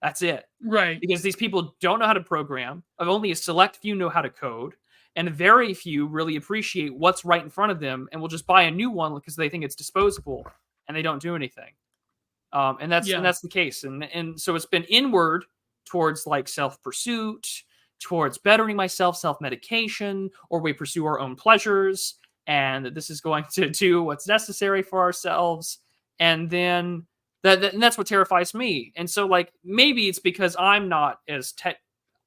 That's it. Right. Because these people don't know how to program. Only a select few know how to code, and very few really appreciate what's right in front of them, and will just buy a new one because they think it's disposable, and they don't do anything. And that's the case. And so it's been inward towards like self-pursuit, towards bettering myself, self-medication, or we pursue our own pleasures, and that this is going to do what's necessary for ourselves. And then and that's what terrifies me. And so like maybe it's because I'm not as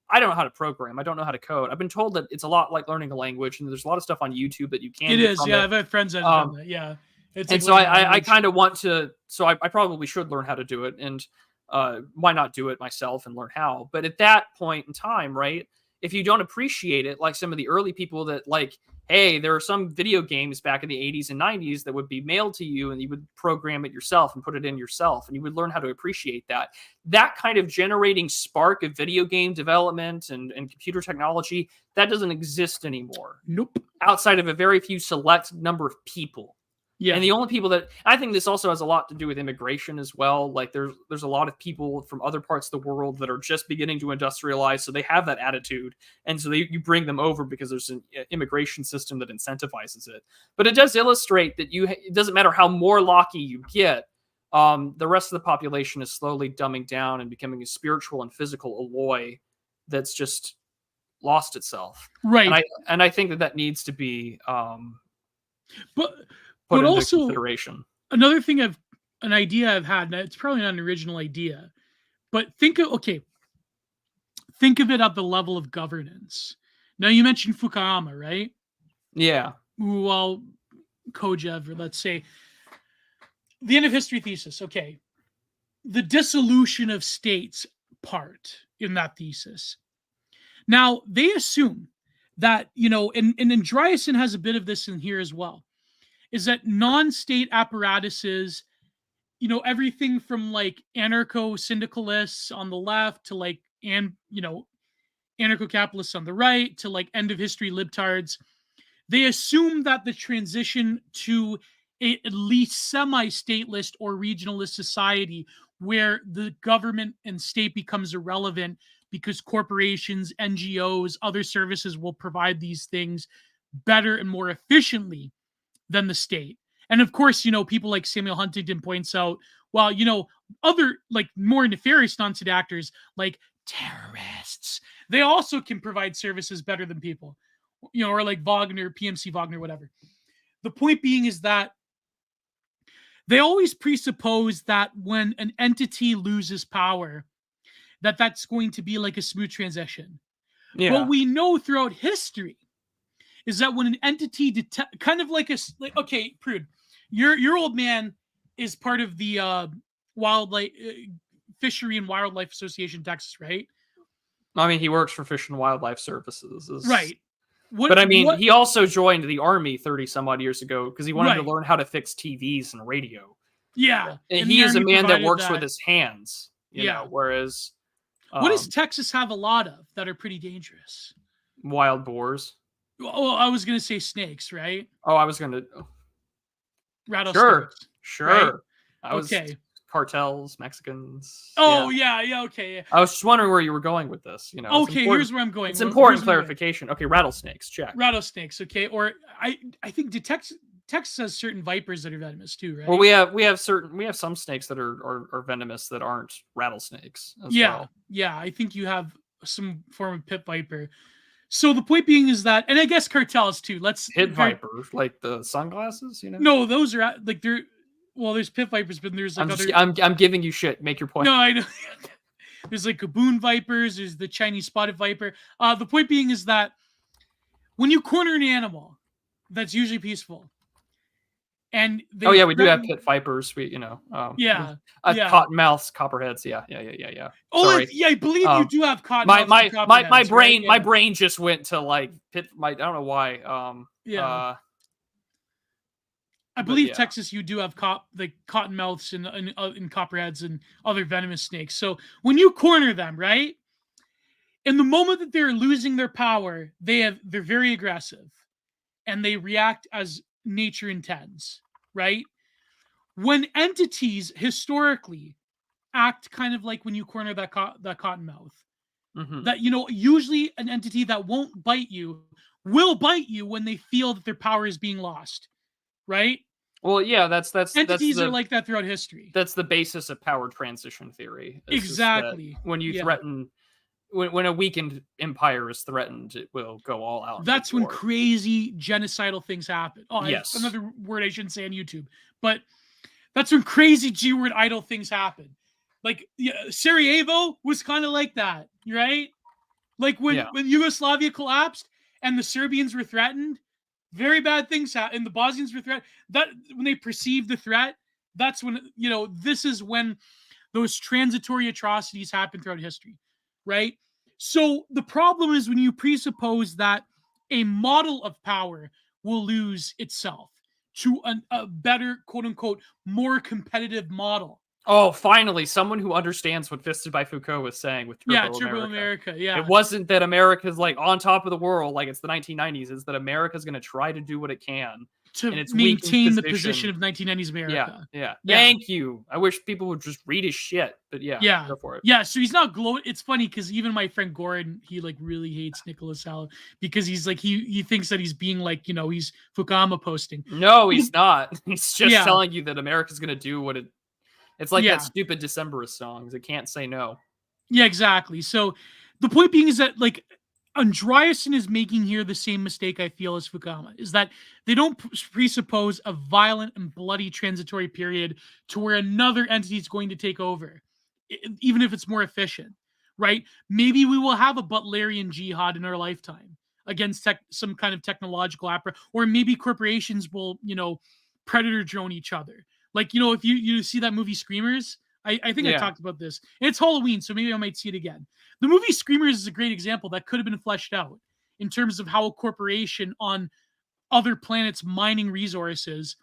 I don't know how to program. I don't know how to code. I've been told that it's a lot like learning a language, and there's a lot of stuff on YouTube that you can. It is, yeah. I've had friends that have done that. Yeah. It's and like so I kind of want to. So I probably should learn how to do it, and why not do it myself and learn how? But at that point in time, right? If you don't appreciate it, like some of the early people that like, hey, there are some video games back in the 80s and 90s that would be mailed to you, and you would program it yourself and put it in yourself, and you would learn how to appreciate that. That kind of generating spark of video game development and computer technology, that doesn't exist anymore. Nope. Outside of a very few select number of people. Yeah. And the only people that I think this also has a lot to do with immigration as well. Like there's a lot of people from other parts of the world that are just beginning to industrialize, so they have that attitude, and so you bring them over because there's an immigration system that incentivizes it. But it does illustrate that it doesn't matter how Morlocky you get, the rest of the population is slowly dumbing down and becoming a spiritual and physical alloy that's just lost itself. Right. And I think that needs to be but also consideration. Another thing an idea I've had, and it's probably not an original idea, but think of it at the level of governance. Now you mentioned Fukuyama, right? Yeah. Well, Kojev, or let's say the end of history thesis. Okay. The dissolution of states part in that thesis. Now they assume that, and Andreessen has a bit of this in here as well, is that non-state apparatuses, everything from like anarcho-syndicalists on the left to like, anarcho-capitalists on the right to like end of history libtards, they assume that the transition to at least semi-stateless or regionalist society where the government and state becomes irrelevant because corporations, NGOs, other services will provide these things better and more efficiently than the state. And of course, people like Samuel Huntington points out, well, other like more nefarious non-state actors like terrorists, they also can provide services better than people, or like Wagner, PMC Wagner, whatever. The point being is that they always presuppose that when an entity loses power, that's going to be like a smooth transition. Yeah. But we know throughout history is that when an entity kind of like okay, Prude, your old man is part of the wildlife fishery and wildlife association in Texas, right? I mean, he works for Fish and Wildlife Services. Right. But I mean, he also joined the army 30 some odd years ago because he wanted to learn how to fix TVs and radio. Yeah. And he is a man that works with his hands, you know, whereas... what does Texas have a lot of that are pretty dangerous? Wild boars. Oh, I was going to say snakes, right? Oh, I was going to... rattlesnakes. Sure. Right? I was... Okay. Cartels, Mexicans. Oh, yeah, okay. I was just wondering where you were going with this. You know, okay, here's where I'm going. It's important clarification. Okay, rattlesnakes, check. Rattlesnakes, okay. Or I think Texas has certain vipers that are venomous too, right? Well, we have some snakes that are venomous that aren't rattlesnakes as well. Yeah, I think you have some form of pit viper. So the point being is that, and I guess cartels too. Pit viper, like the sunglasses, you know? No, those are like they're... well, there's pit vipers, but there's like I'm giving you shit. Make your point. No, I know. There's like gaboon vipers. There's the Chinese spotted viper. The point being is that when you corner an animal, that's usually peaceful. And we do have pit vipers. Cottonmouths, copperheads. Yeah. Oh, sorry. I believe you do have cottonmouths. My brain just went to like pit. I don't know why. I believe Texas, you do have cottonmouths and copperheads and other venomous snakes. So when you corner them, right, in the moment that they're losing their power, they're very aggressive, and they react as nature intends, right? When entities historically act kind of like when you corner that cottonmouth, that usually an entity that won't bite you will bite you when they feel that their power is being lost. Right? Well, yeah, that's entities are like that throughout history. That's the basis of power transition theory. Exactly. When you threaten, when a weakened empire is threatened, it will go all out. That's when crazy genocidal things happen. Oh, yes. Another word I shouldn't say on YouTube, but that's when crazy G-word idle things happen. Like Sarajevo was kind of like that, right? Like when Yugoslavia collapsed and the Serbians were threatened. Very bad things happened. And the Bosnians were threatened. That when they perceived the threat, that's when this is when those transitory atrocities happen throughout history, right? So the problem is when you presuppose that a model of power will lose itself to a better, quote unquote, more competitive model. Oh, finally, someone who understands what Fisted by Foucault was saying with Turbo America. Yeah. It wasn't that America's like on top of the world like it's the 1990s. It's that America's going to try to do what it can to maintain the position of 1990s America. Yeah. Thank you. I wish people would just read his shit, but go for it. Yeah, so he's not glowing. It's funny because even my friend Gordon, he like really hates Nicholas Allen because he's like he thinks that he's being like he's Fukuyama posting. No, he's not. He's just telling you that America's going to do what it. It's like that stupid Decemberist songs. It can't say no. Yeah, exactly. So the point being is that like Andreessen is making here the same mistake I feel as Fukuyama, is that they don't presuppose a violent and bloody transitory period to where another entity is going to take over, even if it's more efficient, right? Maybe we will have a Butlerian jihad in our lifetime against some kind of technological apparatus, or maybe corporations will, predator drone each other. Like, if you see that movie Screamers, I think I talked about this. It's Halloween, so maybe I might see it again. The movie Screamers is a great example that could have been fleshed out in terms of how a corporation on other planets mining resources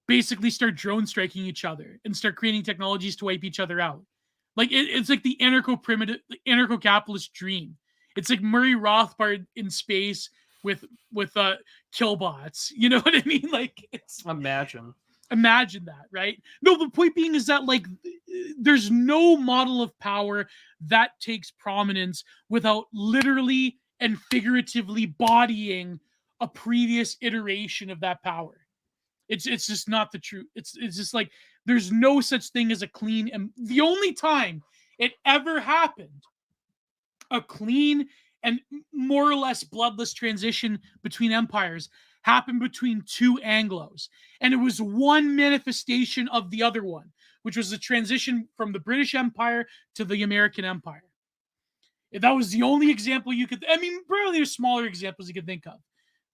basically start drone striking each other and start creating technologies to wipe each other out. Like it's like the anarcho-capitalist dream. It's like Murray Rothbard in space with killbots. You know what I mean? Like Imagine that, right? No, the point being is that like there's no model of power that takes prominence without literally and figuratively bodying a previous iteration of that power. It's just not the truth. It's just like there's no such thing as a clean, and the only time it ever happened, a clean and more or less bloodless transition between empires happened between two Anglos. And it was one manifestation of the other one, which was the transition from the British Empire to the American Empire. That was the only example you could... probably there's smaller examples you could think of.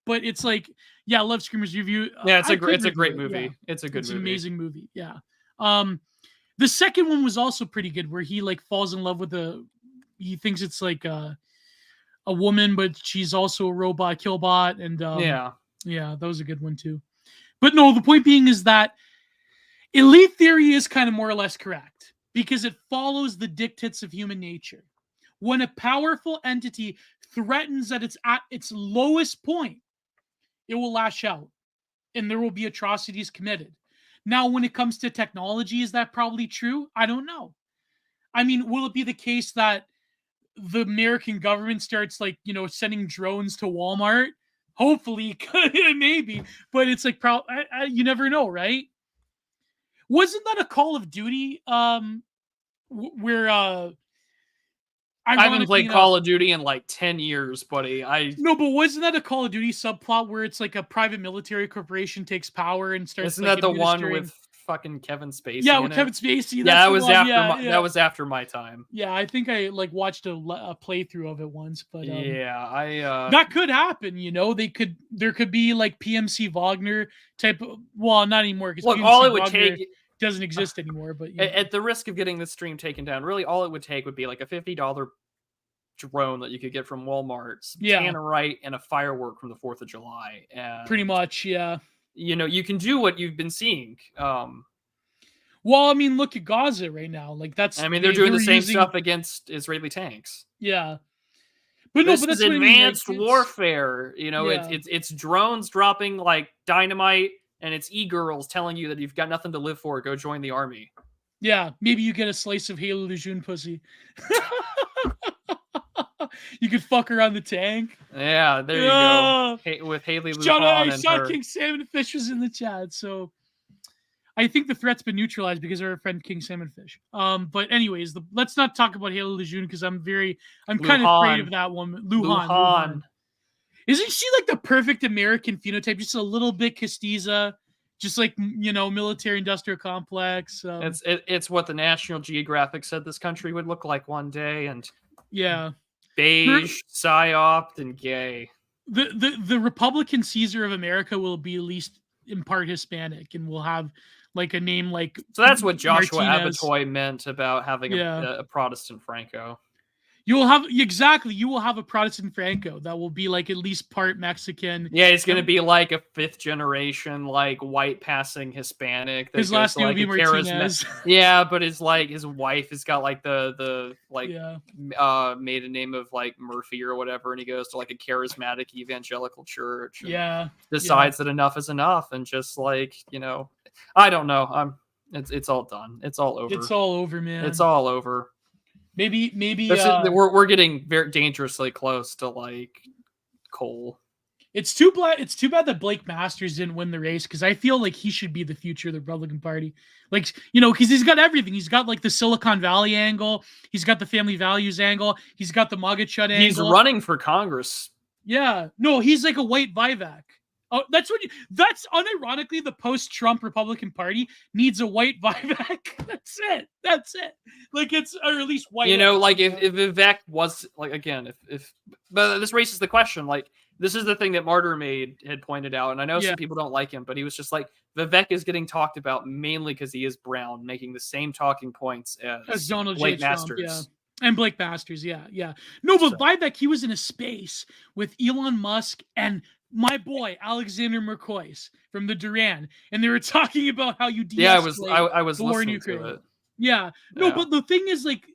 But it's like, I love Screamers Review. Yeah, it's a great movie. Yeah. It's a good movie. It's an amazing movie, yeah. The second one was also pretty good, where he like falls in love with he thinks it's like a a woman, but she's also a robot killbot. And yeah, that was a good one too. But no, the point being is that elite theory is kind of more or less correct because it follows the dictates of human nature. When a powerful entity threatens that it's at its lowest point, it will lash out and there will be atrocities committed. Now, when it comes to technology, is that probably true? I don't know. I mean, will it be the case that the American government starts like, sending drones to Walmart? Hopefully, maybe, but it's like, you never know, right? Wasn't that a Call of Duty where I haven't played Call of Duty in like 10 years, buddy. No, but wasn't that a Call of Duty subplot where it's like a private military corporation takes power and starts? Isn't that the one with fucking Kevin Spacey? Yeah, with Kevin Spacey. Yeah, that was after that was after my time. Yeah, I think I like watched a playthrough of it once, but that could happen. There could be like PMC Wagner type. Well, not anymore because PMC all it would Wagner take doesn't exist anymore. But at the risk of getting the stream taken down, really all it would take would be like a $50 drone that you could get from Walmart, some Tannerite, and a firework from the 4th of July. And pretty much, yeah. You can do what you've been seeing. Well, I mean, look at Gaza right now. Like that's. I mean, they're doing the same stuff against Israeli tanks. Yeah. But this is advanced warfare. It's drones dropping like dynamite. And it's e-girls telling you that you've got nothing to live for. Go join the army. Yeah, maybe you get a slice of Haley Lejeune pussy. You could fuck her on the tank. Yeah, there you go. With Haley Lejeune and her. King Salmon Fish was in the chat, so I think the threat's been neutralized because of our friend King Salmon Fish. But anyways, let's not talk about Haley Lejeune because I'm kind of afraid of that woman. Luhan. Isn't she like the perfect American phenotype? Just a little bit castiza, just like military industrial complex. It's what the National Geographic said this country would look like one day, and beige, psyoped, and gay. The Republican Caesar of America will be at least in part Hispanic, and will have like a name like. So that's what Joshua Abatoy meant about having a Protestant Franco. You will have a Protestant Franco that will be like at least part Mexican. Yeah, he's going to be like a 5th generation, like white passing Hispanic. His last name will be Martinez. Yeah, but his wife has got like the maiden name of like Murphy or whatever, and he goes to like a charismatic evangelical church. And decides that enough is enough, and just like I don't know. It's all done. It's all over. It's all over, man. It's all over. Maybe we're getting very dangerously close to like coal. It's too bad that Blake Masters didn't win the race because I feel like he should be the future of the Republican Party. Like because he's got everything. He's got like the Silicon Valley angle. He's got the family values angle. He's got the MAGA chut angle. He's running for Congress. Yeah, no, he's like a white Vivek. Oh, that's unironically the post-Trump Republican Party needs a white Vivek. That's it. Like it's, or at least white. Like if Vivek was like, again, but this raises the question, like this is the thing that Martyr had pointed out. And I know some people don't like him, but he was just like, Vivek is getting talked about mainly because he is brown, making the same talking points as Donald Blake J. Trump, Masters. yeah. And Blake Masters, yeah. No, but Vivek, he was in a space with Elon Musk and my boy Alexander Mercois from the Duran, and they were talking about how you de-escalate I was the war in listening Ukraine. to it. Yeah, no, but the thing is, like,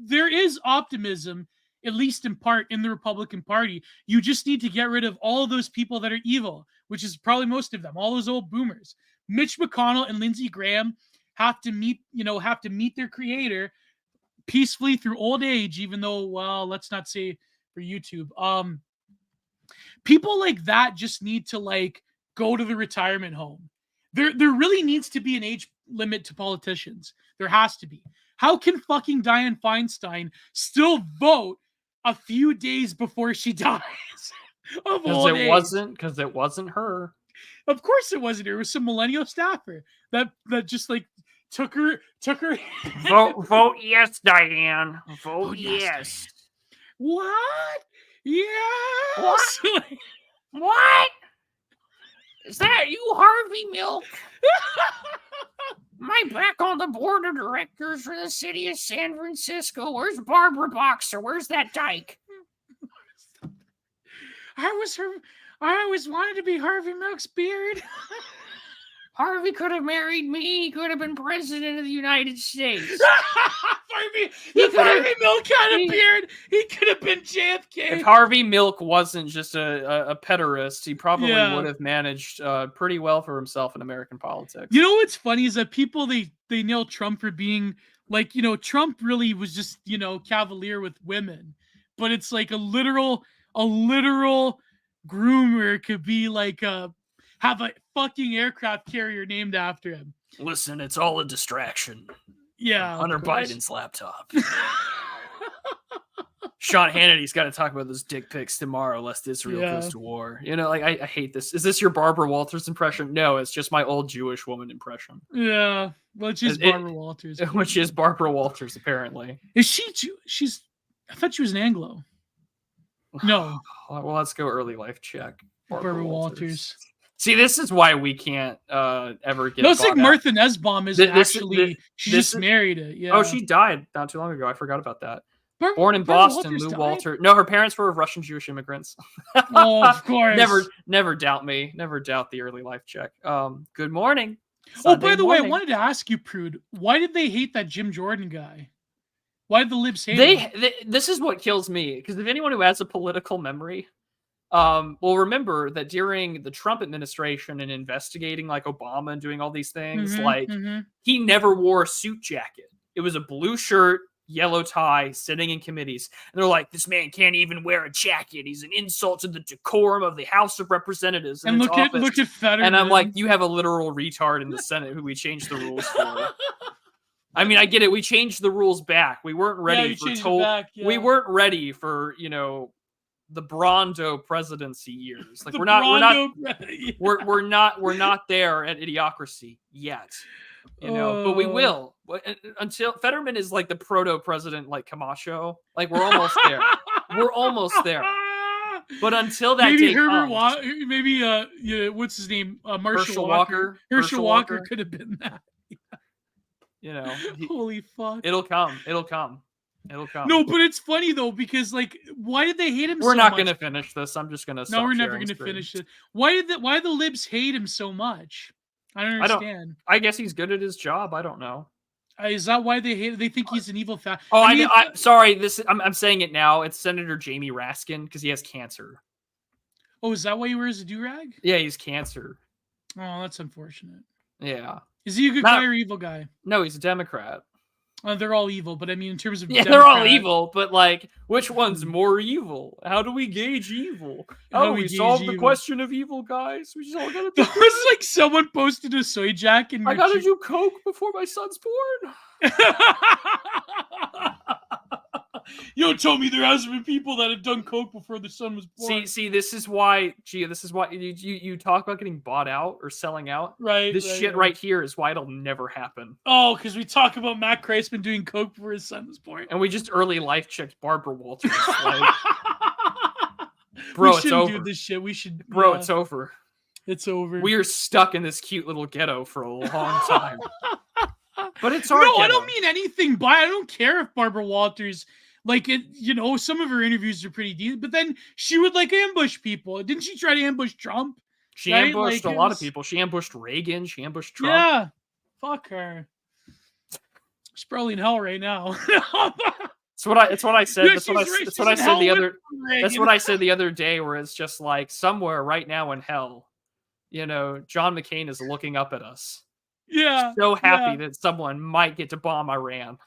there is optimism, at least in part, in the Republican Party. You just need to get rid of all of those people that are evil, which is probably most of them, all those old boomers. Mitch McConnell and Lindsey Graham have to meet their creator peacefully through old age, even though, well, let's not say for YouTube. People like that just need to like go to the retirement home. There really needs to be an age limit to politicians. There has to be. How can fucking Dianne Feinstein still vote a few days before she dies? Because it wasn't her. Of course it wasn't her. It was some millennial staffer that just like took her. Vote yes, Diane. Vote yes. What? Yes. What? Is that you, Harvey Milk? Am I back on the board of directors for the city of San Francisco? Where's Barbara Boxer? Where's that dyke? I always wanted to be Harvey Milk's beard. Harvey could have married me. He could have been president of the United States. If Harvey Milk had a beard, he could have been JFK. If Harvey Milk wasn't just a pederast, he probably would have managed pretty well for himself in American politics. You know what's funny is that people, they nail Trump for being like, Trump really was just, cavalier with women. But it's like a literal groomer could be like have a fucking aircraft carrier named after him. Listen, it's all a distraction. Yeah. Hunter Biden's laptop. Sean Hannity's got to talk about those dick pics tomorrow, lest Israel goes to war. I hate this. Is this your Barbara Walters impression? No, it's just my old Jewish woman impression. Yeah. Which is Barbara Walters. Which is Barbara Walters, apparently. Is she Jew? I thought she was an Anglo. No. Well, let's go early life check. Barbara Walters. See, this is why we can't ever get. No, it's like Martha Nussbaum is she just married it. Yeah. Oh, she died not too long ago. I forgot about that. Born in Barbara Boston, Walters Lou died? Walter. No, her parents were Russian Jewish immigrants. Oh, of course. Never doubt me. Never doubt the early life check. Good morning. By the way, I wanted to ask you, Prude, why did they hate that Jim Jordan guy? Why did the libs hate him? This is what kills me, because if anyone who has a political memory will remember that during the Trump administration and investigating like Obama and doing all these things, he never wore a suit jacket. It was a blue shirt, yellow tie, sitting in committees. And they're like, this man can't even wear a jacket. He's an insult to the decorum of the House of Representatives. And look at Fetterman. And I'm like, you have a literal retard in the Senate who we changed the rules for. I mean, I get it. We changed the rules back. We weren't ready We weren't ready for, the Brondo presidency years. Like we're not there at Idiocracy yet. But we will. Until Fetterman is like the proto president, like Camacho. Like we're almost there. We're almost there. But until that day comes, what's his name? Herschel Walker. Herschel Walker could have been that. Holy fuck. It'll come. No, but it's funny though, because like, why did they hate him so much? We're not going to finish this. I'm just going to No, we're never going to finish it. Why the libs hate him so much? I don't understand. I guess he's good at his job. I don't know. Is that why they hate? They think he's an evil fat. Oh, I'm sorry. I'm saying it now. It's Senator Jamie Raskin because he has cancer. Oh, is that why he wears a do-rag? Yeah, he's cancer. Oh, that's unfortunate. Yeah. Is he a good guy or evil guy? No, he's a Democrat. They're all evil, but I mean, in terms of they're all evil, but like, which one's more evil? How do we gauge evil? How we solve the question of evil, guys? We just all gotta. There was like someone posted a soy jack, and I gotta do coke before my son's born. You don't tell me there hasn't been people that have done coke before the son was born. See, this is why, Gio. This is why you talk about getting bought out or selling out. Right. This shit right here is why it'll never happen. Oh, because we talk about Matt Kreisman doing coke before his son was born, and we just early life checked Barbara Walters. Like, bro, it's over. Do this shit. We should, bro. It's over. It's over. We are stuck in this cute little ghetto for a long time. But it's our ghetto. I don't mean anything by. I don't care if Barbara Walters. Like it, some of her interviews are pretty deep, but then she would like ambush people. Didn't she try to ambush Trump? She ambushed a lot of people. She ambushed Reagan. She ambushed Trump. Yeah, fuck her. She's probably in hell right now. It's what I said. That's what I said the other. That's what I said the other day. Where it's just like somewhere right now in hell, John McCain is looking up at us. Yeah, so happy that someone might get to bomb Iran.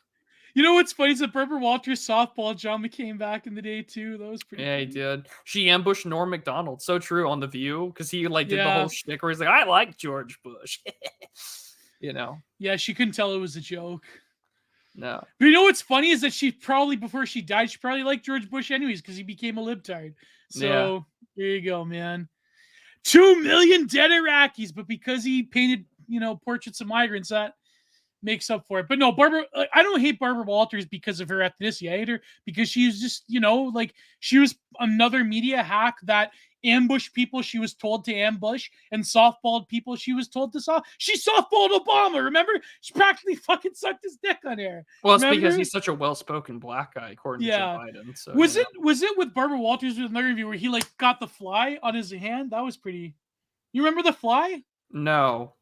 You know what's funny is that Barbara Walters softball John McCain back in the day too. That was pretty. Yeah, funny. He did. She ambushed Norm Macdonald. So true on The View because he did the whole shtick where he's like, "I like George Bush," Yeah, she couldn't tell it was a joke. No. But you know what's funny is that she probably before she died, she probably liked George Bush anyways because he became a libtard. So there you go, man. 2 million dead Iraqis, but because he painted, portraits of migrants, that makes up for it. But no, Barbara, I don't hate Barbara Walters because of her ethnicity. I hate her because she was just, she was another media hack that ambushed people she was told to ambush and softballed people she was told to soft. She softballed Obama, remember? She practically fucking sucked his dick on air. Well, it's remember? because he's such a well-spoken black guy, according to Joe Biden. So was it with Barbara Walters with another interview where he like got the fly on his hand? That was pretty. You remember the fly? No.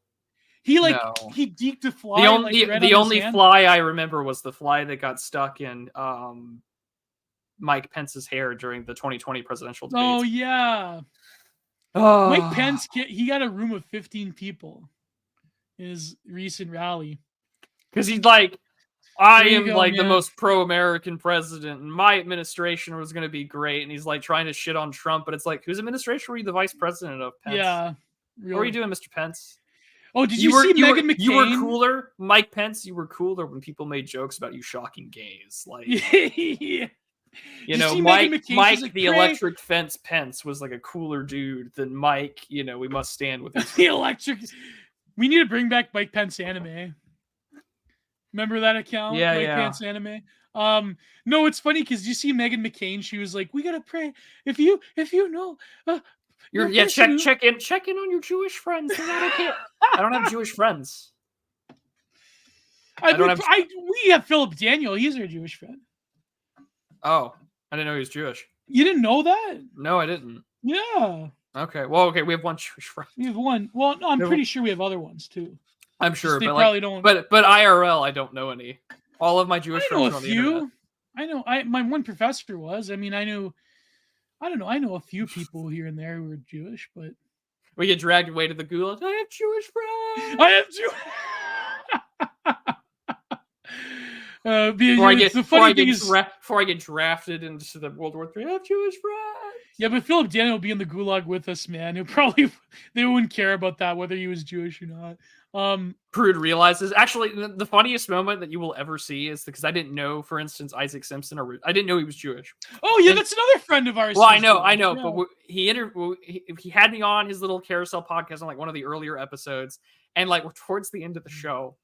He he deked the fly. The only fly I remember was the fly that got stuck in Mike Pence's hair during the 2020 presidential debates. Oh yeah. Mike Pence, he got a room of 15 people in his recent rally. Because he's like, I am the most pro-American president, and my administration was going to be great. And he's like trying to shit on Trump, but it's like, whose administration were you the vice president of, Pence? Yeah. Really. What were you doing, Mr. Pence? Oh, did you see Meghan McCain? You were cooler, Mike Pence. You were cooler when people made jokes about you shocking gays. Like, yeah. You know, Mike like, the electric fence Pence was like a cooler dude than Mike. You know, we must stand with the electric. We need to bring back Mike Pence anime. Remember that account? Yeah, Mike Pence anime. No, it's funny because you see Meghan McCain. She was like, "We gotta pray. If you know." Check in on your Jewish friends. They're not okay. I don't have Jewish friends. We have Philip Daniel. He's our Jewish friend. Oh, I didn't know he was Jewish. You didn't know that? No, I didn't. Yeah. Okay. Well, okay. We have one Jewish friend. We have one. Well, no, I'm pretty sure we have other ones too. I'm sure, they but probably don't. But IRL, I don't know any. All of my Jewish friends are on the internet. I know. My one professor was. I mean, I know a few people here and there who are Jewish, but we get dragged away to the gulag. I have Jewish friends. I have Jewish. Before I get drafted into the World War III, I have Jewish friends. Yeah, but Philip Daniel will be in the gulag with us, man. They wouldn't care about that, whether he was Jewish or not. Prude realizes, actually, the funniest moment that you will ever see is because I didn't know, for instance, Isaac Simpson, I didn't know he was Jewish. Oh yeah, that's another friend of ours. Well, I know, yeah. But he had me on his little carousel podcast on like one of the earlier episodes, and like we're towards the end of the show,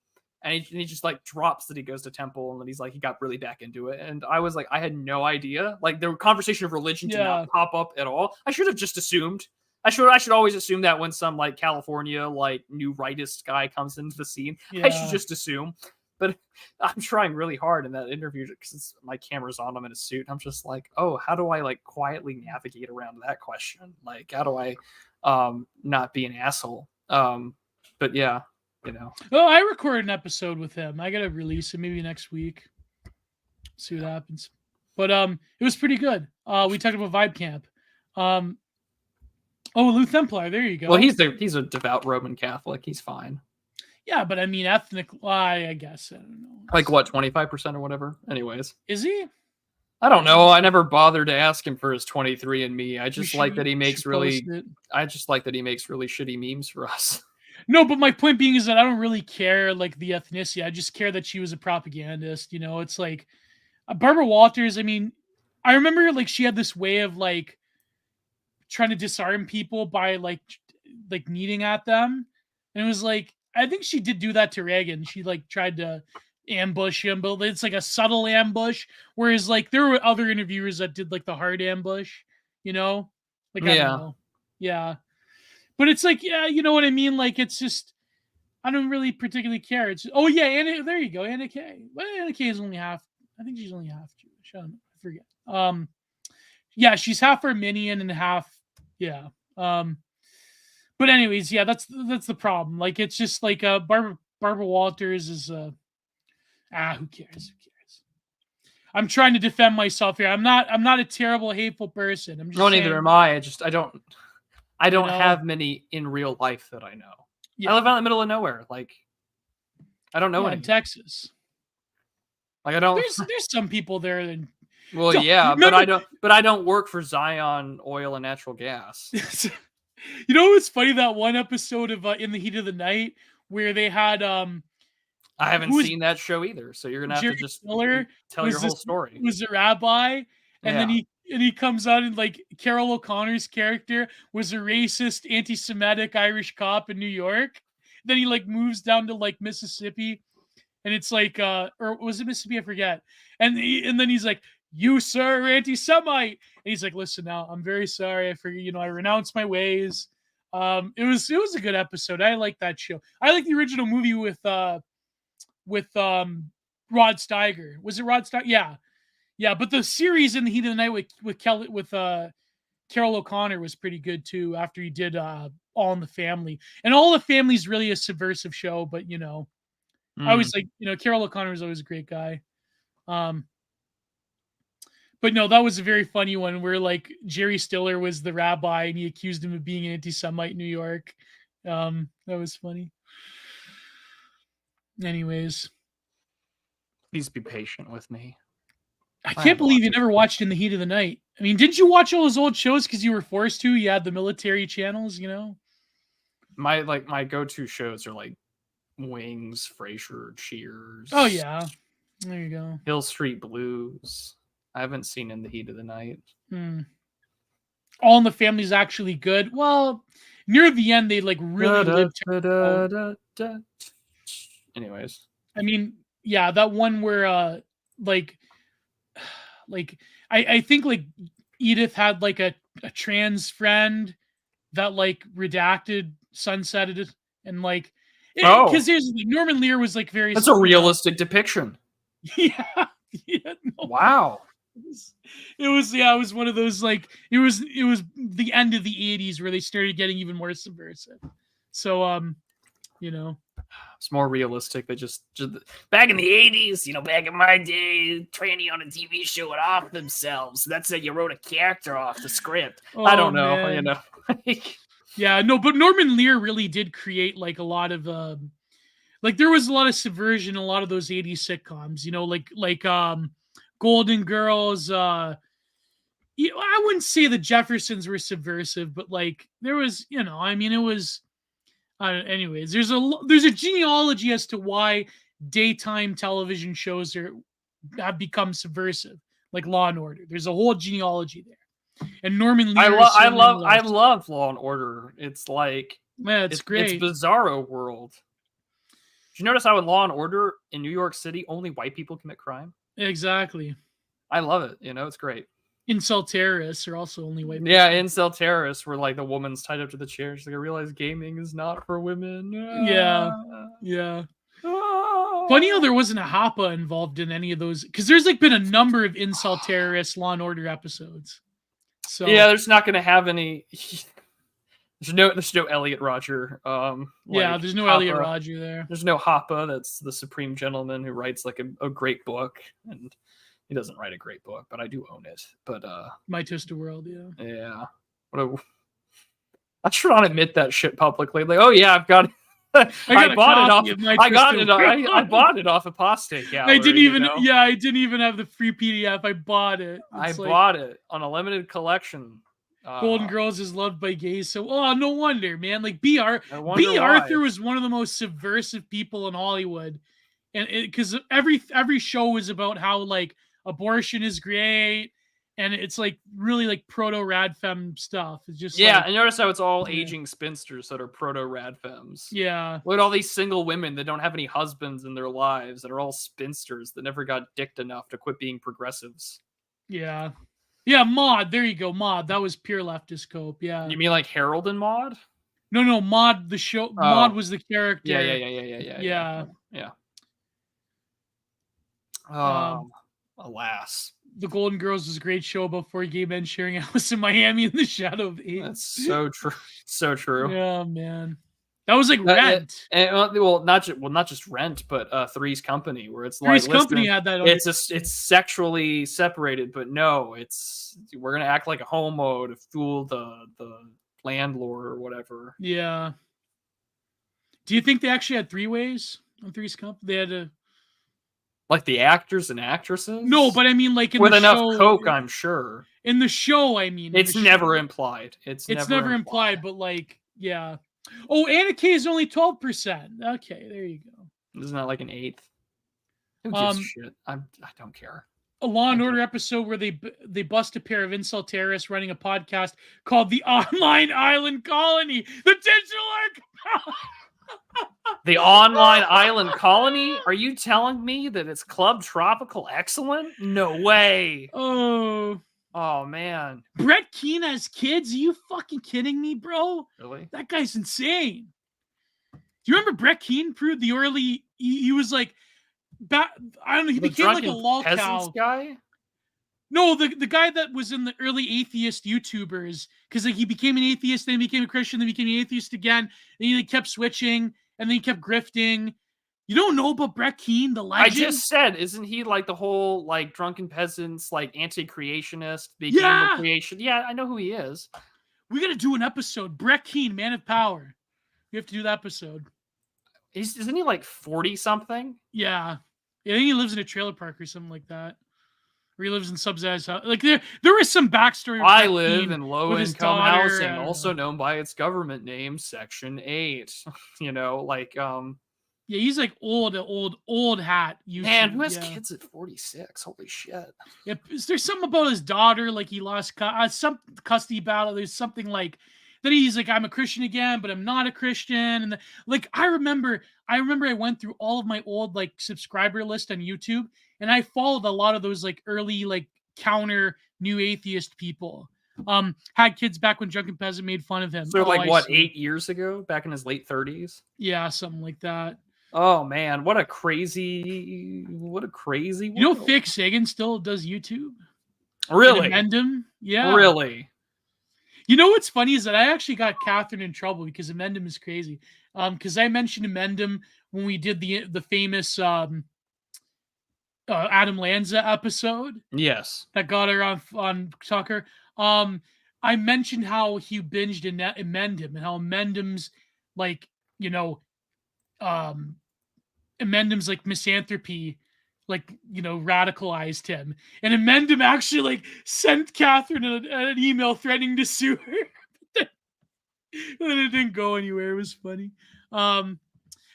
and he just like drops that he goes to temple, and then he's like he got really back into it, and I was like, I had no idea, like the conversation of religion did not pop up at all. I should have just assumed. I should always assume that when some like California like new rightist guy comes into the scene, I should just assume. But I'm trying really hard in that interview because my camera's on him in a suit. I'm just like, oh, how do I like quietly navigate around that question? Like, how do I not be an asshole? But yeah, you know. Oh, I recorded an episode with him. I gotta release it maybe next week. See what happens. But it was pretty good. We talked about Vibe Camp. Oh, Lou Templar, there you go. Well, he's a devout Roman Catholic. He's fine. Yeah, but I mean, ethnic. I guess I don't know. Like what, 25% or whatever. Anyways, is he? I don't know. I never bothered to ask him for his 23andMe. I just like that he makes really. I just like that he makes really shitty memes for us. No, but my point being is that I don't really care like the ethnicity. I just care that she was a propagandist. You know, it's like Barbara Walters. I mean, I remember like she had this way of like trying to disarm people by like kneading at them, and it was like I think she did do that to Reagan. She like tried to ambush him, but it's like a subtle ambush, whereas like there were other interviewers that did like the hard ambush, you know, like I don't know. Yeah, but it's like, yeah, you know what I mean, like it's just I don't really particularly care. It's Anna, there you go, Anna K. Well, Anna K is only half, I think she's only half Jewish. I don't know, I forget. Yeah, she's half Armenian and half but anyways, yeah, that's the problem. Like it's just like Barbara Walters is who cares? I'm trying to defend myself here. I'm not a terrible, hateful person. I'm just saying, neither am I. I don't have many in real life that I know. Yeah. I live out in the middle of nowhere. Like I don't know anyone. In Texas. Like I don't. There's some people there that. Well, yeah, but I don't work for Zion Oil and Natural Gas. You know what's funny? That one episode of In the Heat of the Night where they had I haven't seen that show either, so you're gonna have Jerry to just Miller tell your whole story. Was a rabbi, and then he comes out and like Carol O'Connor's character was a racist, anti-Semitic Irish cop in New York. Then he like moves down to like Mississippi, and it's like or was it Mississippi? I forget. And then he's like, "You, sir, are anti-Semite." And he's like, "Listen, now I'm very sorry. I forget. I renounce my ways." It was a good episode. I like that show. I like the original movie with Rod Steiger. Was it Rod Steiger? Yeah, yeah. But the series In the Heat of the Night with Carol O'Connor was pretty good too. After he did All in the Family, and All in the Family is really a subversive show. But I always like Carol O'Connor was always a great guy. But no, that was a very funny one where like Jerry Stiller was the rabbi and he accused him of being an anti-Semite in New York. That was funny. Anyways, Please be patient with me. I can't believe you never watched In the Heat of the Night. I mean, didn't you watch all those old shows because you were forced to? You had the military channels, My go-to shows are like Wings, Frasier, Cheers. Oh yeah, there you go. Hill Street Blues. I haven't seen In the Heat of the Night. All in the Family is actually good. Well, near the end, they like really lived. Anyways, I mean, yeah, that one where I think like Edith had like a trans friend that like redacted, sunsetted it, and like because there's Norman Lear was like very. That's a realistic depiction. Yeah. No. Wow. It was one of those like it was the end of the 80s where they started getting even more subversive. So it's more realistic. They just back in the 80s, back in my day, tranny on a TV show would off themselves. That's that you wrote a character off the script. I don't know, man. Yeah, no, but Norman Lear really did create like a lot of like there was a lot of subversion in a lot of those 80s sitcoms, like Golden Girls. I wouldn't say the Jeffersons were subversive, but like there was, I mean, it was. Anyways, there's a genealogy as to why daytime television shows have become subversive, like Law and Order. There's a whole genealogy there. And Norman Lear. I love Law and Order. It's like it's great. It's bizarro world. Did you notice how in Law and Order in New York City only white people commit crime? Exactly. I love it. It's great. Incel terrorists are also only white people. Yeah, incel terrorists where like the woman's tied up to the chair. She's like, I realize gaming is not for women. Yeah. Funny how there wasn't a Hapa involved in any of those, because there's like been a number of incel terrorist Law and Order episodes. So yeah, there's not going to have any. There's no Elliot Rodger. There's no Hapa. Elliot Rodger there. There's no Hapa. That's the supreme gentleman who writes like a great book, and he doesn't write a great book, but I do own it. But My Twisted World, yeah. Yeah. I should not admit that shit publicly. Like, oh yeah, I've got it. I bought it off Apostate. Yeah, I didn't even have the free PDF. I bought it. I bought it on a limited collection. Golden Girls is loved by gays, so no wonder, man. Like B. Arthur was one of the most subversive people in Hollywood, and because every show is about how like abortion is great, and it's like really like proto radfem stuff. It's just and notice how it's all aging spinsters that are proto radfems. Yeah, look at all these single women that don't have any husbands in their lives that are all spinsters that never got dicked enough to quit being progressives. Yeah, Maude. There you go, Maude. That was pure leftist cope. Yeah, you mean like Harold and Maude? No, Maude the show. Maude was the character. Yeah. Alas. The Golden Girls was a great show about 4 gay men sharing a house in Miami in the shadow of AIDS. That's so true. So true. Yeah, man. That was like Rent. Not just Rent, but Three's Company, where it's Three's Company had that. It's sexually separated, but no, we're gonna act like a homo to fool the landlord or whatever. Yeah. Do you think they actually had 3-ways on Three's Company? They had to. Like the actors and actresses? No, but I mean, like in with the enough show, coke, I'm sure. In the show, I mean, it's never implied. It's never implied, but like, yeah. Oh, Anna Kay is only 12%. Okay, there you go. Isn't that like an 1/8? Who gives a shit? I don't care. A Law and Order episode where they bust a pair of incel terrorists running a podcast called The Online Island Colony, the digital archipelago. The online island colony? Are you telling me that it's Club Tropical Excellent? No way. Oh. Oh, man. Brett Keane has kids? Are you fucking kidding me, bro? Really? That guy's insane. Do you remember Brett Keane proved the early... He was like... I don't know, he became like a lolcow guy? No, the guy that was in the early atheist YouTubers, because like he became an atheist, then he became a Christian, then he became an atheist again, and he like, kept switching, and then he kept grifting. You don't know about Brett Keane, the legend? I just said, isn't he like the whole like drunken peasants, like anti-creationist, became the creation? Yeah, I know who he is. We got to do an episode. Brett Keane, Man of Power. We have to do that episode. Isn't he like 40 something? Yeah. I think he lives in a trailer park or something like that. Or he lives in subsidized house. Like there is some backstory. I live in low-income housing, also known by its government name, Section 8. You know, like yeah, he's like old hat. Man, who has kids at 46? Holy shit. Yeah, there's something about his daughter, like he lost some custody battle. There's something like that he's like, I'm a Christian again, but I'm not a Christian. And like I remember I went through all of my old like subscriber list on YouTube, and I followed a lot of those like early like counter new atheist people. Had kids back when Drunken Peasant made fun of him. So like what, 8 years ago? Back in his late 30s? Yeah, something like that. Oh man, what a crazy world. You know, Fake Sagan still does YouTube. Really? Amendum? Yeah. Really? You know what's funny is that I actually got Catherine in trouble because Amendum is crazy. Because I mentioned Amendum when we did the famous Adam Lanza episode. Yes. That got her on Tucker. I mentioned how he binged Amendum and how Amendum's like, you know, Amendum's like misanthropy, like, you know, radicalized him. And Amendum actually like sent Catherine an email threatening to sue her. And it didn't go anywhere. It was funny.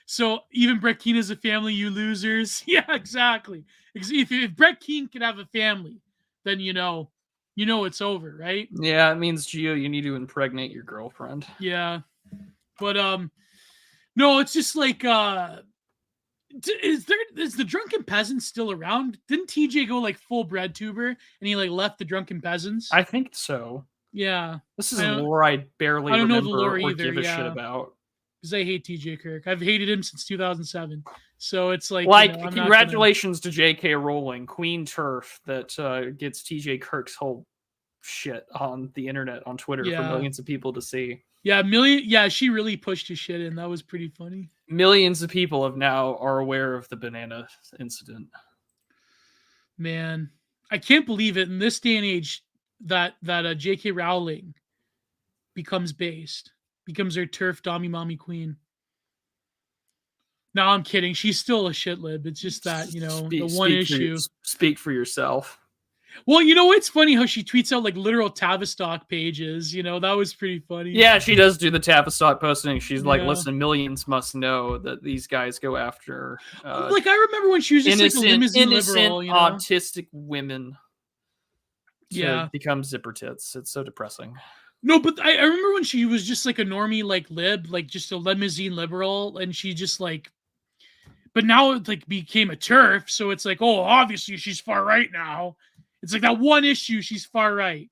So even Brett Keane is a family, you losers. Yeah, exactly. If Brett Keane could have a family, then you know it's over, right? Yeah, it means Gio, you need to impregnate your girlfriend. Yeah. But no, it's just like is the Drunken Peasants still around? Didn't TJ go like full bread tuber and he like left the Drunken Peasants? I think so. Yeah. This is lore I barely don't know remember the lore or either, give a shit about. Because I hate TJ Kirk. I've hated him since 2007. So it's like congratulations to J.K. Rowling, Queen Turf, that gets TJ Kirk's whole shit on the internet, on Twitter, for millions of people to see. Yeah, she really pushed his shit in. That was pretty funny. Millions of people are aware of the banana incident. Man, I can't believe it in this day and age that J.K. Rowling becomes her turf dommy mommy queen. No, I'm kidding. She's still a shit lib. It's just that, you know, the one issue. Speak for yourself. Well, you know, it's funny how she tweets out like literal Tavistock pages. You know, that was pretty funny. Yeah, she does do the Tavistock posting. She's like, listen, millions must know that these guys go after like I remember when she was just like a limousine liberal, you know? Autistic women to become zipper tits. It's so depressing. No, but I remember when she was just like a normie, like lib, like just a limousine liberal, and she just like, but now it like became a turf, so it's like, oh, obviously she's far right now. It's like that one issue she's far right.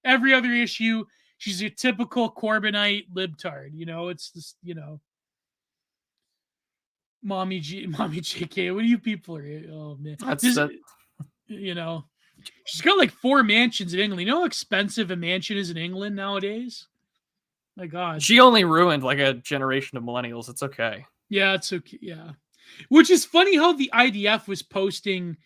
Every other issue, she's a typical Corbynite libtard. You know, it's just, you know, mommy JK. What do you people are? Oh man, you know. She's got like 4 mansions in England. You know how expensive a mansion is in England nowadays? My God. She only ruined like a generation of millennials. It's okay. Yeah, it's okay. Yeah. Which is funny how the IDF was posting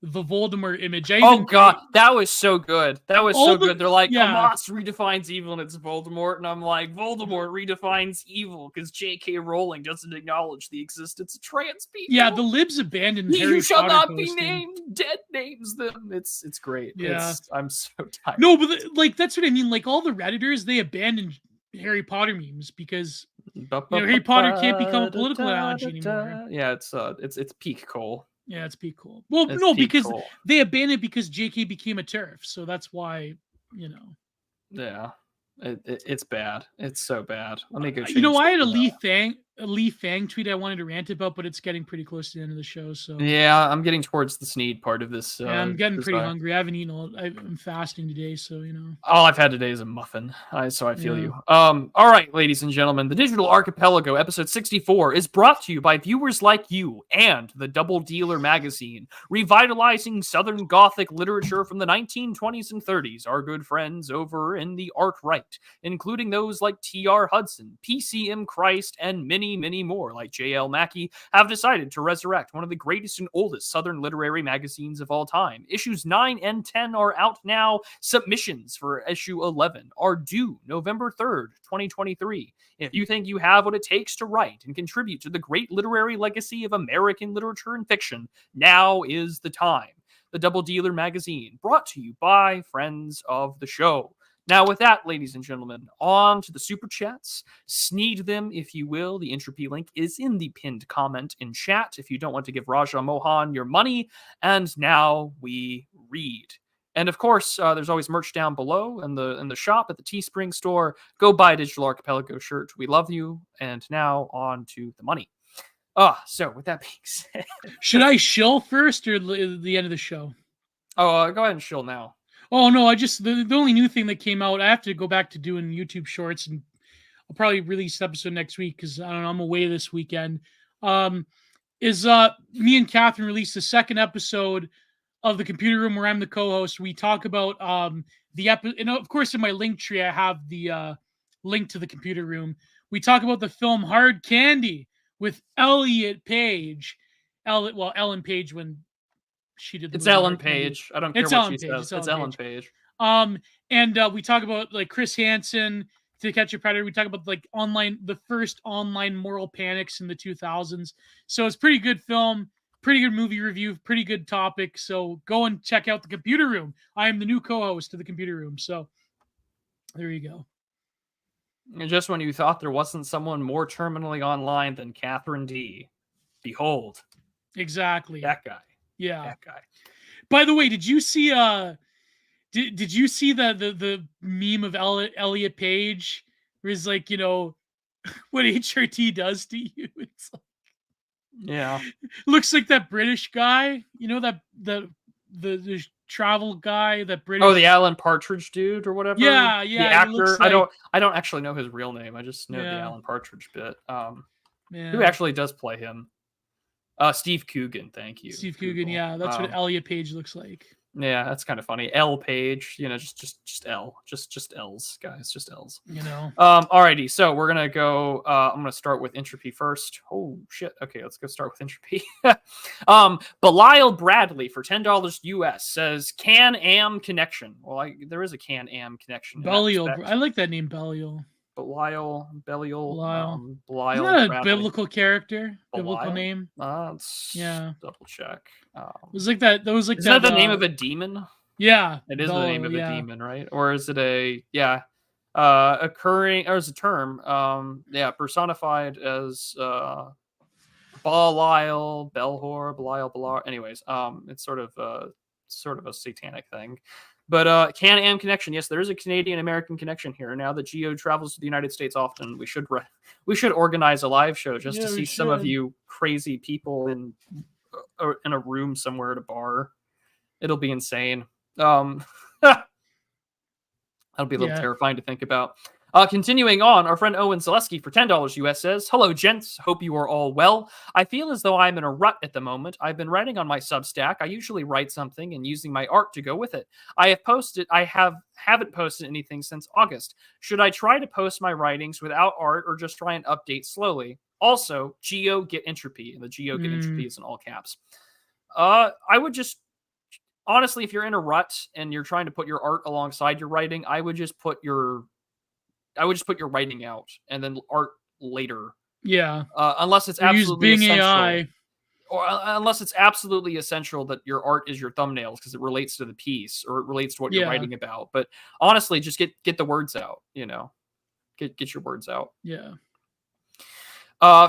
the Voldemort image. God, that was so good. That was so good. They're like, Hamas redefines evil and it's Voldemort. And I'm like, Voldemort redefines evil because J.K. Rowling doesn't acknowledge the existence of trans people. Yeah, the libs abandoned Harry You shall Potter not posting. be named. Dead names them. It's great. Yeah. I'm so tired. No, but like that's what I mean. Like all the Redditors, they abandoned Harry Potter memes because Harry Potter can't become a political analogy anymore. Yeah, it's peak Cole. Yeah, it's peak cool. Well, no, because they abandoned it because JK became a turf, so that's why, you know. Yeah, it's bad. It's so bad. Let me go. You know, I had a Lee Thang. Lee Fang tweet I wanted to rant about, but it's getting pretty close to the end of the show. So Yeah, I'm getting towards the Sneed part of this. yeah, I'm getting this pretty guy. hungry. I haven't eaten I'm fasting today, so you know. All I've had today is a muffin, so I feel Yeah. you. All right, ladies and gentlemen, the Digital Archipelago, episode 64, is brought to you by viewers like you and the Double Dealer magazine, revitalizing Southern Gothic literature from the 1920s and 30s. Our good friends over in the art right, including those like T.R. Hudson, P.C.M. Christ, and many, many more like J.L. Mackey, have decided to resurrect one of the greatest and oldest Southern literary magazines of all time. Issues 9 and 10 are out now. Submissions for issue 11 are due November 3rd, 2023. If you think you have what it takes to write and contribute to the great literary legacy of American literature and fiction, now is the time. The Double Dealer magazine, brought to you by friends of the show. Now, with that, ladies and gentlemen, on to the super chats. Sneed them, if you will. The entropy link is in the pinned comment in chat if you don't want to give Raja Mohan your money. And now we read. And of course, there's always merch down below in the shop at the Teespring store. Go buy a Digital Archipelago shirt. We love you. And now on to the money. So with that being said, should I shill first or the end of the show? Oh, go ahead and shill now. Oh no, I just the only new thing that came out. I have to go back to doing YouTube shorts, and I'll probably release the episode next week because I don't know, I'm away this weekend. Is me and Catherine released the second episode of the Computer Room where I'm the co-host. We talk about the episode, and of course in my link tree I have the link to the Computer Room. We talk about the film Hard Candy with Elliot Page. Ellen Page when she did the It's movie Ellen Hard Candy. Page. I don't care what she says. It's Ellen Page. And we talk about like Chris Hansen, To Catch a Predator. We talk about like the first online moral panics in the 2000s. So it's pretty good film, pretty good movie review, pretty good topic. So go and check out the Computer Room. I am the new co-host of the Computer Room. So there you go. And just when you thought there wasn't someone more terminally online than Catherine D, behold. Exactly. That guy. Yeah. That guy. By the way, did you see did you see the meme of Elliot Page where he's like, you know, what HRT does to you? It's like, yeah. Looks like that British guy, you know, that the travel guy, that British. Oh, the Alan Partridge dude or whatever. Yeah. The actor. Like... I don't actually know his real name. I just know the Alan Partridge bit. Who actually does play him? Steve Coogan, thank you. Steve Coogan, yeah, that's what Elliot Page looks like. Yeah, that's kind of funny. L Page, you know, just L, just L's, guys, just L's. You know. Alrighty, so we're gonna go. I'm gonna start with entropy first. Oh shit. Okay, let's go start with entropy. Belial Bradley for $10 US says Can-Am connection. Well, there is a Can-Am connection. Belial, I like that name, Belial. Belial. Isn't that a biblical character? Belial? Biblical name? Yeah. Double check. It was like that. That was like that. Is that the name of a demon? Yeah. It is the name of a demon, right? Or is it occurring, or is a term? Personified as Belial, Belhor, Belial. Anyways, it's sort of a satanic thing. But Can-Am connection, yes, there is a Canadian-American connection here. Now that Gio travels to the United States often, we should organize a live show just to see some of you crazy people in a room somewhere at a bar. It'll be insane. That'll be a little terrifying to think about. Continuing on, our friend Owen Zaleski for $10 US says, "Hello, gents. Hope you are all well. I feel as though I'm in a rut at the moment. I've been writing on my Substack. I usually write something and using my art to go with it. I haven't posted anything since August. Should I try to post my writings without art or just try and update slowly? Also, Gio get entropy." And the Gio get entropy is in all caps. I would just, honestly, if you're in a rut and you're trying to put your art alongside your writing, I would just put your writing out and then art later. Yeah. Unless it's absolutely essential. AI. Or unless it's absolutely essential that your art is your thumbnails because it relates to the piece or it relates to what you're writing about. But honestly, just get the words out, you know. Get your words out. Yeah.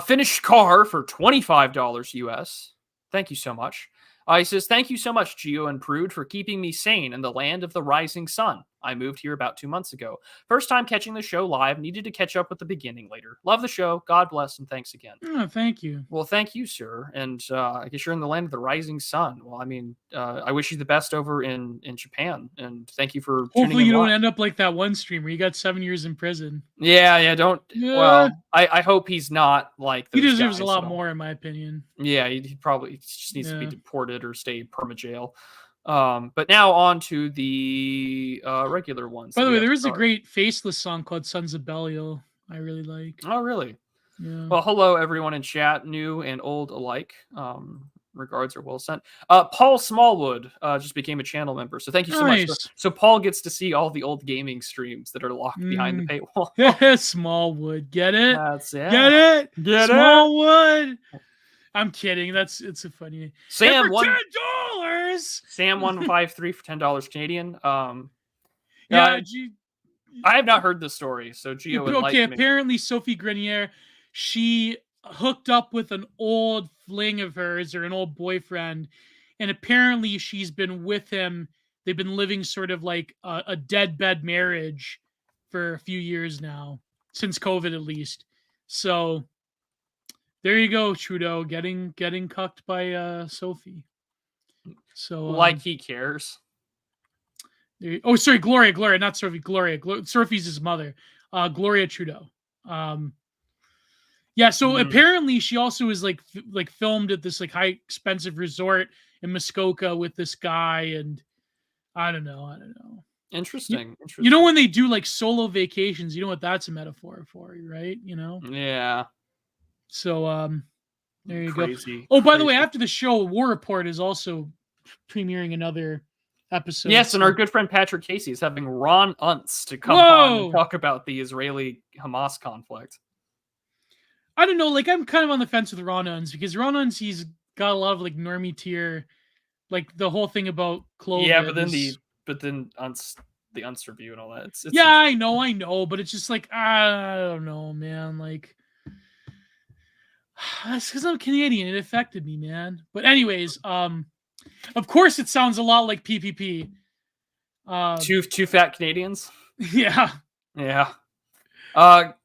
Finished car for $25 US. Thank you so much. He says, "Thank you so much, Gio and Prude, for keeping me sane in the land of the rising sun. I moved here about 2 months ago. First time catching the show live. Needed to catch up with the beginning later. Love the show. God bless and thanks again. Oh, thank you. Well, thank you, sir. And I guess you're in the land of the rising sun. Well, I mean, I wish you the best over in Japan. And thank you for tuning Hopefully in you don't live. end up like that one streamer. You got 7 years in prison. Yeah, don't. Yeah. Well, I hope he's not like those He deserves guys a lot at all. more, in my opinion. Yeah, he probably just needs to be deported or stay perma jail. But now on to the regular ones. By the way, there is a great Faceless song called Sons of Belial I really like. Oh, really? Yeah. Well, hello, everyone in chat, new and old alike. Regards are well sent. Paul Smallwood just became a channel member, so thank you so much. So Paul gets to see all the old gaming streams that are locked behind the paywall. Smallwood, get it? That's it. Get it? Get Smallwood. I'm kidding. It's a funny. Sam for $10. Sam 153 for $10 Canadian. Yeah. I have not heard this story, so Gio would like me. Apparently Sophie Grenier, she hooked up with an old fling of hers or an old boyfriend, and apparently she's been with him. They've been living sort of like a deadbed marriage for a few years now, since COVID at least. So there you go, Trudeau, getting cucked by Sophie. So like he cares. Oh, sorry, Gloria, not Sophie. Gloria. Sophie's his mother. Gloria Trudeau. Yeah. So apparently, she also is like filmed at this like high expensive resort in Muskoka with this guy, and I don't know. Interesting. You know when they do like solo vacations, you know what that's a metaphor for, right? You know. Yeah. So there you go. Crazy. Oh, by the way, after the show, War Report is also premiering another episode. Yes, and our good friend Patrick Casey is having Ron Unz to come on and talk about the Israeli-Hamas conflict. I don't know, like I'm kind of on the fence with Ron Unz because Ron Unz, he's got a lot of like normie tier, like the whole thing about clothing. Yeah, but then the Unz review and all that. It's yeah, I know, but it's just like I don't know, man. Like that's because I'm Canadian. It affected me, man. But anyways, of course, it sounds a lot like PPP. Two fat Canadians. Yeah.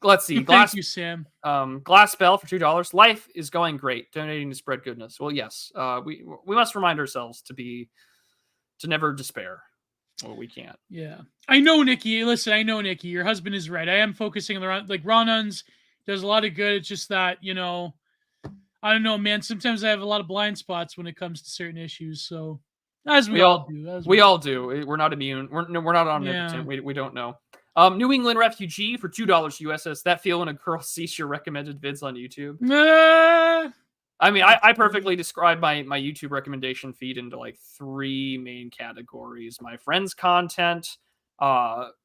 Let's see. Thank you, Sam. Glass Bell for $2. Life is going great. Donating to spread goodness. Well, yes. We must remind ourselves to never despair. Well, we can't. Yeah, I know, Nikki. Listen, I know, Nikki. Your husband is right. I am focusing on Ron Unz does a lot of good. It's just that I don't know, man. Sometimes I have a lot of blind spots when it comes to certain issues. So, as we all do. We all do. We're not immune. We're not omnipotent. We don't know. New England refugee for $2 USS. That feel when a girl sees your recommended vids on YouTube. I mean, I perfectly describe my YouTube recommendation feed into like 3 main categories: my friends' content,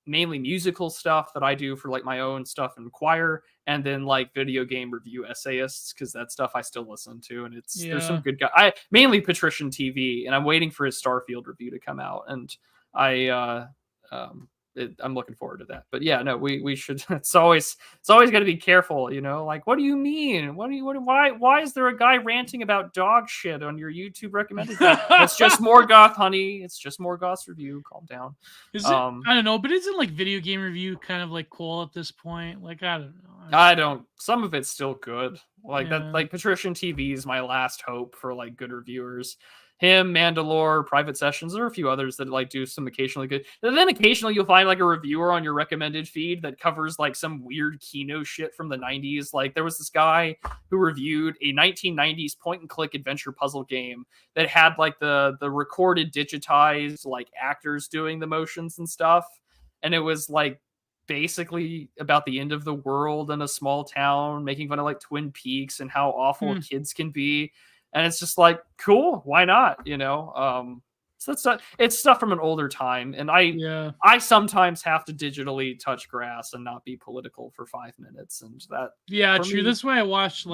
mainly musical stuff that I do for like my own stuff in choir, and then like video game review essayists, because that stuff I still listen to, and there's some good guys. Mainly Patrician TV, and I'm waiting for his Starfield review to come out, and I'm looking forward to that. But yeah, no, we should. It's always got to be careful, Like, what do you mean? Why is there a guy ranting about dog shit on your YouTube recommended? It's just more goth, honey. It's just more goth review. Calm down. Is it? I don't know, but isn't like video game review kind of like cool at this point? Like, I don't know. I don't. Some of it's still good. Like that. Like Patrician TV is my last hope for like good reviewers. Him, Mandalore, Private Sessions, there are a few others that like do some occasionally good. And then occasionally you'll find like a reviewer on your recommended feed that covers like some weird Kino shit from the 90s. Like there was this guy who reviewed a 1990s point and click adventure puzzle game that had like the recorded digitized like actors doing the motions and stuff. And it was like basically about the end of the world in a small town, making fun of like Twin Peaks and how awful kids can be. And it's just like, cool, why not? So it's stuff from an older time. And I sometimes have to digitally touch grass and not be political for 5 minutes. And that. Yeah, true. That's why I watched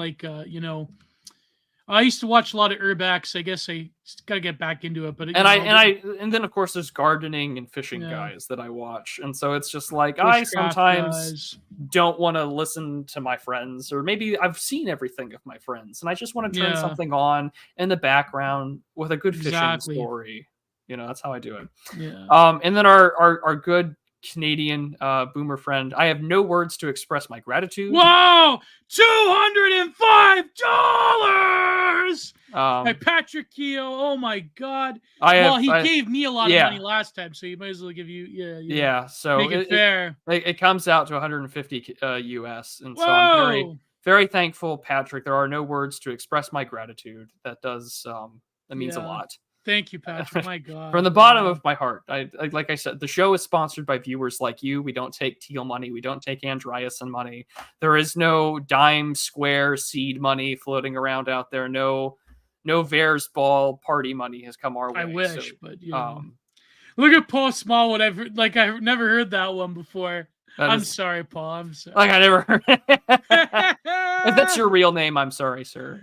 I used to watch a lot of Urbex. I guess I got to get back into it. But and then of course there's gardening and fishing guys that I watch, and so it's just like I sometimes don't want to listen to my friends, or maybe I've seen everything of my friends, and I just want to turn something on in the background with a good fishing story. That's how I do it. Yeah. And then our good Canadian boomer friend, I have no words to express my gratitude. Whoa! $205. By Patrick Keogh. Oh my God. He gave me a lot of money last time, so he might as well give you. Yeah. So make it fair. It comes out to 150 US, and Whoa! so I'm very, very thankful, Patrick. There are no words to express my gratitude. That does that means a lot. Thank you, Patrick. My God. From the bottom of my heart. I like I said, the show is sponsored by viewers like you. We don't take Teal money. We don't take Andreessen money. There is no dime square seed money floating around out there. No Vares ball party money has come our way. I wish, but look at Paul Smallwood. I've never heard that one before. I'm sorry, Paul. I'm sorry. Like I never heard. If that's your real name, I'm sorry, sir.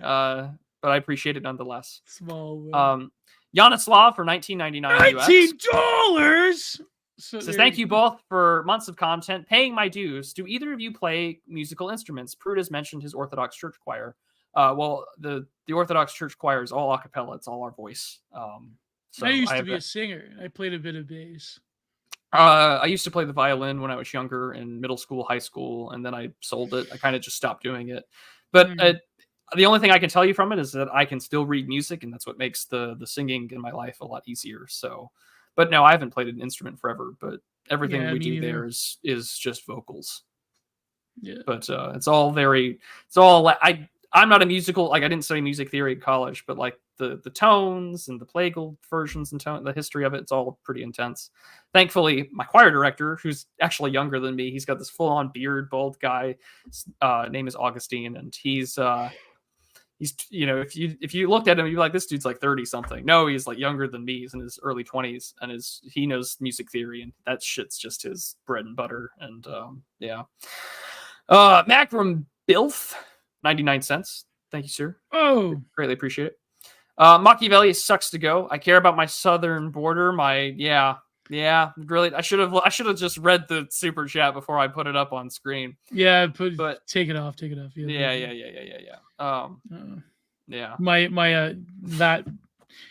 But I appreciate it nonetheless. Smallwood. Yanislav for $19.99 $19. Says thank you both for months of content, paying my dues. Do either of you play musical instruments? Prude has mentioned his Orthodox church choir. Well, the Orthodox church choir is all a cappella. It's all our voice. So I used to be a singer. I played a bit of bass. I used to play the violin when I was younger in middle school, high school, and then I sold it. I kind of just stopped doing it. But the only thing I can tell you from it is that I can still read music, and that's what makes the singing in my life a lot easier. So, but no, I haven't played an instrument forever. But everything we do there is just vocals. Yeah. But I'm not a musical, like I didn't study music theory in college, but like the tones and the plagal versions and the history of it, it's all pretty intense. Thankfully, my choir director, who's actually younger than me, he's got this full-on beard, bald guy. Name is Augustine, and he's if you looked at him, you'd be like, this dude's like 30 something. No, he's like younger than me. He's in his early 20s, and he knows music theory, and that shit's just his bread and butter. And Mac from Bilf, 99 cents. Thank you, sir. Oh, greatly appreciate it. Machiavelli sucks to go. I care about my southern border. Really, I should have just read the super chat before I put it up on screen. Yeah, but take it off. Yeah. That.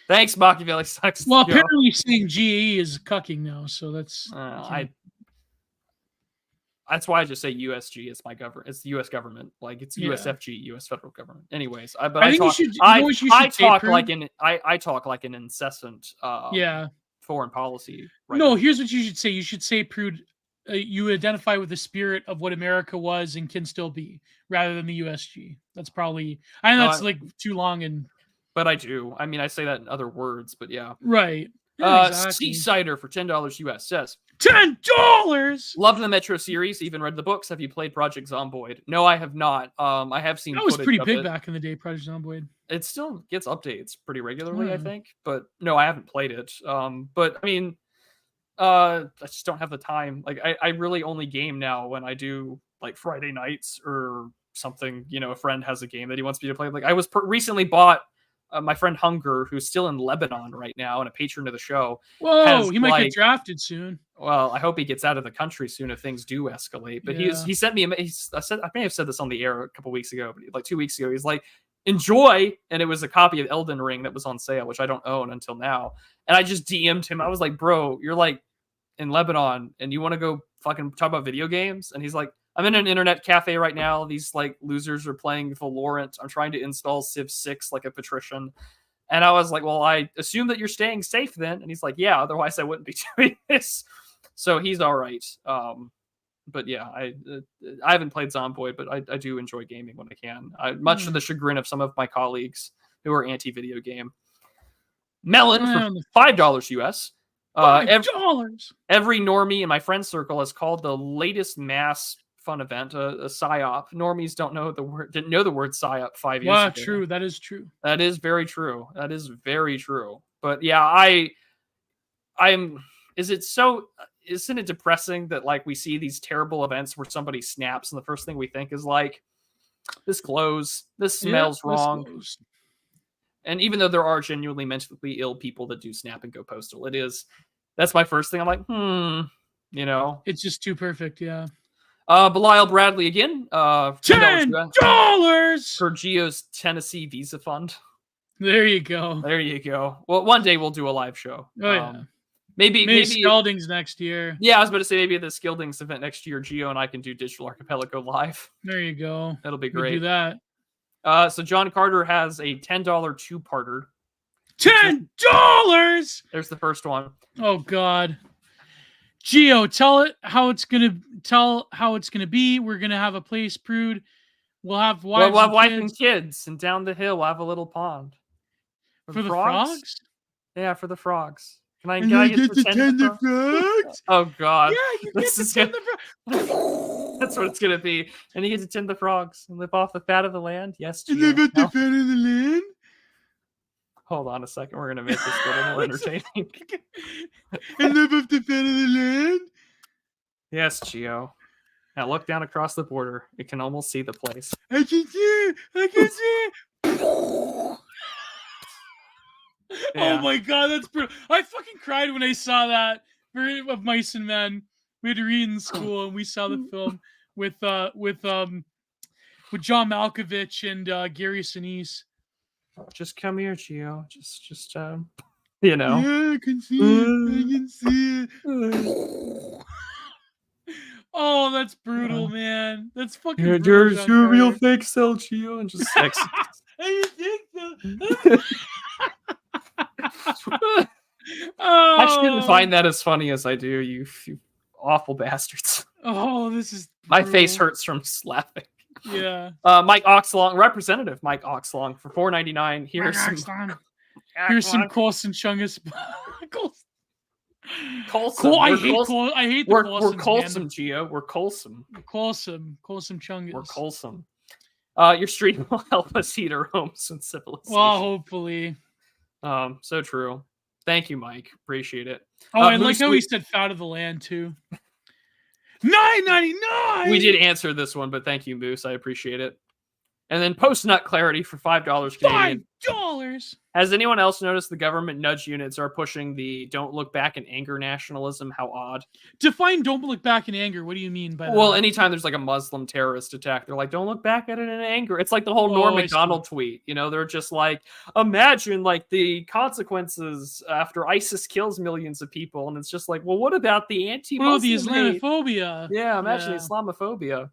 Thanks, Machiavelli sucks. Well, apparently saying GE is cucking now, so that's. That's why I just say USG. It's my government. It's the U.S. government. Like it's USFG, U.S. federal government. Anyways, I talk like an incessant foreign policy. Here's what you should say. You should say, Prude, you identify with the spirit of what America was and can still be, rather than the USG. That's probably. I know that's like too long but I do. I mean, I say that in other words, but yeah. Right. Yeah, exactly. Seasider for $10 US says $10. Love the Metro series. Even read the books. Have you played Project Zomboid? No, I have not. I have seen. That was pretty big back in the day. Project Zomboid. It still gets updates pretty regularly, I think. But no, I haven't played it. But I mean, I just don't have the time. Like, I really only game now when I do like Friday nights or something. A friend has a game that he wants me to play. Like, I was recently bought. My friend Hunger, who's still in Lebanon right now and a patron of the show. Whoa, he might get drafted soon. Well, I hope he gets out of the country soon if things do escalate. But he sent me. I may have said this on the air a couple weeks ago, but like 2 weeks ago, he's like, enjoy. And it was a copy of Elden Ring that was on sale, which I don't own until now. And I just DM'd him. I was like, bro, you're like in Lebanon and you want to go fucking talk about video games? And he's like, I'm in an internet cafe right now. These like losers are playing Valorant. I'm trying to install Civ 6 like a patrician. And I was like, well, I assume that you're staying safe then. And he's like, yeah, otherwise I wouldn't be doing this. So he's all right. But yeah, I haven't played Zomboid, but I do enjoy gaming when I can. Much to the chagrin of some of my colleagues who are anti-video game. Melon for $5 US. Every normie in my friend circle has called the latest mass fun event a psyop. Normies didn't know the word psyop 5 years ago. Wow, true. That is true. That is very true. But yeah, isn't it depressing that like we see these terrible events where somebody snaps and the first thing we think is like, this glows, this smells wrong. And even though there are genuinely mentally ill people that do snap and go postal, that's my first thing. I'm like, it's just too perfect. Yeah. Belial Bradley again. $10 for Gio's Tennessee Visa Fund. There you go. There you go. Well, one day we'll do a live show. Oh yeah. Maybe Scaldings next year. Yeah, I was about to say maybe at the Skildings event next year, Gio and I can do Digital Archipelago live. There you go. That'll be We great. do that. So John Carter has a $10 two-parter. $10. There's the first one. Oh God. Gio, tell how it's gonna be. We're gonna have a place brewed. We'll have wife and kids, and down the hill we'll have a little pond. For the frogs? Yeah, for the frogs. Can I get to tend the frogs? Oh God. Yeah, you get to tend the frogs. That's what it's gonna be. And you get to tend the frogs and live off the fat of the land. Yes, Gio. And live off the fat of the land? Hold on a second. We're gonna make this a little more entertaining. And live off the fat of the land? Yes, Gio. Now look down across the border. You can almost see the place. I can see it. I can see it. Yeah. Oh my God, that's brutal. I fucking cried when I saw that of Mice and Men. We had to read in school, and we saw the film with John Malkovich and Gary Sinise. Just come here, Gio. Just you know. Yeah, I can see it. I can see it. Oh, that's brutal, man. That's fucking brutal. You're a real fake cell, Gio, and just sex. I think so. I shouldn't find that as funny as I do, you awful bastards. Oh, this is brutal. My face hurts from laughing. Yeah. Mike Oxlong, Representative Mike Oxlong for $4.99. Here's some Colson Chungus. Colson. I hate the Colson. We're Colson, Gio. We're Colson. Colson Chungus. We're Colson. Your stream will help us heat our homes and civilization. Well, hopefully. So true. Thank you, Mike. Appreciate it. Oh, I like how he said "fat of the land" too. $9.99. We did answer this one, but thank you, Moose. I appreciate it. And then post-nut clarity for $5 Canadian. $5. Has anyone else noticed the government nudge units are pushing the "don't look back in anger" nationalism? How odd. Define "don't look back in anger." What do you mean by that? Well, anytime there's like a Muslim terrorist attack, they're like, "Don't look back at it in anger." It's like the whole Norm Macdonald tweet. You know, they're just like, imagine like the consequences after ISIS kills millions of people. And it's just like, well, what about the anti-Muslim the Islamophobia? Yeah, imagine Islamophobia.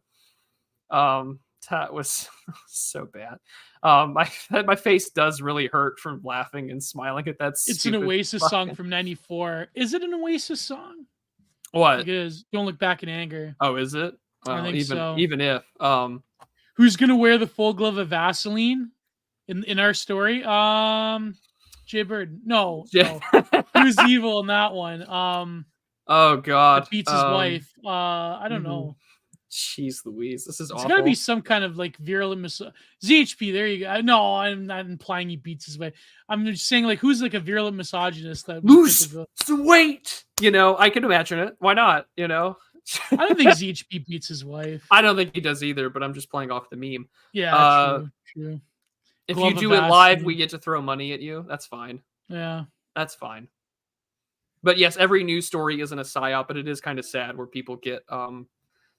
That was so bad. My face does really hurt from laughing and smiling at that. It's an Oasis song from '94. Is it an Oasis song? What? It is. Don't look back in anger. Oh, is it? I think so. Even if. Who's gonna wear the full glove of Vaseline in our story? Jay Bird. No. Who's evil in that one? Oh God. That beats his wife. I don't know. Jeez Louise, this is awful. It's gotta be some kind of like virulent ZHP. There you go. No, I'm not implying he beats his wife. I'm just saying like who's like a virulent misogynist that lose weight. You know, I can imagine it. Why not? You know, I don't think ZHP beats his wife. I don't think he does either. But I'm just playing off the meme. Yeah, true. If you do it live, we get to throw money at you. That's fine. Yeah, that's fine. But yes, every news story isn't a psyop, but it is kind of sad where people get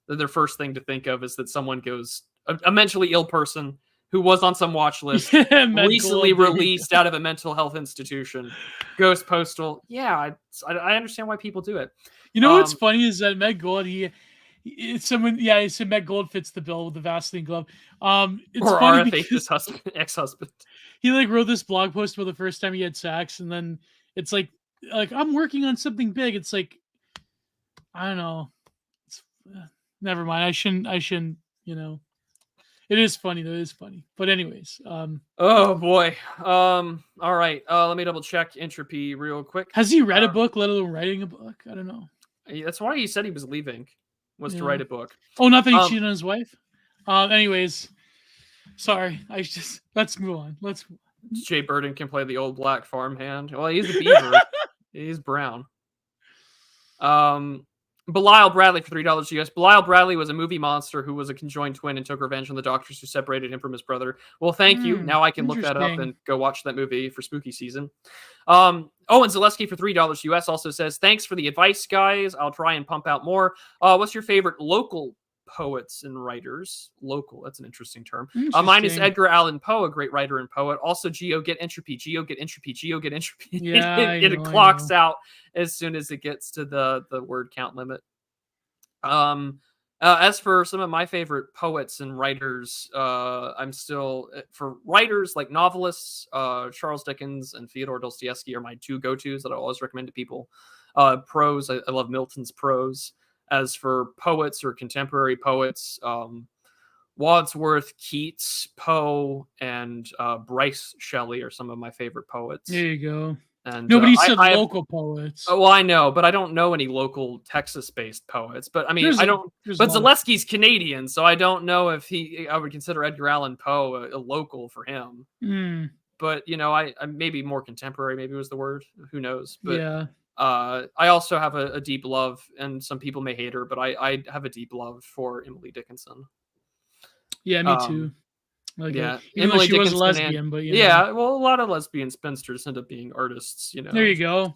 their first thing to think of is that someone goes a mentally ill person who was on some watch list recently released out of a mental health institution goes postal. Yeah, I understand why people do it. You know what's funny is that Meg Gold he said Meg Gold fits the bill with the Vaseline glove. It's or funny RFA, his ex-husband. He like wrote this blog post about the first time he had sex, and then it's like I'm working on something big. It's like I don't know. Never mind. I shouldn't, you know. It is funny though. It is funny. But anyways, oh boy. All right. Let me double check Entropy real quick. Has he read a book, let alone writing a book? I don't know. That's why he said he was leaving, to write a book. Oh, not that he cheated on his wife. Anyways, sorry. Let's move on. Jay Burden can play the old black farmhand. Well, he's a beaver. He's brown. Belial Bradley for $3 US. Belial Bradley was a movie monster who was a conjoined twin and took revenge on the doctors who separated him from his brother. Well, thank you. Now I can look that up and go watch that movie for spooky season. Owen Zaleski for $3 US also says, thanks for the advice, guys. I'll try and pump out more. What's your favorite local poets and writers. Local, that's an interesting term. Mine is Interesting. Edgar Allan Poe, a great writer and poet. Also, Gio, get entropy. Gio, get entropy. Gio, get entropy. Yeah, It clocks out as soon as it gets to the word count limit. As for some of my favorite poets and writers, I'm still for writers like novelists, Charles Dickens and Fyodor Dostoevsky are my two go-tos that I always recommend to people. Prose, I love Milton's prose. As for poets or contemporary poets, Wadsworth, Keats, Poe, and Bryce Shelley are some of my favorite poets. There you go. And nobody said local poets. Oh, well, I know, but I don't know any local Texas-based poets. But I mean, But Zaleski's Canadian, so I don't know if I would consider Edgar Allan Poe a local for him. Mm. But I maybe more contemporary, maybe was the word. Who knows? But yeah. I also have a deep love, and some people may hate her, but I have a deep love for Emily Dickinson. Yeah, me too. Yeah, even though she was a lesbian, but yeah, well, a lot of lesbian spinsters end up being artists. There you go.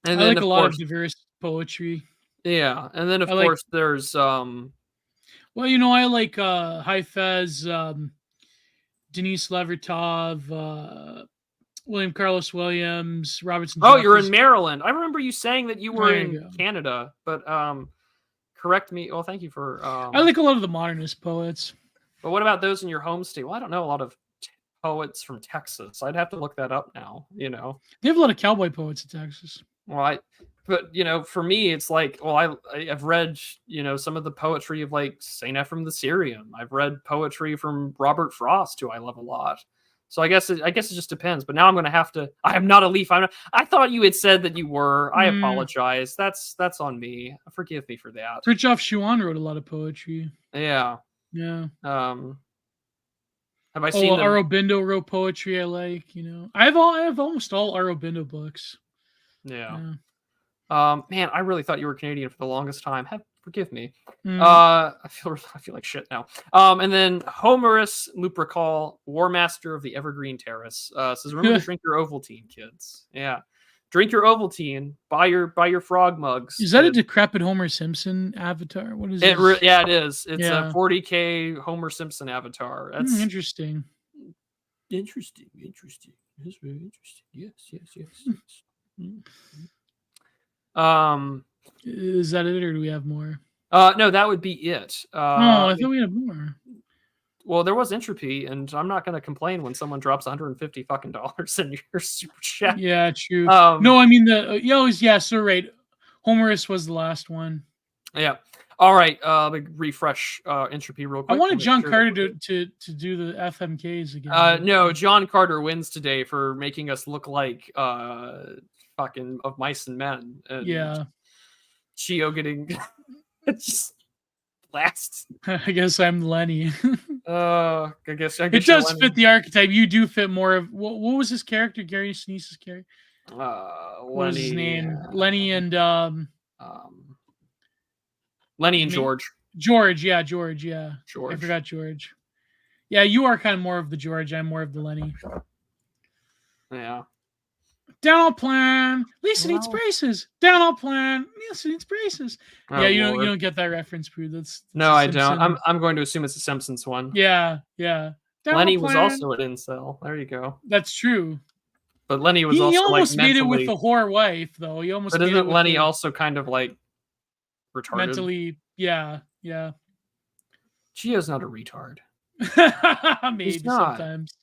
And I then, like a lot of diverse poetry. Yeah, and then of course there's Well, I like Haifez, Denise Levertov, William Carlos Williams, Robertson. Oh, you're in Maryland. I remember you saying that you were in go. Canada, but correct me. Well, thank you for. I like a lot of the modernist poets. But what about those in your home state? Well, I don't know a lot of poets from Texas. I'd have to look that up now. They have a lot of cowboy poets in Texas. Well, for me, it's like, well, I've read, some of the poetry of like Saint Ephrem the Syrian. I've read poetry from Robert Frost, who I love a lot. So I guess it just depends. But now I'm going to have to. I am not a Leaf. I thought you had said that you were. I apologize. That's on me. Forgive me for that. Fritjof Schumann wrote a lot of poetry. Yeah. Yeah. Have I seen? Aurobindo wrote poetry. I like. I have almost all Aurobindo books. Yeah. Man, I really thought you were Canadian for the longest time. Forgive me. I feel like shit now. And then Homerus Lupercal, War Master of the Evergreen Terrace, says, "Remember to drink your Ovaltine, kids." Yeah, drink your Ovaltine. Buy your frog mugs. Is that a decrepit Homer Simpson avatar? What is it? Yeah, it is. It's a 40K Homer Simpson avatar. That's interesting. Interesting. That's very interesting. Yes. Is that it, or do we have more? No, that would be it. I thought we had more. Well, there was entropy, and I'm not going to complain when someone drops $150 fucking in your super chat. Yeah, true. No, I mean so right. Homerus was the last one. Yeah. All right. Refresh entropy real quick. I wanted John Carter to do the FMKs again. No, John Carter wins today for making us look like fucking Of Mice and Men. And yeah. Gio getting just last. I guess I'm Lenny. I guess it does fit the archetype. You do fit more of what was his character? Gary Sneese's character. What was his name? Lenny and Lenny and George. George, yeah. George. I forgot George. Yeah, you are kind of more of the George. I'm more of the Lenny. Yeah. Down plan. Lisa needs braces. Down plan. Lisa needs braces. Oh, yeah, you don't get that reference, Pooh. That's no, I don't. I'm going to assume it's a Simpsons one. Yeah. Lenny was also an incel. There you go. That's true. But Lenny was he also almost like made it with the whore wife, though. He almost. But isn't Lenny also kind of like retarded? Mentally, yeah. Gio's not a retard. Maybe sometimes.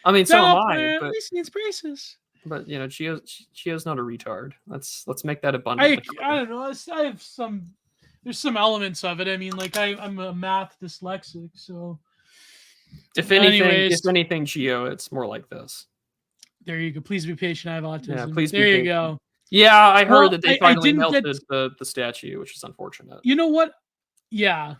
I mean, so am I. But Lisa needs braces. But Gio's not a retard. Let's make that abundantly clear. I don't know. I have some. There's some elements of it. I mean, like I'm a math dyslexic, so. If anything, Gio, it's more like this. There you go. Please be patient. I have autism. Yeah, please. There you go. Yeah, I heard that they finally melted the statue, which is unfortunate. You know what? Yeah.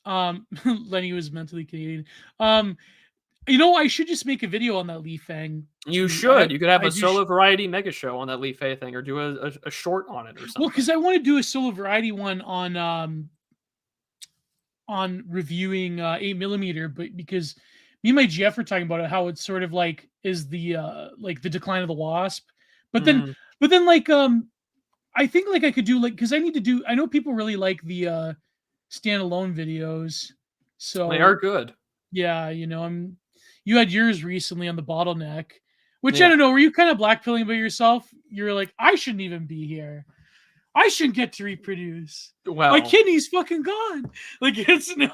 Lenny was mentally Canadian. I should just make a video on that Lee Fang. You should. You could have a solo variety mega show on that Lee Fang thing, or do a short on it or something. Well, because I want to do a solo variety one on reviewing 8mm, but because me and my GF were talking about it, how it's sort of like is the like the decline of the Wasp, but then like I think like I could do like because I know people really like the standalone videos. So They are good. yeah, you know, you had yours recently on the bottleneck, which I Yeah. don't know. Were you kind of blackpilling by yourself? You're like, I shouldn't even be here. I shouldn't get to reproduce. My Well, kidney's fucking gone. Like it's no.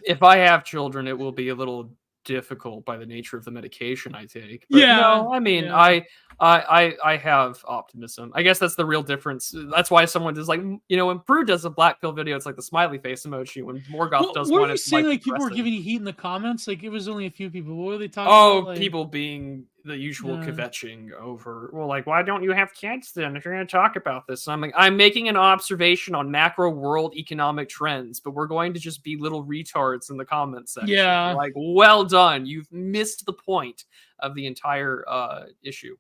if I have children, it will be a little difficult by the nature of the medication I take. But Yeah, no, I mean, yeah. I have optimism. I guess that's the real difference. That's why someone does like, you know, when Brew does a black pill video, it's like the smiley face emoji. When Morgoth does What were one, you it's saying? like Like people were depressing. giving you heat in the comments. Like it was only a few people. What were they talking Oh, about? Like, people being the usual Yeah. kvetching over, well, like, why don't you have kids then if you're going to talk about this? And I'm like, I'm making an observation on macro world economic trends, but we're going to just be little retards in the comment section. Yeah. Like, well done. You've missed the point of the entire issue.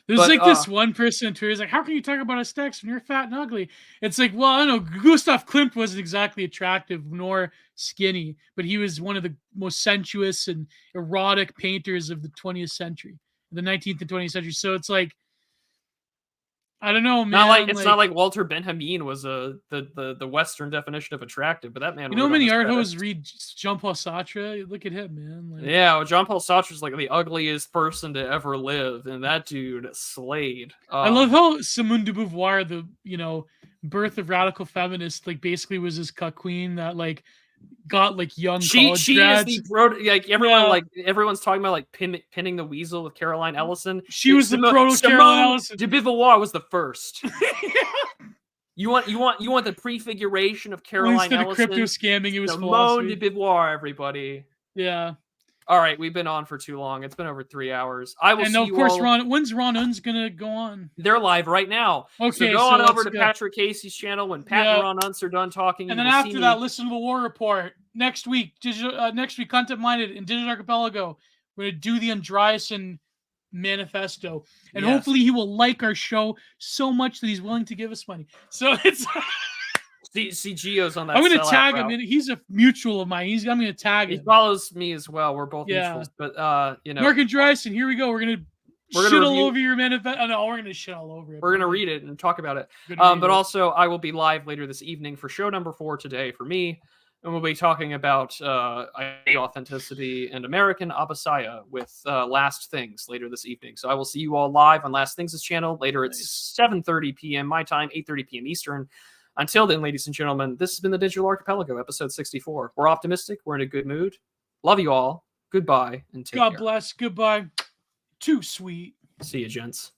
There's But, like this one person on Twitter is like, how can you talk about aesthetics when you're fat and ugly? It's like, well, I don't know. Gustav Klimt wasn't exactly attractive nor skinny, but he was one of the most sensuous and erotic painters of the 20th century, the 19th and 20th century. So it's like, I don't know, man. Not like it's not like Walter Benjamin was the Western definition of attractive, but that man. You know how many art hosts read Jean-Paul Sartre? Look at him, man. Like, yeah, well, Jean-Paul Sartre's like the ugliest person to ever live, and that dude slayed. I love how Simone de Beauvoir, the birth of radical feminist, like basically was this cuck queen that like got like young college grads. Is the like everyone like everyone's talking about like pinning the weasel with Caroline Ellison. She was the proto Caroline Ellison. De Beauvoir was the first. You want the prefiguration of Caroline Ellison. The crypto scamming. It was Simone de Beauvoir, everybody. Yeah. All right, we've been on for too long. It's been over 3 hours. I will. And see of you course, all... when's Ron Unz gonna go on? They're live right now. Okay, so go on over to Patrick Casey's channel when Pat and Ron Unz are done talking. And then after that, listen to the War Report next week. Next week, Content Minded and Digital Archipelago. We're gonna do the Andreessen Manifesto, and hopefully he will like our show so much that he's willing to give us money. So it's. See Gio's on that. I'm going to tag him. He's a mutual of mine. I'm going to tag him. He follows me as well. We're both mutuals. But you know, Marc and Andreessen, here we go. We're going to shit all over your manifesto. Oh, no, we're going to shit all over it. We're going to read it and talk about it. But also, I will be live later this evening for show number 4 today for me. And we'll be talking about authenticity and American Abasaya with Last Things later this evening. So I will see you all live on Last Things' channel. Later it's 7:30 p.m. my time, 8:30 p.m. Eastern. Until then, ladies and gentlemen, this has been the Digital Archipelago, episode 64. We're optimistic. We're in a good mood. Love you all. Goodbye and take care. God bless. Goodbye. Too sweet. See you, gents.